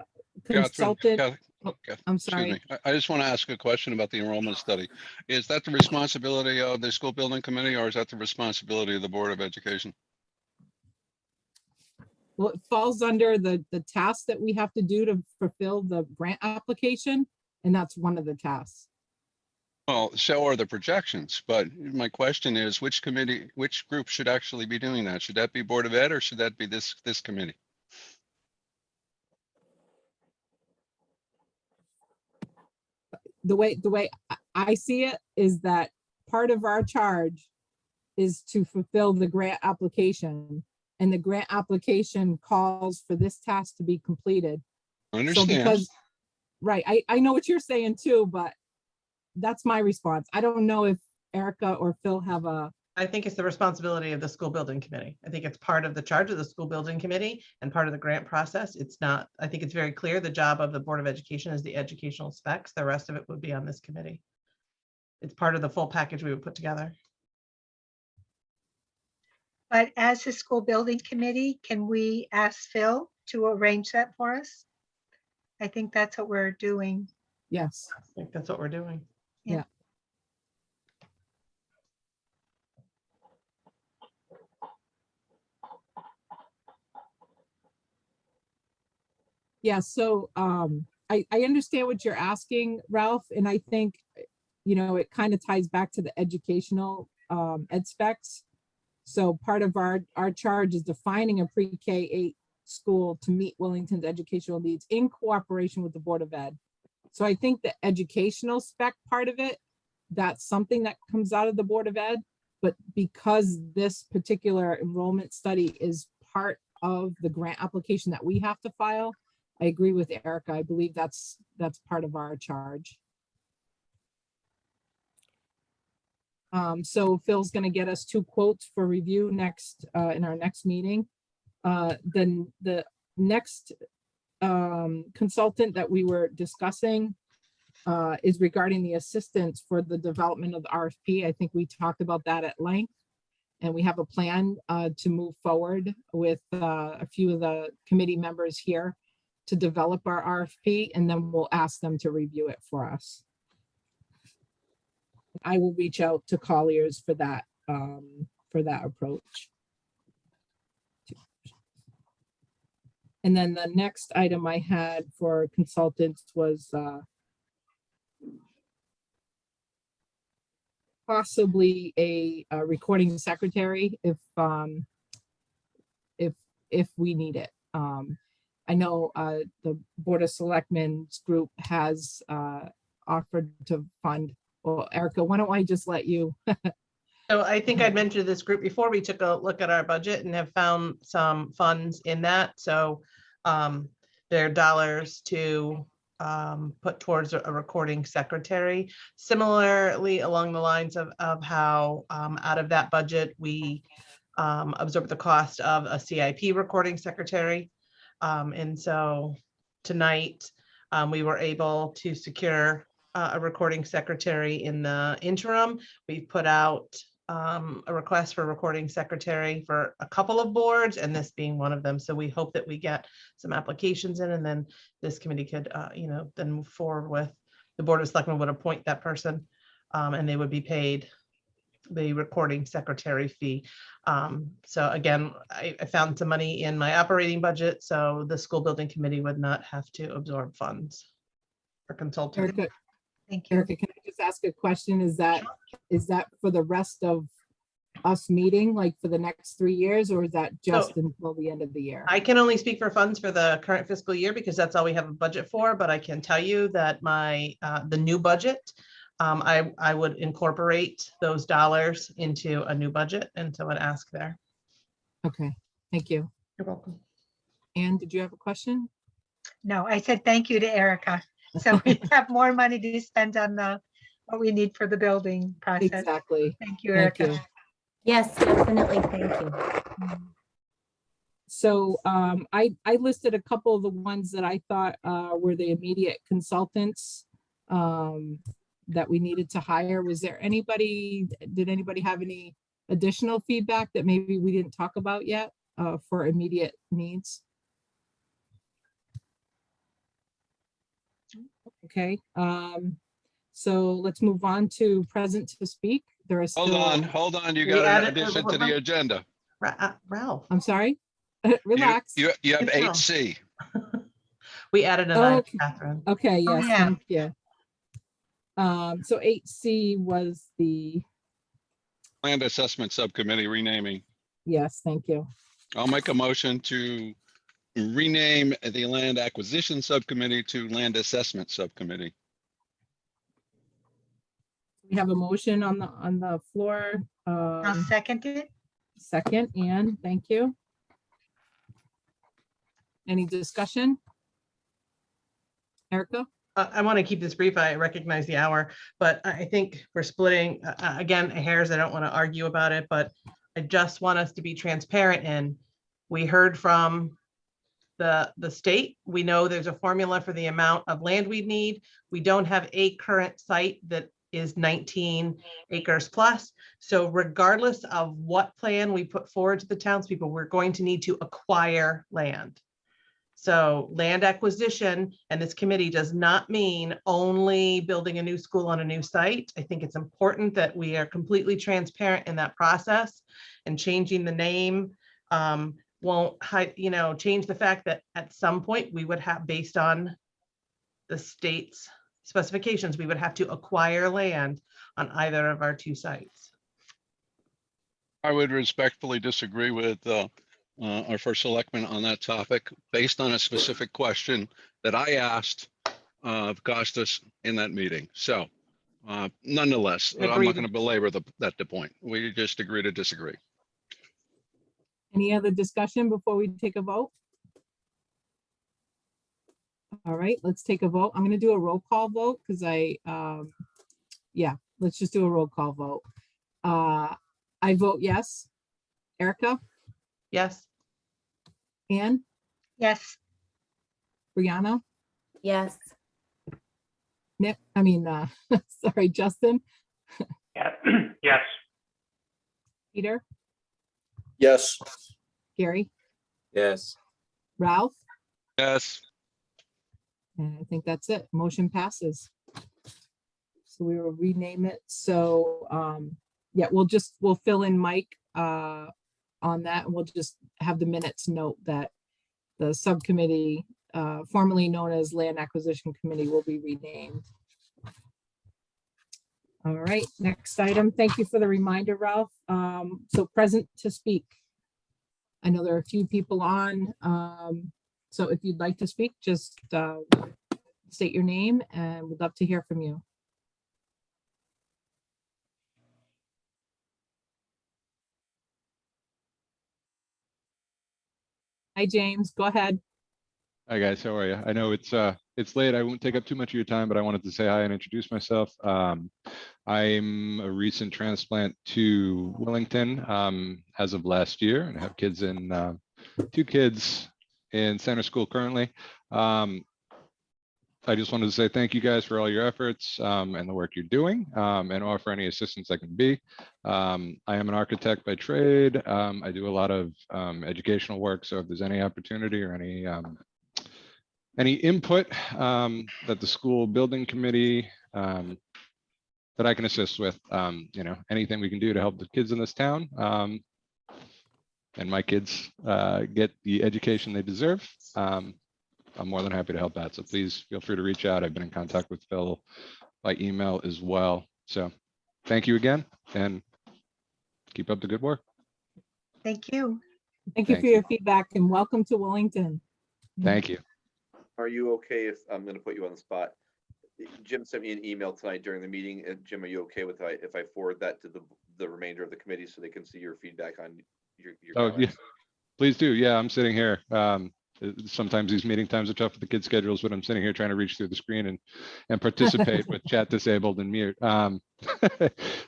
consultant, I'm excuse sorry. me. I just want to ask a question about the enrollment study. Is that the responsibility of the school building committee, or is that the responsibility of the Board of Education? Well, it falls under the tasks that we have to do to fulfill the grant application, and that's one of the tasks. Well, so are the projections, but my question is, which committee, which group should actually be doing that? Should that be Board of Ed, or should that be this committee? The way I see it is that part of our charge is to fulfill the grant application, and the grant application calls for this task to be completed. I So understand. because, right, I know what you're saying too, but that's my response. I don't know if Erica or Phil have a, I think it's the responsibility of the school building committee. I think it's part of the charge of the school building committee and part of the grant process. It's not, I think it's very clear the job of the Board of Education is the educational specs. The rest of it would be on this committee. It's part of the full package we would put together. But as a school building committee, can we ask Phil to arrange that for us? I think that's what we're doing. yes. I think that's what we're doing. Yeah, so I understand what you're asking, Ralph, and I think, it kind of ties back to the educational ed specs. So part of our charge is defining a pre-K-8 school to meet Willington's educational needs in cooperation with the Board of Ed. So I think the educational spec part of it, that's something that comes out of the Board of Ed. But because this particular enrollment study is part of the grant application that we have to file, I agree with Erica. I believe that's part of our charge. So Phil's going to get us 2 quotes for review next in our next meeting. Then the next consultant that we were discussing is regarding the assistance for the development of the RFP. I think we talked about that at length, and we have a plan to move forward with a few of the committee members here to develop our RFP, and then we'll ask them to review it for us. I will reach out to Collier's for that approach. And then the next item I had for consultants was possibly a recording secretary if we need it. I know the Board of Selectmen's group has offered to fund. Well, Erica, why don't I just let you? So I think I'd mentioned to this group before, we took a look at our budget and have found some funds in that. So there are dollars to put towards a recording secretary. Similarly, along the lines of how out of that budget, we absorb the cost of a CIP recording secretary. And so tonight, we were able to secure a recording secretary in the interim. We've put out a request for a recording secretary for a couple of boards, and this being one of them. So we hope that we get some applications in, and then this committee could, then move forward with, the Board of Selectmen would appoint that person, and they would be paid the recording secretary fee. So again, I found some money in my operating budget, so the school building committee would not have to absorb funds for consulting. Erica, Thank you. Erica, can I just ask a question? Is that for the rest of us meeting, like for the next 3 years, or is that just until the end of the year? I can only speak for funds for the current fiscal year because that's all we have a budget for, but I can tell you that the new budget, I would incorporate those dollars into a new budget, and so I'd ask there. Okay, thank you. You're welcome. Anne, did you have a question? No, I said thank you to Erica. So we have more money to spend on what we need for the building process. Exactly. Thank you, Thank Erica. you. Yes, definitely. Thank you. So I listed a couple of the ones that I thought were the immediate consultants that we needed to hire. Was there anybody, did anybody have any additional feedback that maybe we didn't talk about yet for immediate needs? Okay, so let's move on to present to speak. There are still. Hold on, you We got an added- addition to the agenda. Ralph, I'm sorry, You- relax. You have Good job. 8C. we added a Oh, nine, okay. Catherine. Okay, Oh, yes, yeah. thank you. So 8C was the, Land Assessment Subcommittee renaming. yes, thank you. I'll make a motion to rename the Land Acquisition Subcommittee to Land Assessment Subcommittee. We have a motion on the floor. I'll second it. Second, Anne, thank you. Any discussion? Erica? I want to keep this brief. I recognize the hour, but I think we're splitting, again, hairs. I don't want to argue about it, but I just want us to be transparent. And we heard from the state. We know there's a formula for the amount of land we need. We don't have a current site that is 19 acres plus. So regardless of what plan we put forward to the townspeople, we're going to need to acquire land. So land acquisition and this committee does not mean only building a new school on a new site. I think it's important that we are completely transparent in that process, and changing the name won't change the fact that at some point we would have, based on the state's specifications, we would have to acquire land on either of our two sites. I would respectfully disagree with our first selectman on that topic, based on a specific question that I asked of Costas in that meeting. So nonetheless, I'm not Agreed. going to belabor the point. We just agree to disagree. Any other discussion before we take a vote? All right, let's take a vote. I'm gonna do a roll call vote because let's just do a roll call vote. I vote yes. Erica, Yes. Anne, Yes. Brianna, Yes. Nick, sorry, Justin, Yeah, yes. Peter, Yes. Gary, Yes. Ralph, Yes. and I think that's it. Motion passes. So we will rename it. So, we'll fill in Mike on that, and we'll just have the minutes note that the subcommittee, formerly known as Land Acquisition Committee, will be renamed. All right, next item. Thank you for the reminder, Ralph. So present to speak. I know there are a few people on. So if you'd like to speak, just state your name and we'd love to hear from you. Hi, James, go ahead. Hi guys, how are you? I know it's late. I won't take up too much of your time, but I wanted to say hi and introduce myself. I'm a recent transplant to Willington as of last year, and I have kids in 2 kids in center school currently. I just wanted to say thank you guys for all your efforts and the work you're doing, and offer any assistance I can be. I am an architect by trade. I do a lot of educational work, so if there's any opportunity or any input that the school building committee that I can assist with, anything we can do to help the kids in this town and my kids get the education they deserve, I'm more than happy to help out. So please feel free to reach out. I've been in contact with Phil by email as well. So thank you again and keep up the good work. Thank you. Thank you Thank for your feedback and welcome to Willington. Thank you. Are you okay if, I'm gonna put you on the spot. Jim sent me an email tonight during the meeting. Jim, are you okay with if I forward that to the remainder of the committee so they can see your feedback on your Oh, yeah, comments? please do. Yeah, I'm sitting here. Sometimes these meeting times are tough with the kids' schedules, but I'm sitting here trying to reach through the screen and participate with chat disabled and mute.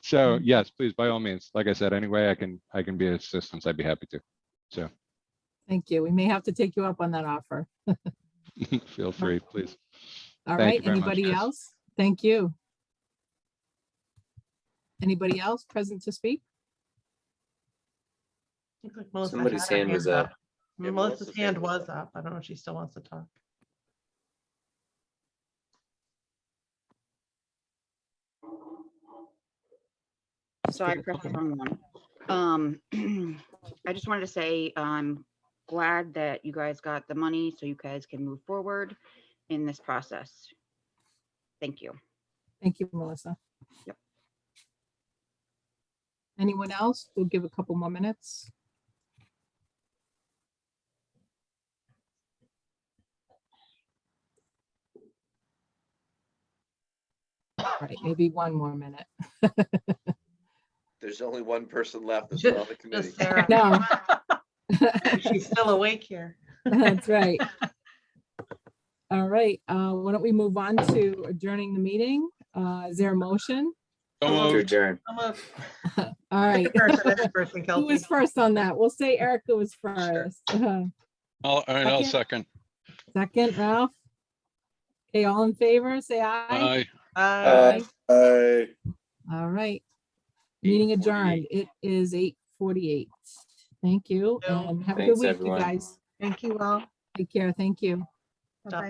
So yes, please, by all means, like I said, any way I can be of assistance, I'd be happy to. So Thank you. We may have to take you up on that offer. feel free, please. All Thank right, you very much, anybody guys. else? Thank you. Anybody else present to speak? Looks like Melissa Somebody's had her hand was up. Yeah, Melissa's Melissa's hand hand was was up. I don't know if she still wants to talk. Just So give I it a pressed the couple- wrong one. I just wanted to say I'm glad that you guys got the money so you guys can move forward in this process. Thank you. Thank you, Melissa. Yep. Anyone else? We'll give a couple more minutes. All right, maybe one more minute. There's only one person left that's not on the Just committee. Sarah. No. She's still awake here. That's right. All right, why don't we move on to adjourning the meeting? Is there a motion? So To moved. adjourn. I'm a All right. pick a person, this person, Who Kelsey. was first on that? We'll say Erica was first. All right, I'll Second? second. Second, Ralph? Okay, all in favor, say aye. Aye. Aye. All right. Meeting 8:48. adjourned. It is 8:48. Thank you Thank you. and have a good Thanks, week, you everyone. guys. Thank you all. Take care. Thank you. Stop Bye-bye.